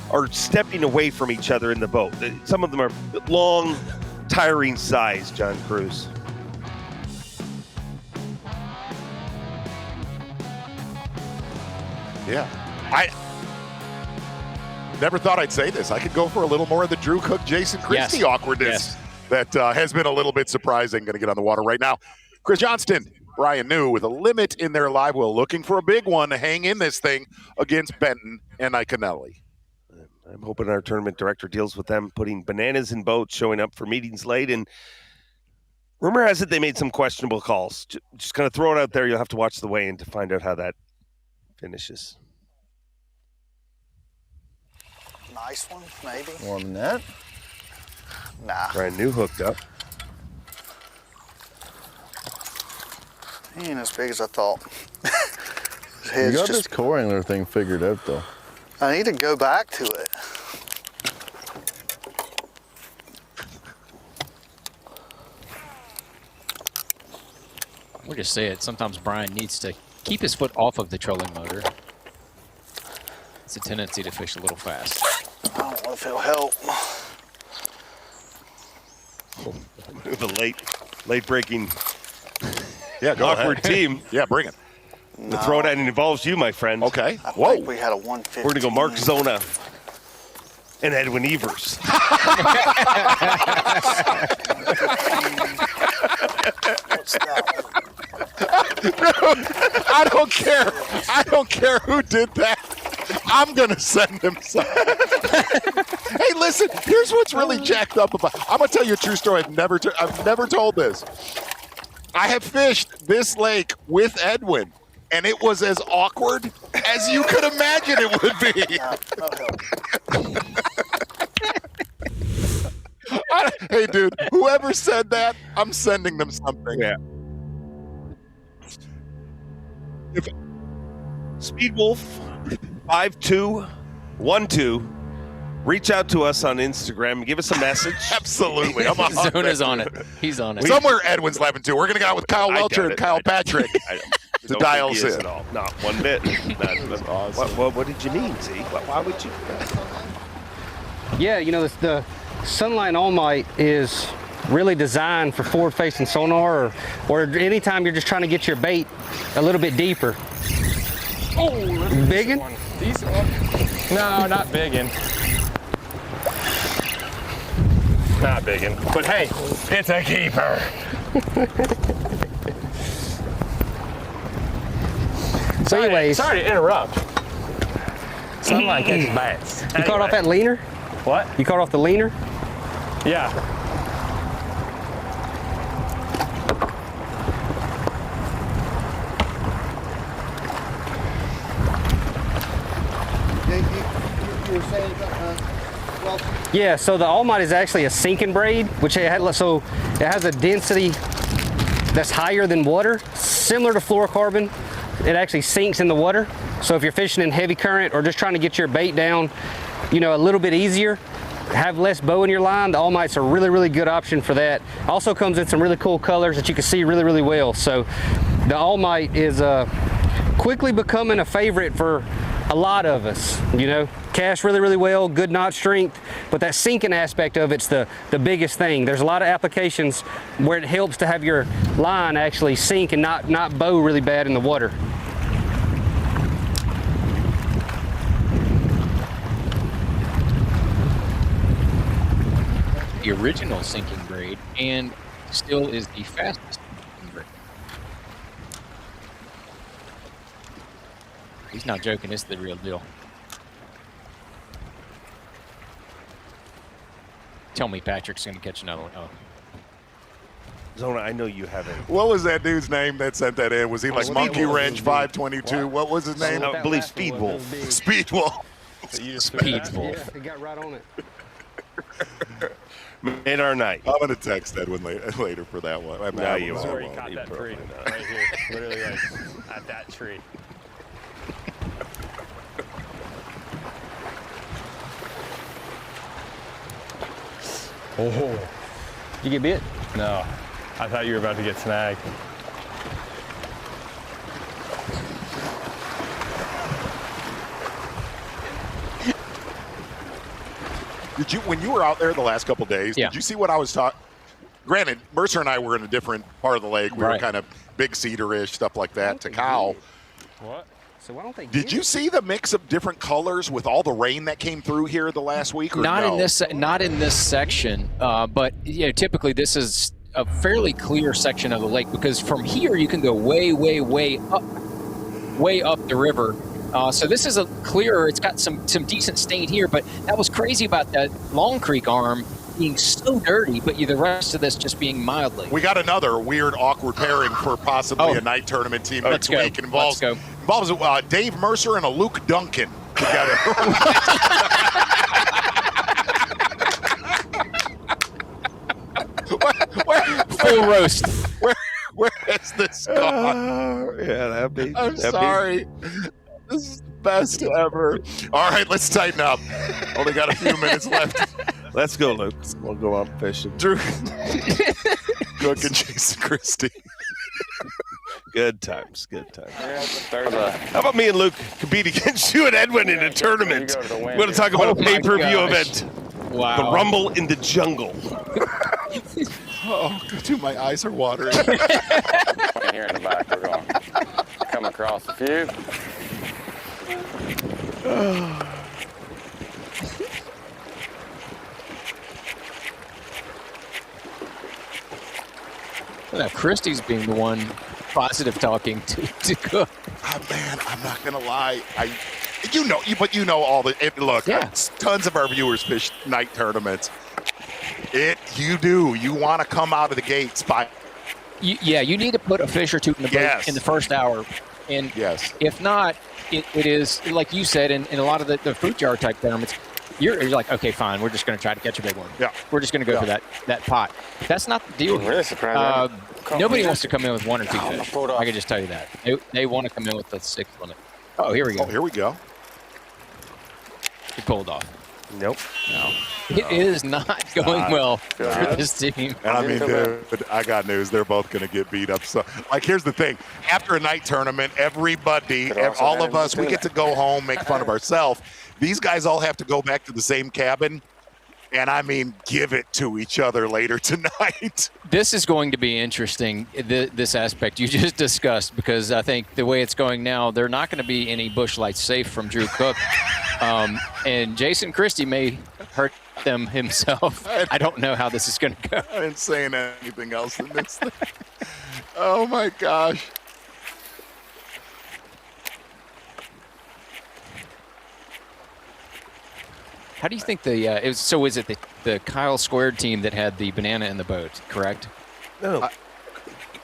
are stepping away from each other in the boat. Some of them are long, tiring size, John Cruz. Yeah. I never thought I'd say this. I could go for a little more of the Drew Cook, Jason Christie awkwardness that has been a little bit surprising. Going to get on the water right now. Chris Johnston, Brian New with a limit in their live well, looking for a big one to hang in this thing against Benton and Iaconelli. I'm hoping our tournament director deals with them putting bananas in boats, showing up for meetings late. And rumor has it they made some questionable calls. Just kind of throw it out there. You'll have to watch the weigh-in to find out how that finishes. Nice one, maybe. More than that? Nah. Brian New hooked up. He ain't as big as I thought. You got this core angler thing figured out, though. I need to go back to it. We'll just say it. Sometimes Brian needs to keep his foot off of the trolling motor. It's a tendency to fish a little fast. I don't know if it'll help. The late breaking go awkward ahead. team. Yeah, bring it. The throwdown involves you, my friend. Okay. I think we had a 150. We're going to go Mark Zona and Edwin Evers. What's that? I don't care. I don't care who did that. I'm going to send him some. Hey, listen, here's what's really jacked up about. I'm going to tell you a true story. I've never told this. I have fished this lake with Edwin, and it was as awkward as you could imagine it would be. Hey, dude, whoever said that, I'm sending them something. Yeah. Speed Wolf 5212. Reach out to us on Instagram. Give us a message. Absolutely. I'm on Zona's on it. He's on it. Somewhere Edwin's laughing too. We're going to get out with Kyle Welcher and Kyle Patrick. The dials in. At all. Not one bit. That's awesome. What did you mean, Z? Why would you? Yeah, you know, the Sunline All Might is really designed for forward-facing sonar or anytime you're just trying to get your bait a little bit deeper. Oh, biggin? Decent one. No, not biggin. Not biggin. But hey, it's a keeper. So anyways. Sorry to interrupt. Sunline catches bass. You caught off that leaner? What? You caught off the leaner? Yeah. Yeah, so the All Might is actually a sinking braid, which it has a density that's higher than water, similar to fluorocarbon. It actually sinks in the water. So if you're fishing in heavy current or just trying to get your bait down, you know, a little bit easier, have less bow in your line, the All Might's a really, really good option for that. Also comes in some really cool colors that you can see really, really well. So the All Might is quickly becoming a favorite for a lot of us, you know. Cast really, really well, good knot strength, but that sinking aspect of it's the biggest thing. There's a lot of applications where it helps to have your line actually sink and not bow really bad in the water. The original sinking braid and still is the fastest sinking braid. He's not joking, it's the real deal. Tell me Patrick's going to catch another one. Oh. Zona, I know you haven't. What was that dude's name that sent that in? Was he like Monkey Wrench 522? What was his name? I believe Speedwolf. Speedwolf. Speedwolf. He got right on it. Made our night. I'm gonna text Edwin later for that one. No, you won't. Where he caught that tree right here, literally like at that tree. Oh. Did you get bit? No. I thought you were about to get snagged. Did you, when you were out there the last couple days, did you see what I was talking? Granted, Mercer and I were in a different part of the lake. We were kind of big cedar-ish, stuff like that, to cow. What? So why don't they? Did you see the mix of different colors with all the rain that came through here the last week? Or Not no? not in this section, but typically this is a fairly clear section of the lake because from here you can go way up the river. So this is a clearer. It's got some decent stain here, but that was crazy about that Long Creek arm being so dirty, but the rest of this just being mildly. We got another weird, awkward pairing for possibly a night tournament team next week. It involves Dave Mercer and a Luke Duncan together. Full roast. Where has this gone? I'm sorry. This is the best ever. All right, let's tighten up. Only got a few minutes left. Let's go, Luke. We'll go out fishing. Drew Cook and Jason Christie. Good times. How about me and Luke compete against you and Edwin in a tournament? We're going to talk about a pay-per-view event. Wow. The Rumble in the Jungle. Oh, dude, my eyes are watering. Here in the back, we're going to come across a few. Now, Christie's being the one positive talking to Cook. Oh, man, I'm not going to lie. But you know all the look. Tons of our viewers fish night tournaments. You want to come out of the gates by. You need to put a fish or two in the boat in the first hour, and if not, it is like you said in a lot of the fruit jar type tournaments. You're like, okay, fine, we're just going to try to catch a big one. Yeah, we're just going to go for that pot. That's not the deal. Really surprised. Nobody wants to come in with one or two fish. I can just tell you that they want to come in with the sixth one. Oh, here we go. Oh, here we go. He pulled off. Nope. No. It is not going well for this team. And I mean, dude, I got news. They're both going to get beat up. So, here's the thing. After a night tournament, everybody, all of us, we get to go home, make fun of ourselves. These guys all have to go back to the same cabin and, I mean, give it to each other later tonight. This is going to be interesting, this aspect you just discussed, because I think the way it's going now, they're not going to be any bush lights safe from Drew Cook. And Jason Christie may hurt them himself. I don't know how this is going to go. I didn't say anything else than this thing. Oh, my gosh. How do you think is it the Kyle Squared team that had the banana in the boat, correct? No.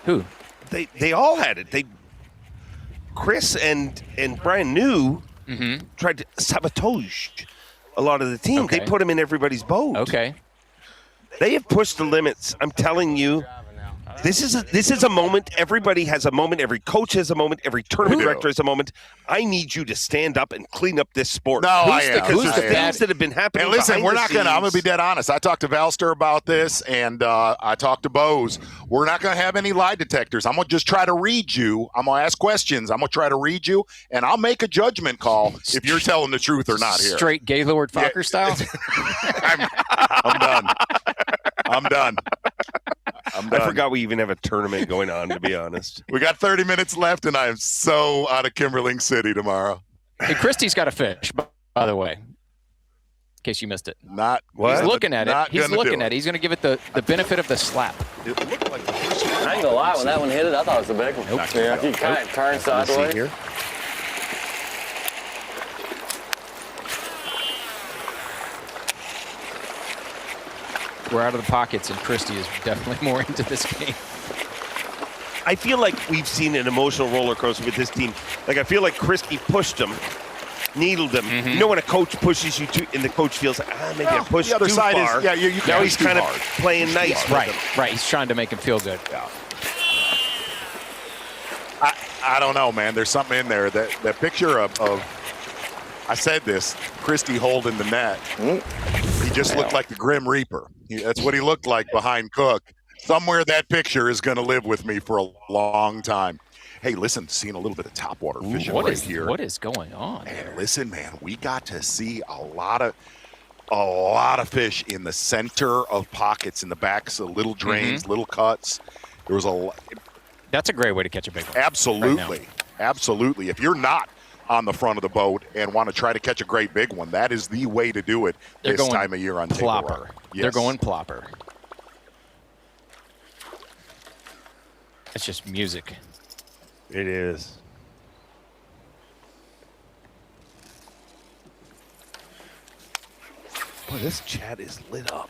Who? They all had it. Chris and Brian New tried to sabotage a lot of the team. Okay. They put them in everybody's boat. Okay. They have pushed the limits. I'm telling you. This is a moment. Everybody has a moment. Every coach has a moment. Every tournament director has a moment. I need you to stand up and clean up this sport. No, I am. Who's the things that have been happening? And listen, behind I'm going to be dead honest. I talked to Valster about this, and I talked to Bose. We're not going to have any lie detectors. I'm going to just try to read you. I'm going to ask questions. I'm going to try to read you, and I'll make a judgment call if you're telling the truth or not here. Straight Gaylord Fokker style? I'm done. I'm done. I forgot we even have a tournament going on, to be honest. We got 30 minutes left, and I am so out of Kimberling City tomorrow. Hey, Christie's got a fish, by the way, in case you missed it. Not He's looking at it. He's looking at it. He's going to give it the benefit of the slap. It looked like the first one. I ain't gonna lie, when that one hit it, I thought it was a big one. Nope. Yeah, he kind of turned sideways. Here. we're out of the pockets, and Christy is definitely more into this game. I feel like we've seen an emotional roller coaster with this team. Like, I feel like Christy pushed him, needled him. Mm-hmm. You know when a coach pushes you too, and the coach feels like, maybe I pushed the other too side far. is, yeah, you now he's too kind hard. of playing nice with Right, him. right. He's trying to make him feel good. Yeah. I don't know, man. There's something in there. That picture of I said this, Christy holding the net. He just looked like the Grim Reaper. That's what he looked like behind Cook. Somewhere that picture is going to live with me for a long time. Hey, listen, seeing a little bit of topwater fishing here. What is going on? And listen, man, we got to see a lot of fish in the center of pockets, in the backs of little drains, little cuts. There was a. That's a great way to catch a big one. Absolutely, right absolutely. If you're not on the front of the boat and want to try to catch a great big one, that is the way to do it this time of year on Table Rock. Yes. They're going plopper. It's just music. It is. Boy, this chat is lit up.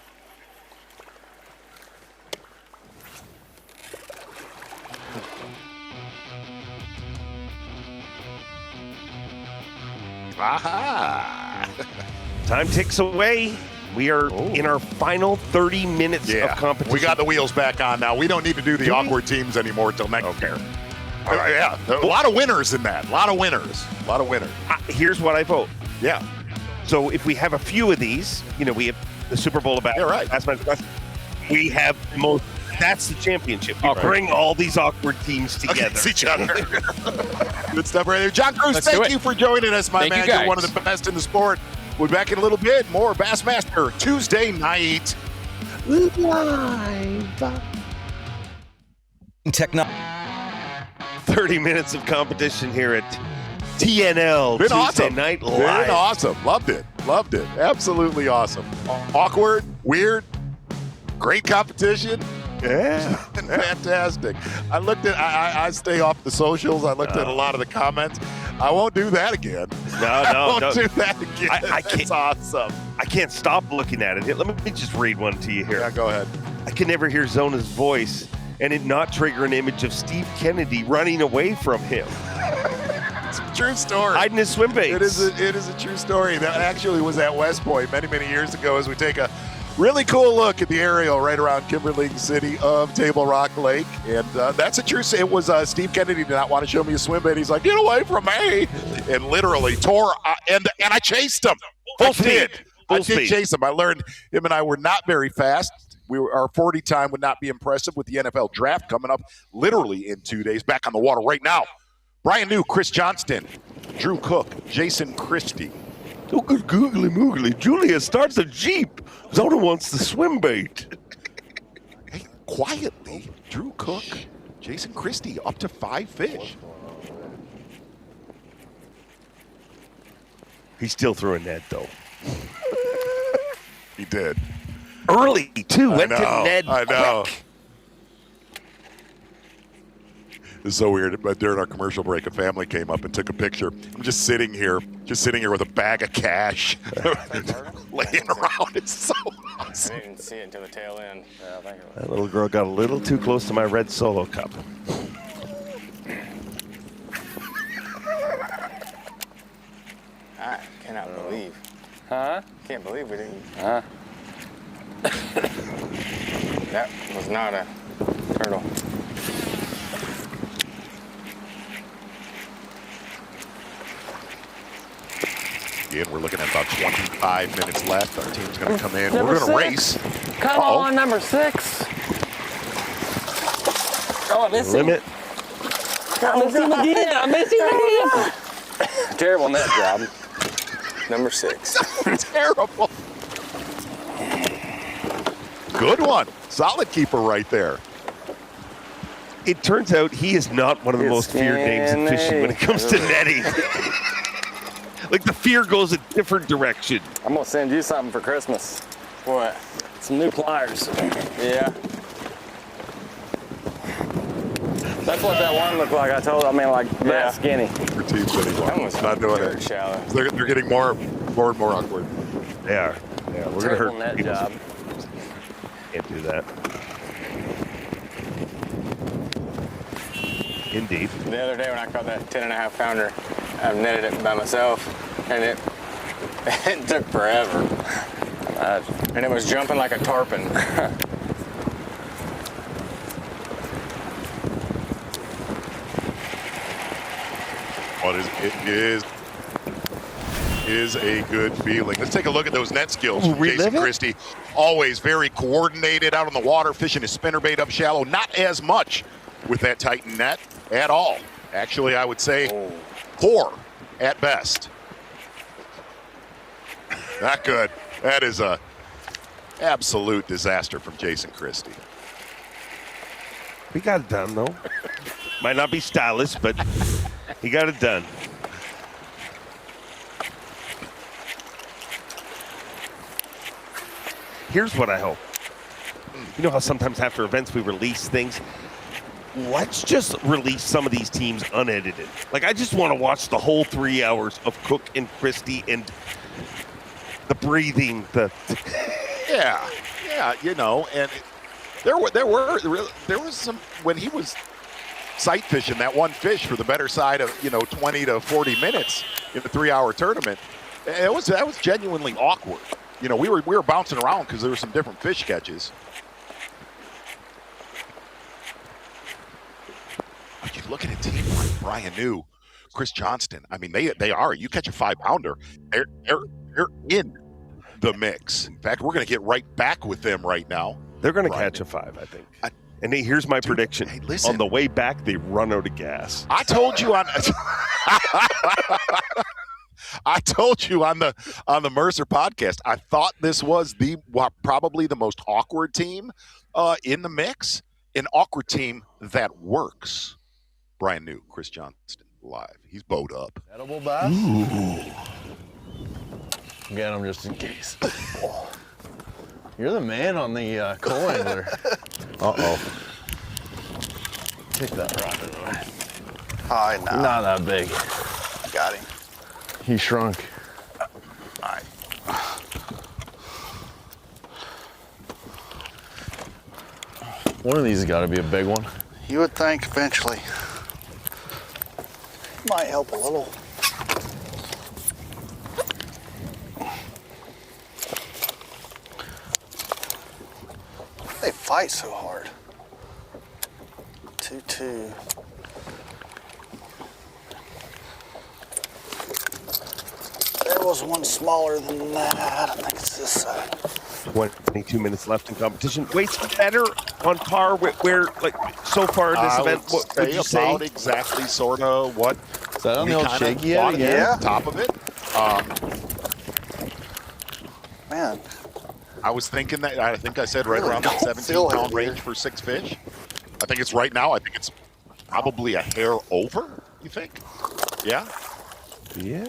Aha! Time ticks away. We are in our final 30 minutes of competition. We got the wheels back on now. We don't need to do the awkward teams anymore till next year. Yeah, a lot of winners in that. A lot of winners. Here's what I vote. Yeah. So if we have a few of these, we have the Super Bowl of Bass. Yeah, right. Bassmaster. We have most. That's the championship. You bring all these awkward teams together. Against each other. Good stuff right there. John Cruz, thank you for joining us, my man. You're one of the best in the sport. We'll be back in a little bit. More Bassmaster Tuesday Night. Live. 30 minutes of competition here at TNL Been Tuesday awesome. Night Live. Been awesome. Loved it. Absolutely awesome. Awkward, weird, great competition. Yeah. Fantastic. I stay off the socials. I looked at a lot of the comments. I won't do that again. I won't do that again. I can't, It's awesome. I can't stop looking at it. Here, let me just read one to you here. Yeah, go ahead. I can never hear Zona's voice and it not trigger an image of Steve Kennedy running away from him. It's a true story. Hiding his swim baits. It is a true story. That actually was at West Point many, many years ago as we take a really cool look at the aerial right around Kimberling City of Table Rock Lake. And that's a true story. It was Steve Kennedy did not want to show me a swim bait. He's like, get away from me. And literally tore, and I chased him. I did chase him. I learned him and I were not very fast. Our 40 time would not be impressive with the NFL draft coming up literally in 2 days. Back on the water right now. Brian New, Chris Johnston, Drew Cook, Jason Christie. Oh, good googly moogly. Julia starts a Jeep. Zona wants the swim bait. Hey, quietly, Drew Cook, Jason Christie, up to 5 fish. He still threw a net, though. He did. Early, too. Went to Ned I know. quick. It's so weird. But during our commercial break, a family came up and took a picture. I'm just sitting here with a bag of cash laying around. It's so awesome. I didn't see it until the tail end. Yeah, I think it was. That little girl got a little too close to my red Solo cup. I cannot believe. Huh? Can't believe we didn't. That was not a turtle. Again, we're looking at about 25 minutes left. Our team's going to come in. We're going to race. Come on, number 6. Oh, I missed him. Limit. I missed him again. I missed him again. Terrible net job. Number 6. Terrible. Good one. Solid keeper right there. It turns out he is not one of the most feared names in fishing when it comes to netting. Like, the fear goes a different direction. I'm going to send you something for Christmas. What? Some new pliers. Yeah. That's what that one looked like. Like that skinny. Your team's anymore. Not doing it. Shallow. They're getting more and more awkward. They are. Yeah, we're Terrible net job. Can't do that. Indeed. The other day when I caught that 10.5 pounder, I netted it by myself, and it took forever. And it was jumping like a tarpon. It is a good feeling. Let's take a look at those net skills from Jason Christie. Always very coordinated out on the water, fishing his spinnerbait up shallow. Not as much with that Titan net at all. Actually, I would say poor at best. Not good. That is a absolute disaster from Jason Christie. He got it done, though. Might not be stylish, but he got it done. Here's what I hope. You know how sometimes after events we release things? Let's just release some of these teams unedited. Like, I just want to watch the whole 3 hours of Cook and Christie and the breathing, Yeah, you know, and there was some when he was sight fishing that one fish for the better side of 20 to 40 minutes in the 3 hour tournament. That was genuinely awkward. You know, we were bouncing around because there were some different fish catches. But you look at a team like Brian New, Chris Johnston. I mean, they are. You catch a 5 pounder, they're in the mix. In fact, we're going to get right back with them right now. They're going to catch a 5, I think. And here's my prediction. Hey, listen. On the way back, they run out of gas. I told you on I told you on the Mercer podcast, I thought this was probably the most awkward team in the mix. An awkward team that works. Brian New, Chris Johnston, live. He's bowed up. Edible bass? Ooh. Get him just in case. You're the man on the coal angler. Uh-oh. Take that rod away. Hi, now. Not that big. Got him. He shrunk. All right. One of these has got to be a big one. You would think eventually. Might help a little. They fight so hard. 2-2. There was one smaller than that. I think it's this side. 22 minutes left in competition. Wade's better on par with where, like, so far in this event. What would you say? About exactly, sort of what. Is that on the old shaky again? Yeah. Top of it. Man. I was thinking that. I think I said right around that 17-pound range for 6 fish. I think it's right now. I think it's probably a hair over. You think? Yeah. Yeah.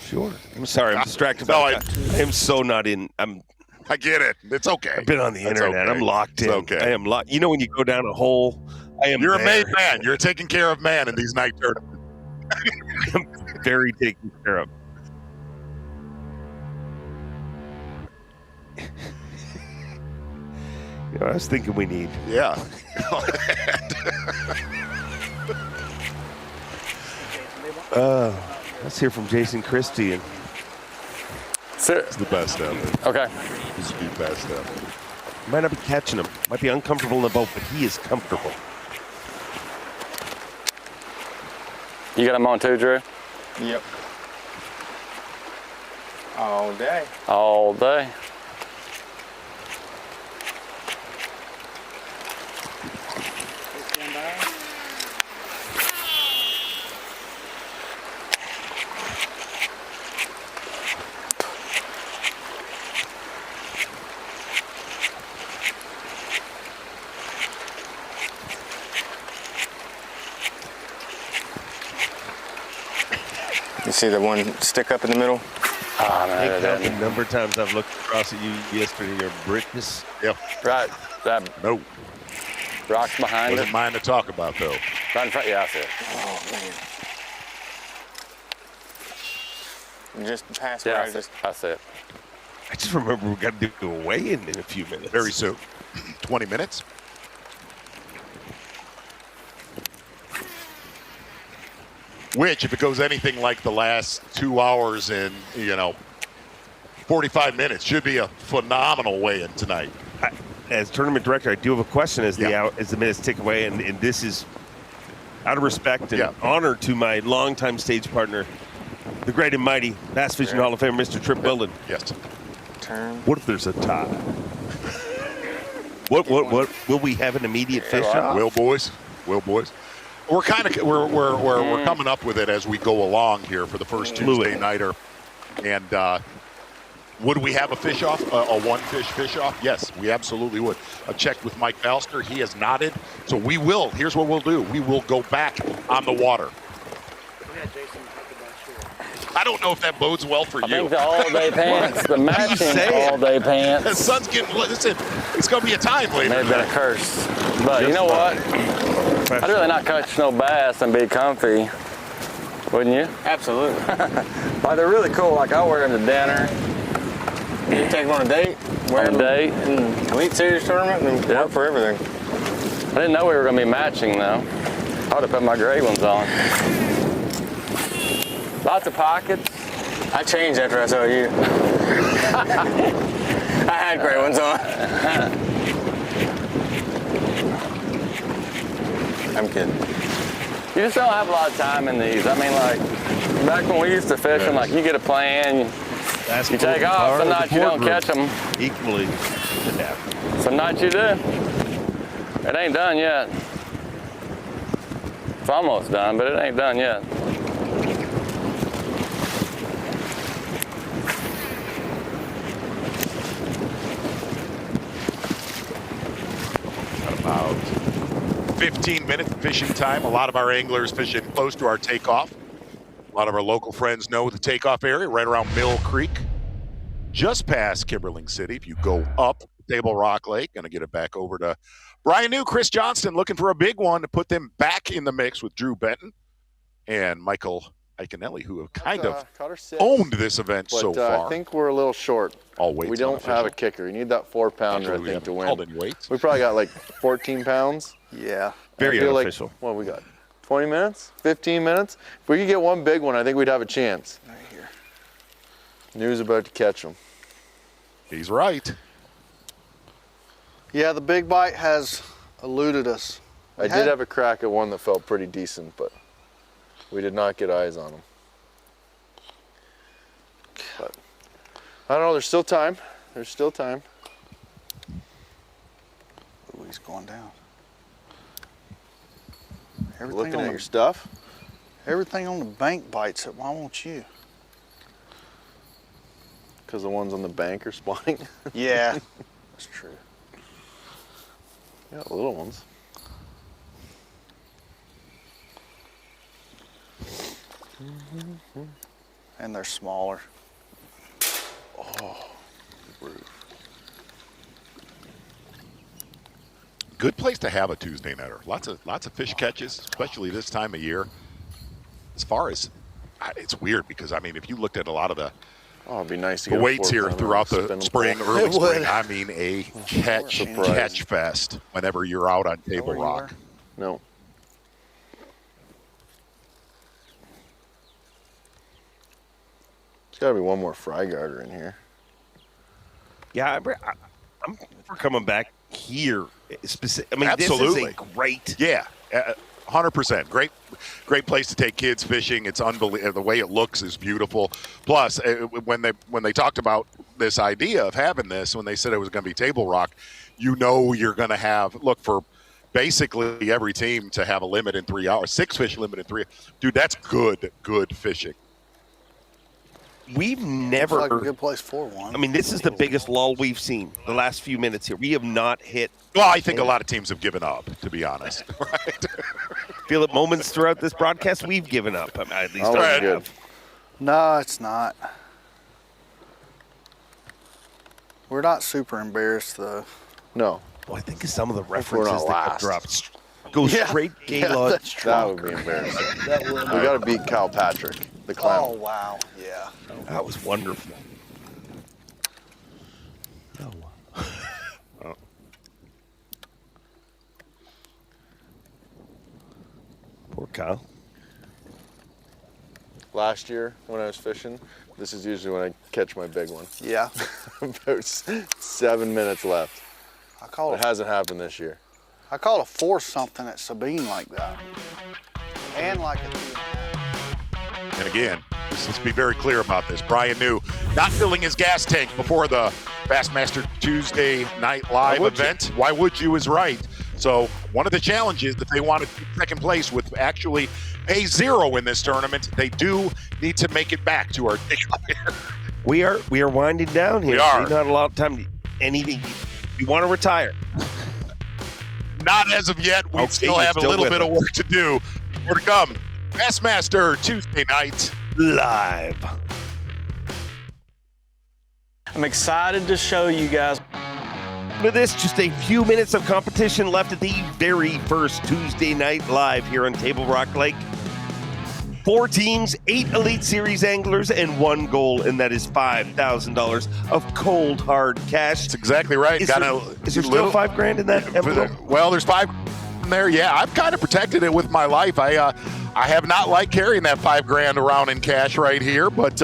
Sure. I'm sorry. I'm distracted. I am so not in. I get it. It's okay. I've been on the internet. Okay. I'm locked in. It's okay. I am locked. You know when you go down a hole, You're a made man. You're taking care of man in these night tournaments. I'm very taken care of. You know, I was thinking we need. Yeah. Let's hear from Jason Christie. And He's the best ever. Okay. He's the best ever. might not be catching him. Might be uncomfortable in the boat, but he is comfortable. You got him on too, Drew? Yep. All day. All day. You see the one stick up in the middle? Oh, I can't count the number of times I've looked across at you yesterday. Your Britness. Yep. Right. That no. Rocks behind Wasn't it. mine to talk about though. Right in front. Yeah, I see it. Oh man. Just past Yeah, where I see it. just remember we got to do a weigh-in in a few minutes. Very soon. 20 minutes. Which, if it goes anything like the last 2 hours and, 45 minutes, should be a phenomenal weigh-in tonight. As tournament director, I do have a question as the minutes tick away, and this is out of respect and honor to my longtime stage partner, the great and mighty Bass Fishing Hall of Famer, Mr. Trip Bilden. Yes. What if there's a tie? What will we have an immediate fish off? Will boys. We're coming up with it as we go along here for the first Tuesday nighter, and would we have a fish off, a one-fish fish off? Yes, we absolutely would. I checked with Mike Balster. He has nodded. So we will. Here's what we'll do. We will go back on the water. I don't know if that bodes well for you. I think the all-day pants, the matching all-day pants. The sun's getting, listen, it's going to be a time later. May have been a curse. But you know what? I'd rather not catch no bass than be comfy. Wouldn't you? Absolutely. Like, they're really cool. Like, I'll wear them to dinner. You take them on a date? On a date. Elite Series tournament? And work for everything. I didn't know we were going to be matching, though. I would have put my gray ones on. Lots of pockets. I changed after I saw you. I had gray ones on. I'm kidding. You just don't have a lot of time in these. I mean, like, back when we used to fish, and like, you get a plan, you take off. Some nights you don't catch them. Equally. Some nights you do. It ain't done yet. It's almost done, but it ain't done yet. About 15-minute fishing time. A lot of our anglers fishing close to our takeoff. A lot of our local friends know the takeoff area right around Mill Creek, just past Kimberling City. If you go up Table Rock Lake, going to get it back over to Brian New, Chris Johnston, looking for a big one to put them back in the mix with Drew Benton and Michael Iconelli, who have kind of owned this event so far. I think we're a little short. All weights we don't have a kicker. You need that 4-pounder, I think, to win. We probably got like 14 pounds. Yeah. Very unofficial. Like, what we got? 20 minutes? 15 minutes? If we could get one big one, I think we'd have a chance. Right here. New's about to catch him. He's right. Yeah, the big bite has eluded us. I did have a crack at one that felt pretty decent, but we did not get eyes on him. But I don't know, there's still time. There's still time. Ooh, he's going down. Looking at your stuff? Everything on the bank bites it. Why won't you? Because the ones on the bank are spawning? Yeah, that's true. Yeah, little ones. And they're smaller. Oh, rude. Good place to have a Tuesday nighter. Lots of fish catches, especially this time of year. As far as, it's weird because I mean, if you looked at a lot of the it'd be nice to the get weights here throughout the spring, early spring, I mean, a catch fest whenever you're out on Table Rock. No. There's got to be one more fry garter in here. Yeah, I'm for coming back here. I mean, absolutely. This is a great. Yeah, 100%. Great place to take kids fishing. It's unbelievable. The way it looks is beautiful. Plus, when they talked about this idea of having this, when they said it was going to be Table Rock, you're going to look for basically every team to have a limit in 3 hours, 6 fish limit in 3. Dude, that's good fishing. We've never. Looks like a good place for one. I mean, this is the biggest lull we've seen the last few minutes here. We have not hit. Well, I think a lot of teams have given up, to be honest. Right? Feel at moments throughout this broadcast we've given up. At least I have. have. No, it's not. We're not super embarrassed though. No. Well, I think some of the references that dropped go Yeah. straight Yeah, Gaylord. that's true. That would be embarrassing. We got to beat Cal Patrick, the clown. Oh wow, yeah. That was wonderful. Kyle? Last year when I was fishing, this is usually when I catch my big one. Yeah. About 7 minutes left. It hasn't happened this year. I caught a 4 something at Sabine like that. And like a 2. And again, let's be very clear about this. Brian New not filling his gas tank before the Bassmaster Tuesday Night Live event. Why would you is right. So one of the challenges that they want to take second place with actually a 0 in this tournament, they do need to make it back to our We are winding down here. We are. Not a lot of time. Anything you want to retire? Not as of yet. We still have a little bit of work to do. More to come. Bassmaster Tuesday Night Live. I'm excited to show you guys. With this, just a few minutes of competition left at the very first Tuesday Night Live here on Table Rock Lake. 4 teams, 8 Elite Series anglers, and 1 goal, and that is $5,000 of cold, hard cash. That's exactly right. Is there still $5,000 in that envelope? Well, there's $5,000 in there. Yeah, I've kind of protected it with my life. I have not liked carrying that $5,000 around in cash right here, but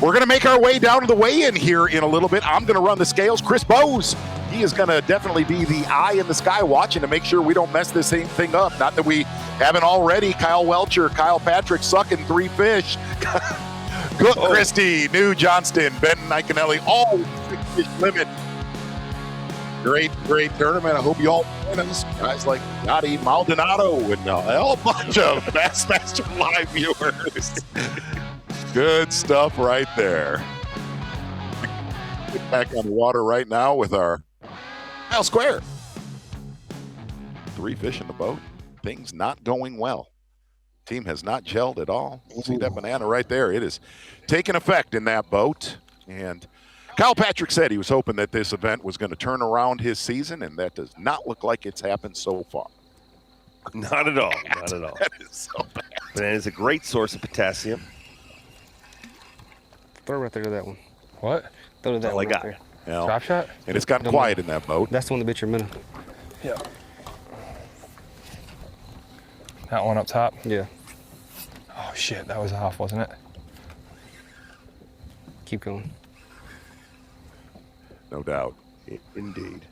we're going to make our way down to the weigh-in here in a little bit. I'm going to run the scales. Chris Bowes, he is going to definitely be the eye in the sky watching to make sure we don't mess this thing up. Not that we haven't already. Kyle Welcher, Kyle Patrick sucking 3 fish. Cook Christie, New Johnston, Ben Iconelli, all 6 fish limit. Great tournament. I hope you all join us. Guys like Yachty Maldonado and a whole bunch of Bassmaster Live viewers. Good stuff right there. Get back on the water right now with our Kyle Square. 3 fish in the boat. Things not going well. Team has not gelled at all. See that banana right there? It is taking effect in that boat. And Kyle Patrick said he was hoping that this event was going to turn around his season, and that does not look like it's happened so far. Not at all. Not at all. That is so bad. Banana is a great source of potassium. Throw right there to that one. What? Throw to that all one I got. right there. Yeah. Drop shot? And it's gotten quiet in that boat. That's the one that bit your minnow. Yeah. That one up top? Yeah. Oh shit, that was off, wasn't it? Keep going. No doubt. Indeed.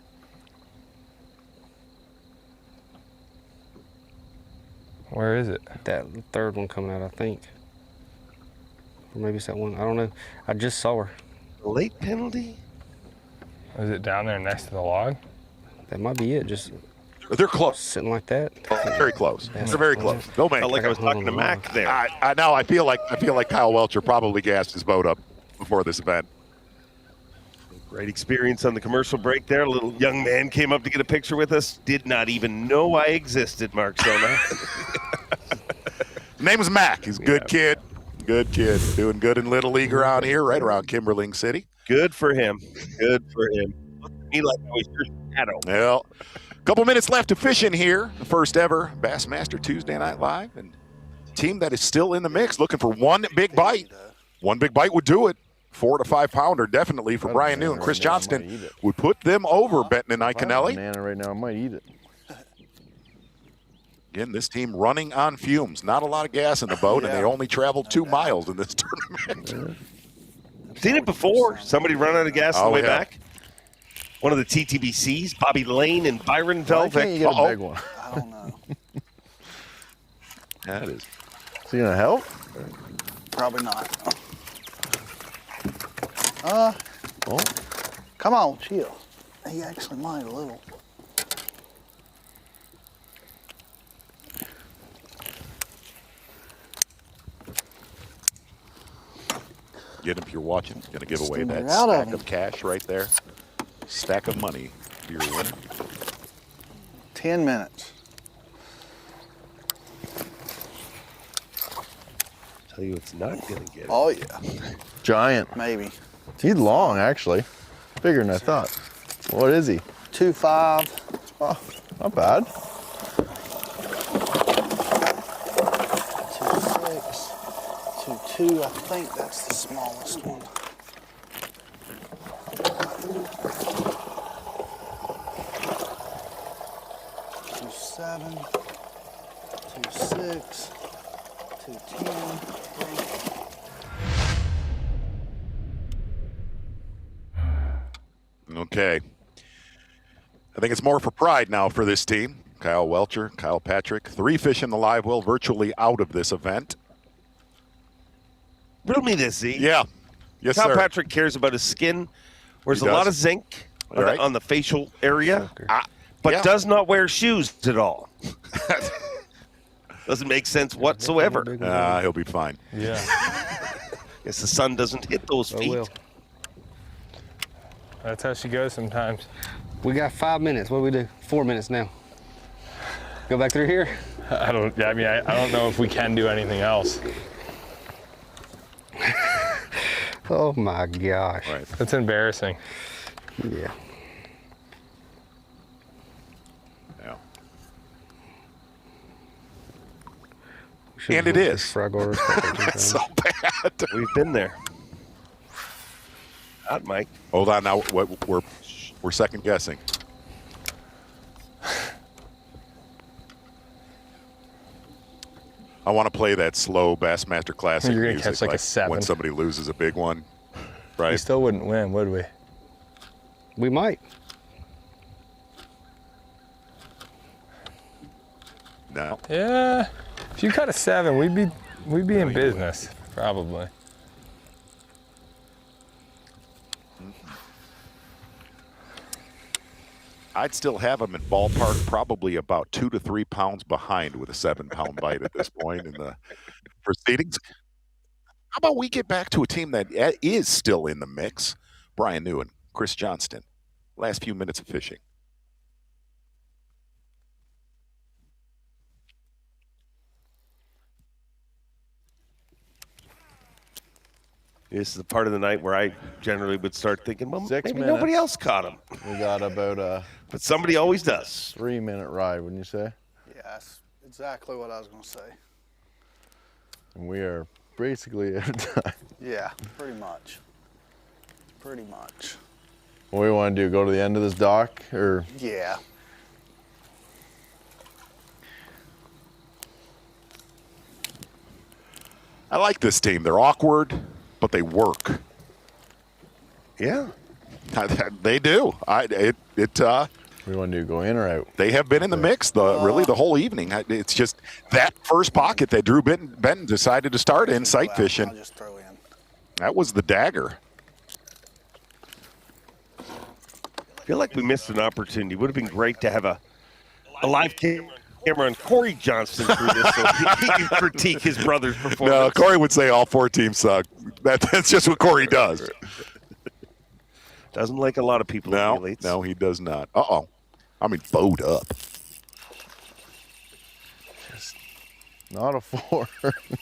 Where is it? That third one coming out, I think. Or maybe it's that one. I don't know. I just saw her. Late penalty? Is it down there next to the log? That might be it. Just they're close. Sitting like that. Very close. They're very close. Go make. Felt like I was talking to Mac there. Now I feel like Kyle Welcher probably gassed his boat up before this event. Great experience on the commercial break there. A little young man came up to get a picture with us. Did not even know I existed, Mark Sona. Name is Mac. He's a good kid. Good kid. Doing good in Little League around here, right around Kimberling City. Good for him. Good for him. Looked at me like I was your shadow. Well, a couple minutes left to fish in here. The first ever Bassmaster Tuesday Night Live. And a team that is still in the mix looking for one big bite. One big bite would do it. 4 to 5 pounder definitely for Brian New and Chris Johnston would put them over Benton and Iconelli. Banana right now, I might eat it. Again, this team running on fumes. Not a lot of gas in the boat, and they only traveled 2 miles in this tournament. Seen it before. Somebody run out of gas on the way back. One of the TTBCs, Bobby Lane and Byron Velvick. Why can't you get a big one? I don't know. That is. Is he gonna help? Probably not. Come on, chill. He actually might a little. Get him if you're watching. Going to give away that out of stack him. of cash right there. Stack of money for your winner. 10 minutes. Tell you it's not going to get it. Oh, yeah. Giant. Maybe. He's long, actually. Bigger than I thought. What is he? 2.5. Oh, not bad. 2.6. 2.2. I think that's the smallest one. 2.7. 2.6, 2.10. Okay. I think it's more for pride now for this team. Kyle Welcher, Kyle Patrick, 3 fish in the live well, virtually out of this event. Riddle me this, Z. Yeah. Yes, Kyle sir. Patrick cares about his skin, wears He a lot does. of zinc on, Right. on the facial area, but does not wear shoes at all. Doesn't make sense whatsoever. He'll be fine. Yeah. Guess the sun doesn't hit those feet. That's how she goes sometimes. We got 5 minutes. What do we do? 4 minutes now. Go back through here? I don't know if we can do anything else. Oh my gosh. Right. That's embarrassing. Yeah. Yeah. And it is. It's so bad. We've been there. Not Mike. Hold on now. We're second guessing. I want to play that slow Bassmaster Classic You're gonna music, catch like a 7. when somebody loses a big one, right? We still wouldn't win, would we? We might. No. Yeah. If you cut a 7, we'd be in business, probably. I'd still have him in ballpark, probably about 2 to 3 pounds behind with a 7-pound bite at this point in the proceedings. How about we get back to a team that is still in the mix? Brian New and Chris Johnston. Last few minutes of fishing. This is the part of the night where I generally would start thinking, well, 6 maybe minutes. nobody else caught him. We got about a But somebody always does. 3-minute ride, wouldn't you say? Yeah, that's exactly what I was going to say. And we are basically out of time. Yeah, pretty much. Pretty much. What do you want to do? Go to the end of this dock, or? Yeah. I like this team. They're awkward, but they work. Yeah. They do. What do you want to do? Go in or out? They have been in the mix really the whole evening. It's just that first pocket that Drew Benton decided to start in sight fishing. I'll just throw in. That was the dagger. I feel like we missed an opportunity. Would have been great to have a live camera on Corey Johnston through this so he can critique his brother's performance. No, Corey would say all 4 teams suck. That's just what Corey does. Doesn't like a lot of people. No, he does not. Uh-oh. I mean, bowed up. Just not a 4.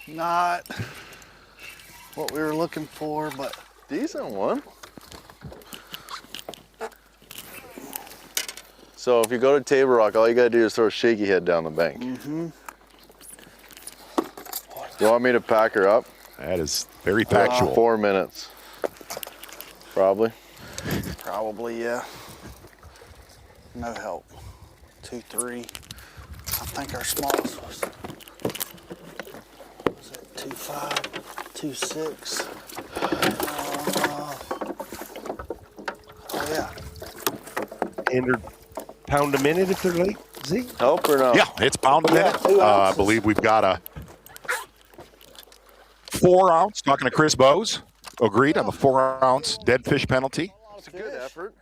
Not what we were looking for, but decent one. So if you go to Table Rock, all you gotta do is throw a shaky head down the bank. Mm-hmm. You want me to pack her up? That is very factual. 4 minutes, probably. Probably, yeah. No help. 2, 3. I think our smallest was it 2.5, 2.6. Oh yeah. Standard pound a minute if they're late, Z? Help or no? Yeah, it's pound a minute. 2 I ounces. believe we've got a 4 ounce, talking to Chris Bowes, agreed on the 4 ounce dead fish penalty. It's a good effort.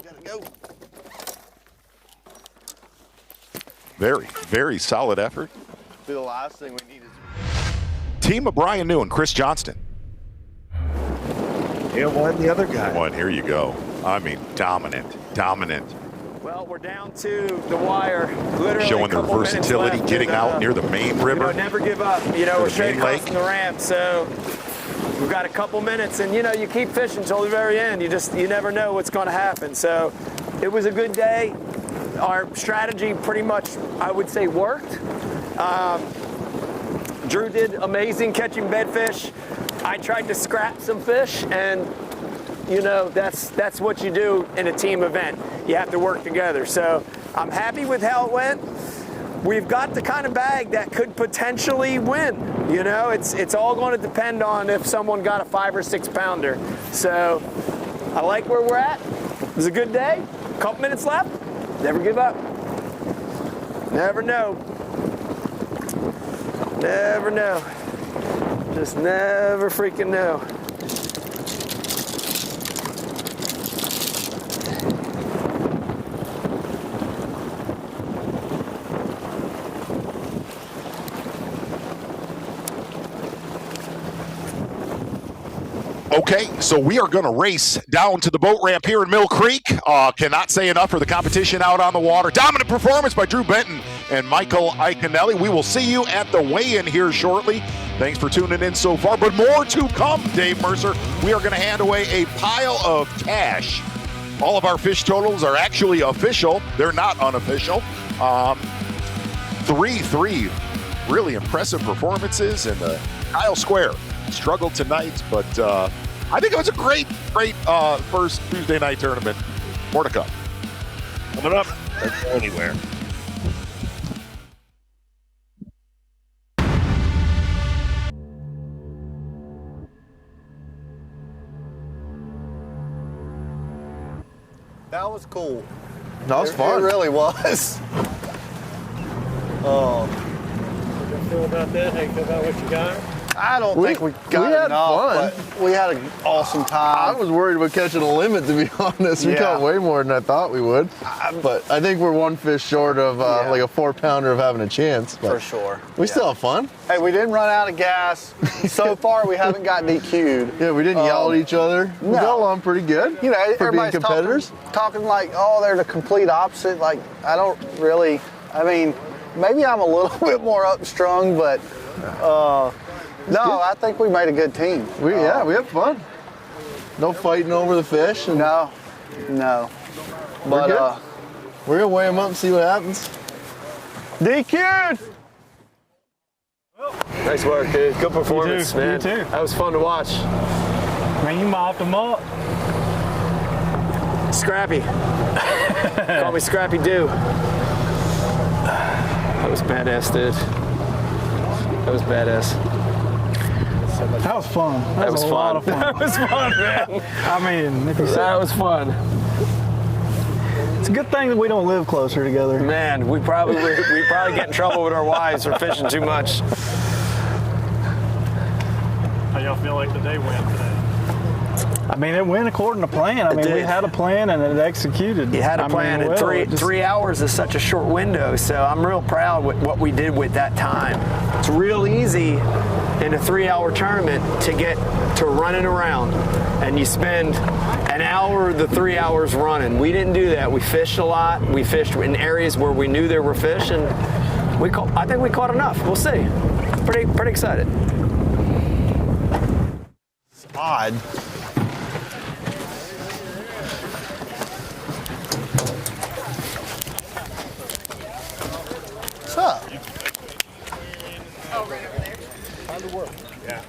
Gotta go. Very, very solid effort. Be the last thing we need is. Team of Brian New and Chris Johnston. Yeah, one the other guy. One, here you go. I mean, dominant. Well, we're down to the wire. Literally Showing a their couple minutes versatility, left, getting and, out near the main river. Never give up. We're the straight main across lake. from the ramp, so we've got a couple minutes, and you keep fishing until the very end. You never know what's going to happen. So it was a good day. Our strategy pretty much, I would say, worked. Drew did amazing catching bedfish. I tried to scrap some fish, and that's what you do in a team event. You have to work together. So I'm happy with how it went. we've got the kind of bag that could potentially win. You know, it's all going to depend on if someone got a 5 or 6 pounder. So I like where we're at. It was a good day. A couple minutes left. Never give up. Never know. Never know. Just never freaking know. Okay, so we are going to race down to the boat ramp here in Mill Creek. Cannot say enough for the competition out on the water. Dominant performance by Drew Benton and Michael Iaconelli. We will see you at the weigh-in here shortly. Thanks for tuning in so far, but more to come, Dave Mercer. We are going to hand away a pile of cash. All of our fish totals are actually official. They're not unofficial. 3 really impressive performances, and Kyle Square struggled tonight, but I think it was a great first Tuesday night tournament. More to come. Coming up, don't go anywhere. That was cool. That was fun. It really was. Oh. How do you feel about that? How you feel about what you got? I don't think we got enough, but we had an awesome time. I was worried about catching a limit, to be honest. We caught way more than I thought we would. But I think we're one fish short of like a 4-pounder of having a chance. For sure. We still have fun. Hey, we didn't run out of gas. So far, we haven't gotten DQ'd. Yeah, we didn't yell at each other. We got along pretty good. You know, for being everybody's competitors. talking like, oh, they're the complete opposite. Like, I don't really, I mean, maybe I'm a little bit more upstrung, but no, I think we made a good team. We had fun. No fighting over the fish. And no. But we're gonna weigh them up and see what happens. DQ'd! Nice work, dude. Good performance, You too. man. You too. That was fun to watch. Man, you mopped them up. Scrappy. Call me Scrappy Doo. That was badass, dude. That was badass. That was fun. That was a lot of fun. That was fun, man. I mean, if you said That was fun. it's a good thing that we don't live closer together. Man, we probably get in trouble with our wives for fishing too much. How y'all feel like the day went today? I mean, it went according to plan. I mean, we had a plan and it executed. You had a plan, and three hours is such a short window, so I'm real proud with what we did with that time. It's real easy in a 3-hour tournament to get to running around, and you spend an hour of the 3 hours running. We didn't do that. We fished a lot. We fished in areas where we knew there were fish, and I think we caught enough. We'll see. Pretty excited. It's odd. What's up? Yeah.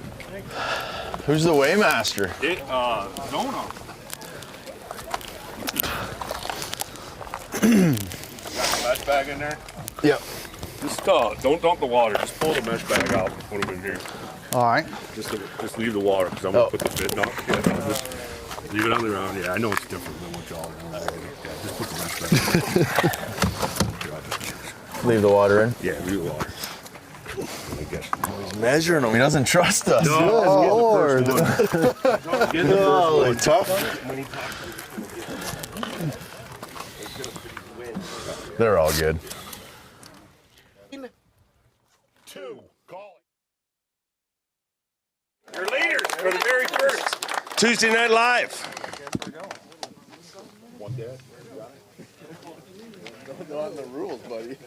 Who's the weighmaster? Zona. Mesh bag in there? Yep. Just don't dump the water. Just pull the mesh bag out and put them in here. All right. Just leave the water because I'm gonna put the fit. No, yeah, just leave it on the ground. Yeah, I know it's different than what y'all are. Yeah, just put the mesh bag. Leave the water in. Yeah, leave the water. I guess. He's measuring them. He doesn't trust us. No, Good Lord. Holy tough. They're all good. 2, call it. Your leaders for the very first Tuesday Night Live. One dad. Don't have the rules, buddy.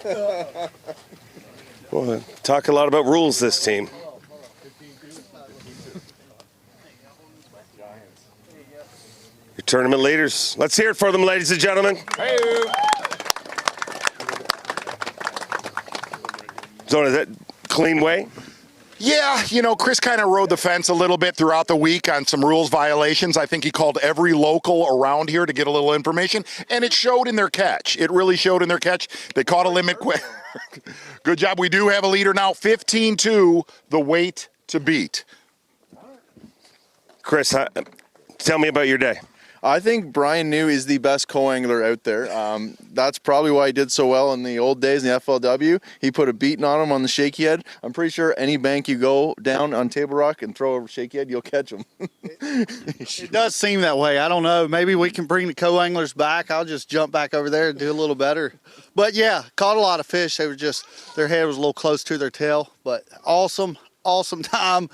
Well, talk a lot about rules, this team. Your tournament leaders. Let's hear it for them, ladies and gentlemen. Hey. Zona, is that clean weigh? Yeah, you know, Chris kind of rode the fence a little bit throughout the week on some rules violations. I think he called every local around here to get a little information, and it showed in their catch. It really showed in their catch. They caught a limit quick. Good job. We do have a leader now, 15-2, the weight to beat. Chris, tell me about your day. I think Brian New is the best co-angler out there. That's probably why he did so well in the old days in the FLW. He put a beating on him on the shaky head. I'm pretty sure any bank you go down on Table Rock and throw a shaky head, you'll catch him. It does seem that way. I don't know. Maybe we can bring the co-anglers back. I'll just jump back over there and do a little better. But yeah, caught a lot of fish. They were just, their head was a little close to their tail. But awesome time.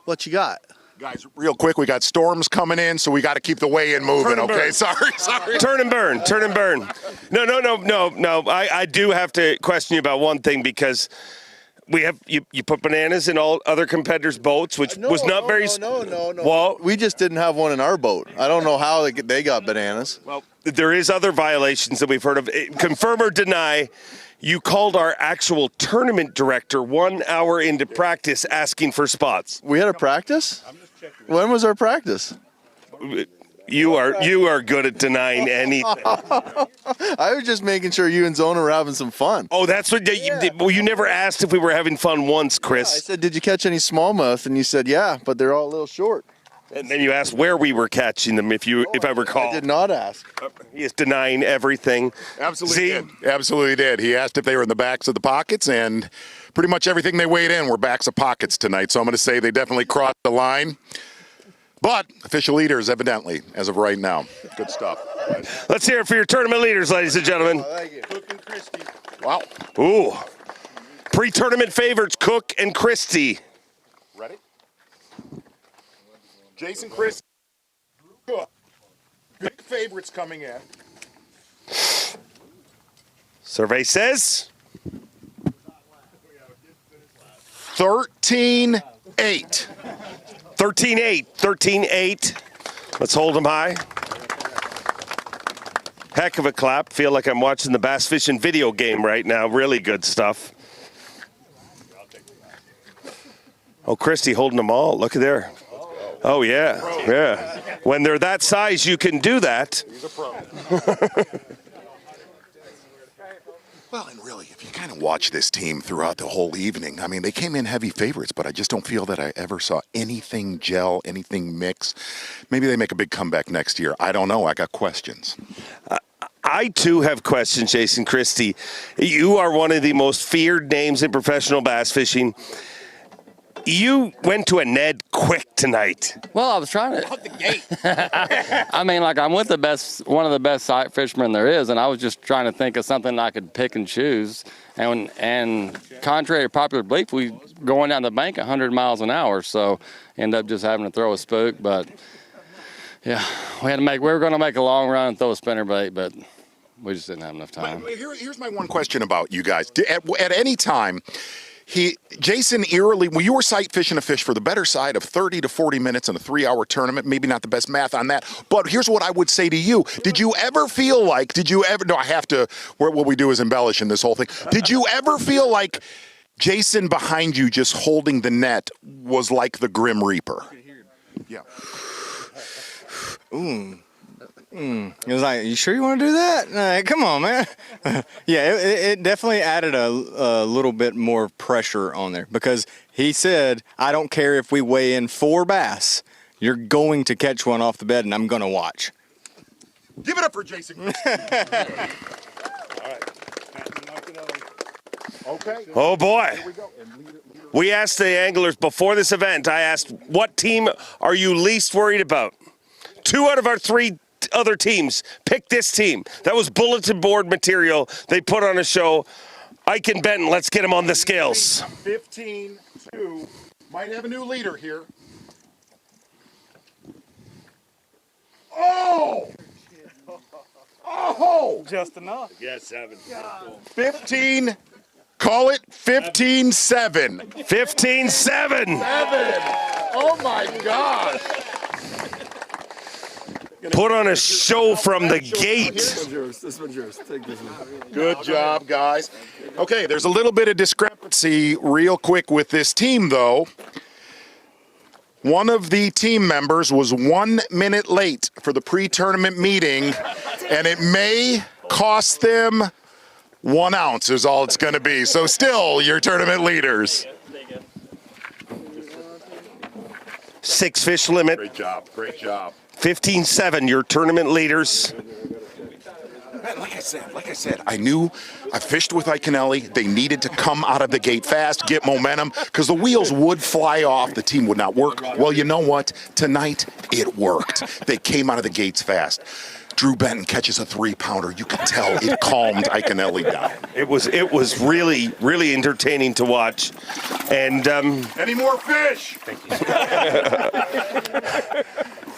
What you got? Guys, real quick, we got storms coming in, so we got to keep the weigh-in moving, okay? Sorry. Turn and burn. No. I do have to question you about one thing, because we have you put bananas in all other competitors' boats, which was not very. No. Well, we just didn't have one in our boat. I don't know how they got bananas. Well, there is other violations that we've heard of. Confirm or deny. You called our actual tournament director 1 hour into practice asking for spots. We had a practice? When was our practice? You are good at denying anything. I was just making sure you and Zona were having some fun. Oh, that's what you never asked if we were having fun once, Chris. Yeah, I said, did you catch any smallmouth? And you said, yeah, but they're all a little short. And then you asked where we were catching them, if I recall. I did not ask. He is denying everything. Absolutely did. He asked if they were in the backs of the pockets, and pretty much everything they weighed in were backs of pockets tonight. So I'm going to say they definitely crossed the line. But official leaders, evidently, as of right now. Good stuff. Let's hear it for your tournament leaders, ladies and gentlemen. Oh, thank you. Cook and Christie. Wow. Ooh. Pre-tournament favorites, Cook and Christie. Ready? Jason, Chris, Cook. Big favorites coming in. Survey says 13-8. 13-8. Let's hold them high. Heck of a clap. Feel like I'm watching the bass fishing video game right now. Really good stuff. Oh, Christy holding them all. Look at there. Oh, yeah. When they're that size, you can do that. He's a pro. Well, and really, if you kind of watch this team throughout the whole evening, I mean, they came in heavy favorites, but I just don't feel that I ever saw anything gel, anything mix. Maybe they make a big comeback next year. I don't know. I got questions. I, too, have questions, Jason Christie. You are one of the most feared names in professional bass fishing. You went to a Ned quick tonight. Well, I was trying to. Out the gate. I mean, like, I'm with one of the best sight fishermen there is, and I was just trying to think of something I could pick and choose. And contrary to popular belief, we going down the bank 100 miles an hour, so end up just having to throw a spook. But yeah, we were going to make a long run and throw a spinnerbait, but we just didn't have enough time. Here's my one question about you guys. At any time, Jason eerily, when you were sight fishing a fish for the better side of 30 to 40 minutes in a 3-hour tournament, maybe not the best math on that, but here's what I would say to you. No, I have to, what we do is embellish in this whole thing. Did you ever feel like Jason behind you just holding the net was like the Grim Reaper? Yeah. It was like, you sure you want to do that? Come on, man. Yeah, it definitely added a little bit more pressure on there because he said, I don't care if we weigh in 4 bass. You're going to catch one off the bed, and I'm going to watch. Give it up for Jason. All right. Okay. Oh, boy. We asked the anglers before this event, I asked, what team are you least worried about? 2 out of our 3 other teams pick this team. That was bulletin board material they put on a show. Ike and Benton, let's get them on the scales. 15-2. Might have a new leader here. Oh! Just enough. Yeah, 7. 15. Call it 15-7. 15-7. Oh my gosh. Put on a show from the gate. This one's yours. Take this one. Good job, guys. Okay, there's a little bit of discrepancy real quick with this team, though. One of the team members was 1 minute late for the pre-tournament meeting, and it may cost them 1 ounce is all it's going to be. So still, your tournament leaders. 6 fish limit. Great job, great job. 15-7, your tournament leaders. Like I said, I knew I fished with Iaconelli. They needed to come out of the gate fast, get momentum, because the wheels would fly off. The team would not work. Well, you know what? Tonight, it worked. They came out of the gates fast. Drew Benton catches a 3-pounder. You could tell it calmed Iaconelli down. It was really, really entertaining to watch. And any more fish?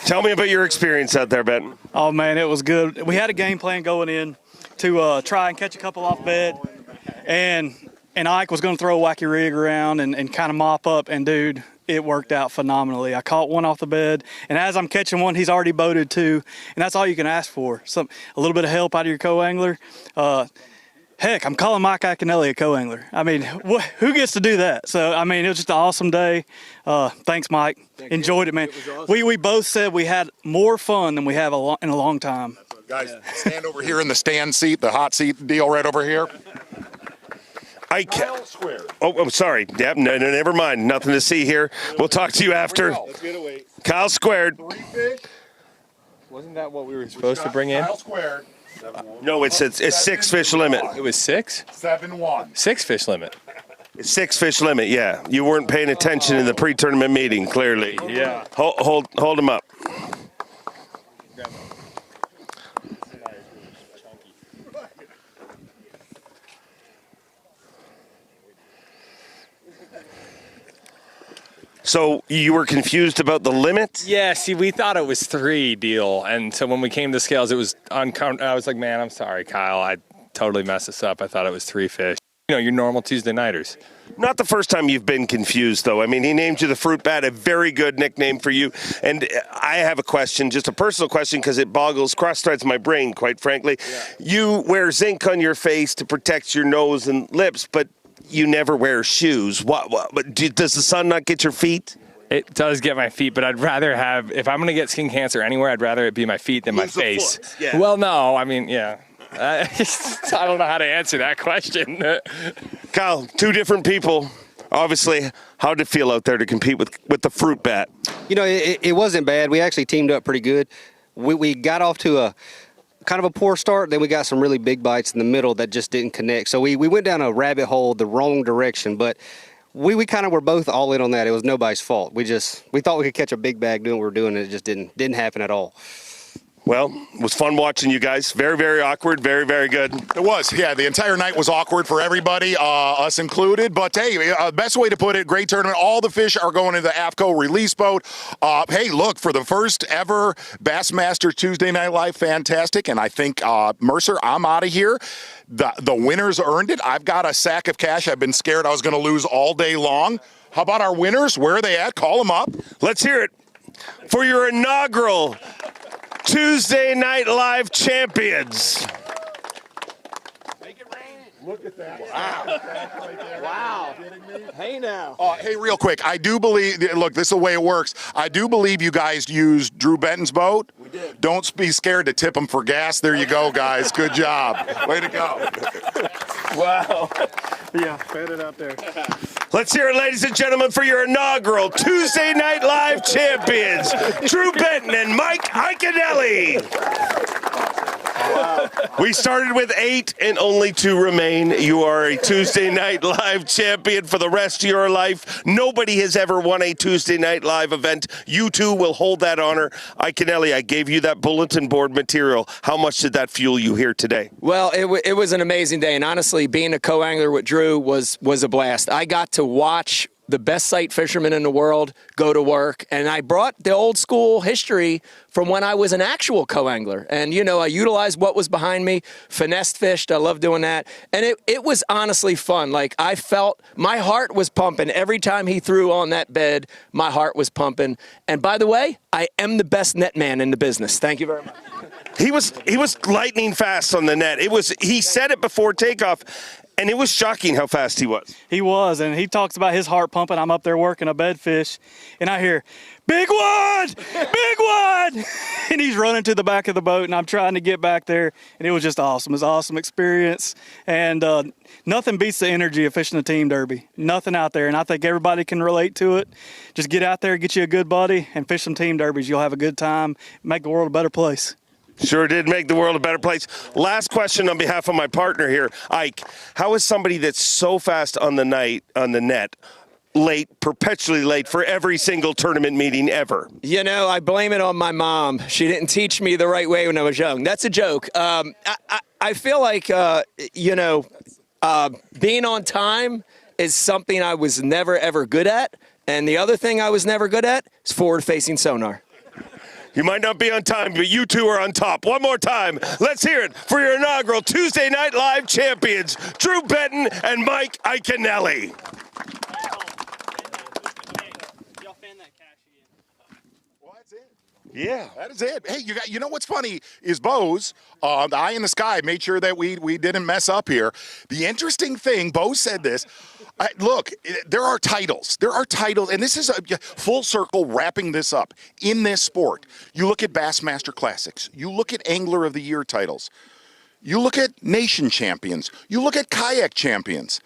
Tell me about your experience out there, Benton. Oh man, it was good. We had a game plan going in to try and catch a couple off bed, and Ike was going to throw a wacky rig around and kind of mop up, and dude, it worked out phenomenally. I caught one off the bed, and as I'm catching one, he's already boated too, and that's all you can ask for. A little bit of help out of your co-angler. Heck, I'm calling Mike Iaconelli a co-angler. I mean, who gets to do that? So, I mean, it was just an awesome day. Thanks, Mike. Enjoyed it, man. Awesome. We both said we had more fun than we have in a long time. Guys, stand over here in the stand seat, the hot seat deal right over here. I'm sorry. Yep, no, never mind. Nothing to see here. We'll talk to you after. Kyle Squared. 3 fish. Wasn't that what we were supposed to bring in? Kyle Squared. No, it's 6 fish limit. It was 6? 7-1. 6 fish limit. It's 6 fish limit, yeah. You weren't paying attention in the pre-tournament meeting, clearly. Yeah. Hold him up. So you were confused about the limit? Yeah, see, we thought it was 3 deal. And so when we came to scales, it was uncomfortable. I was like, man, I'm sorry, Kyle. I totally messed this up. I thought it was 3 fish. You know, your normal Tuesday nighters. Not the first time you've been confused, though. I mean, he named you the Fruit Bat, a very good nickname for you. And I have a question, just a personal question, because it cross-threads my brain, quite frankly. Yeah. You wear zinc on your face to protect your nose and lips, but you never wear shoes. Does the sun not get your feet? It does get my feet, but I'd rather have, if I'm going to get skin cancer anywhere, I'd rather it be my feet than my face. Yeah. Well, no, I mean, yeah. I don't know how to answer that question. Kyle, 2 different people. Obviously, how did it feel out there to compete with the Fruit Bat? You know, it wasn't bad. We actually teamed up pretty good. We got off to a kind of a poor start. Then we got some really big bites in the middle that just didn't connect. So we went down a rabbit hole the wrong direction, but we kind of were both all in on that. It was nobody's fault. We thought we could catch a big bag doing what we were doing, and it just didn't happen at all. Well, it was fun watching you guys. Very, very awkward. Very, very good. It was. Yeah, the entire night was awkward for everybody, us included. But, hey, best way to put it, great tournament. All the fish are going into the AFTCO release boat. Hey, look, for the first ever Bassmaster Tuesday Night Live, fantastic. And I think, Mercer, I'm out of here. The winners earned it. I've got a sack of cash. I've been scared I was going to lose all day long. How about our winners? Where are they at? Call them up. Let's hear it for your inaugural Tuesday Night Live champions. Look at that. Wow. Hey now. Hey, real quick, I do believe, look, this is the way it works. I do believe you guys used Drew Benton's boat. We did. Don't be scared to tip him for gas. There you go, guys. Good job. Way to go. Wow. Yeah, fed it out there. Let's hear it, ladies and gentlemen, for your inaugural Tuesday Night Live champions, Drew Benton and Mike Iaconelli. Wow. We started with 8 and only 2 remain. You are a Tuesday Night Live champion for the rest of your life. Nobody has ever won a Tuesday Night Live event. You two will hold that honor. Iaconelli, I gave you that bulletin board material. How much did that fuel you here today? Well, it was an amazing day, and honestly, being a co-angler with Drew was a blast. I got to watch the best sight fisherman in the world go to work, and I brought the old school history from when I was an actual co-angler. And, you know, I utilized what was behind me, finessed fished. I love doing that. And it was honestly fun. Like, I felt my heart was pumping. Every time he threw on that bed, my heart was pumping. And by the way, I am the best net man in the business. Thank you very much. He was lightning fast on the net. He said it before takeoff. And it was shocking how fast he was. He was, and he talks about his heart pumping. I'm up there working a bedfish, and I hear, "Big one! Big one!" And he's running to the back of the boat, and I'm trying to get back there, and it was just awesome. It was an awesome experience, and nothing beats the energy of fishing a team derby. Nothing out there, and I think everybody can relate to it. Just get out there, get you a good buddy, and fish some team derbies. You'll have a good time, make the world a better place. Sure did make the world a better place. Last question on behalf of my partner here, Ike. How is somebody that's so fast on the net, late, perpetually late for every single tournament meeting ever? You know, I blame it on my mom. She didn't teach me the right way when I was young. That's a joke. I feel like, being on time is something I was never, ever good at. And the other thing I was never good at is forward-facing sonar. You might not be on time, but you two are on top. One more time. Let's hear it for your inaugural Tuesday Night Live champions, Drew Benton and Mike Iaconelli. Yeah, that is it. Hey, you know what's funny is Bo.S, the eye in the sky, made sure that we didn't mess up here. The interesting thing, Bo.S said this. Look, there are titles. There are titles, and this is a full circle wrapping this up. In this sport, you look at Bassmaster Classics. You look at Angler of the Year titles. You look at Nation Champions. You look at Kayak Champions.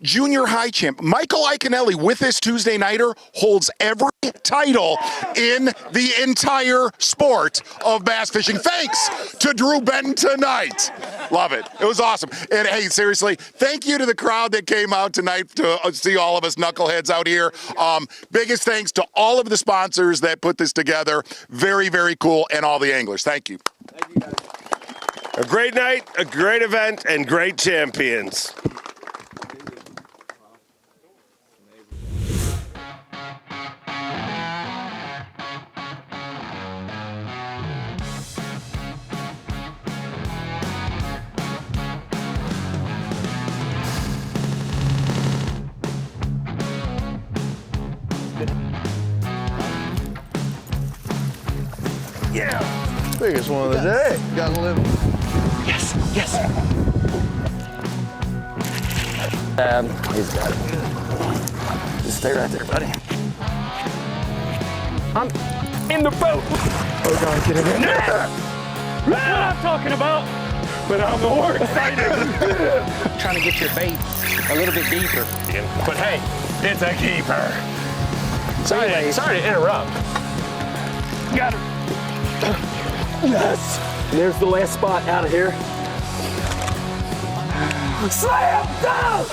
Junior High Champ. Michael Iaconelli, with this Tuesday Nighter, holds every title in the entire sport of bass fishing. Thanks to Drew Benton tonight. Love it. It was awesome. And hey, seriously, thank you to the crowd that came out tonight to see all of us knuckleheads out here. Biggest thanks to all of the sponsors that put this together. Very, very cool. And all the anglers. Thank you. Thank you, guys. A great night, a great event, and great champions. Yeah. Biggest one of the day. Gotta live. Yes, yes. He's got it. Just stay right there, buddy. I'm in the boat. Oh, God, get in there. That's what I'm talking about. But I'm more excited. Trying to get your bait a little bit deeper. But hey, it's a keeper. Sorry to interrupt. Got it. Yes. And there's the last spot out of here. Slam dunk!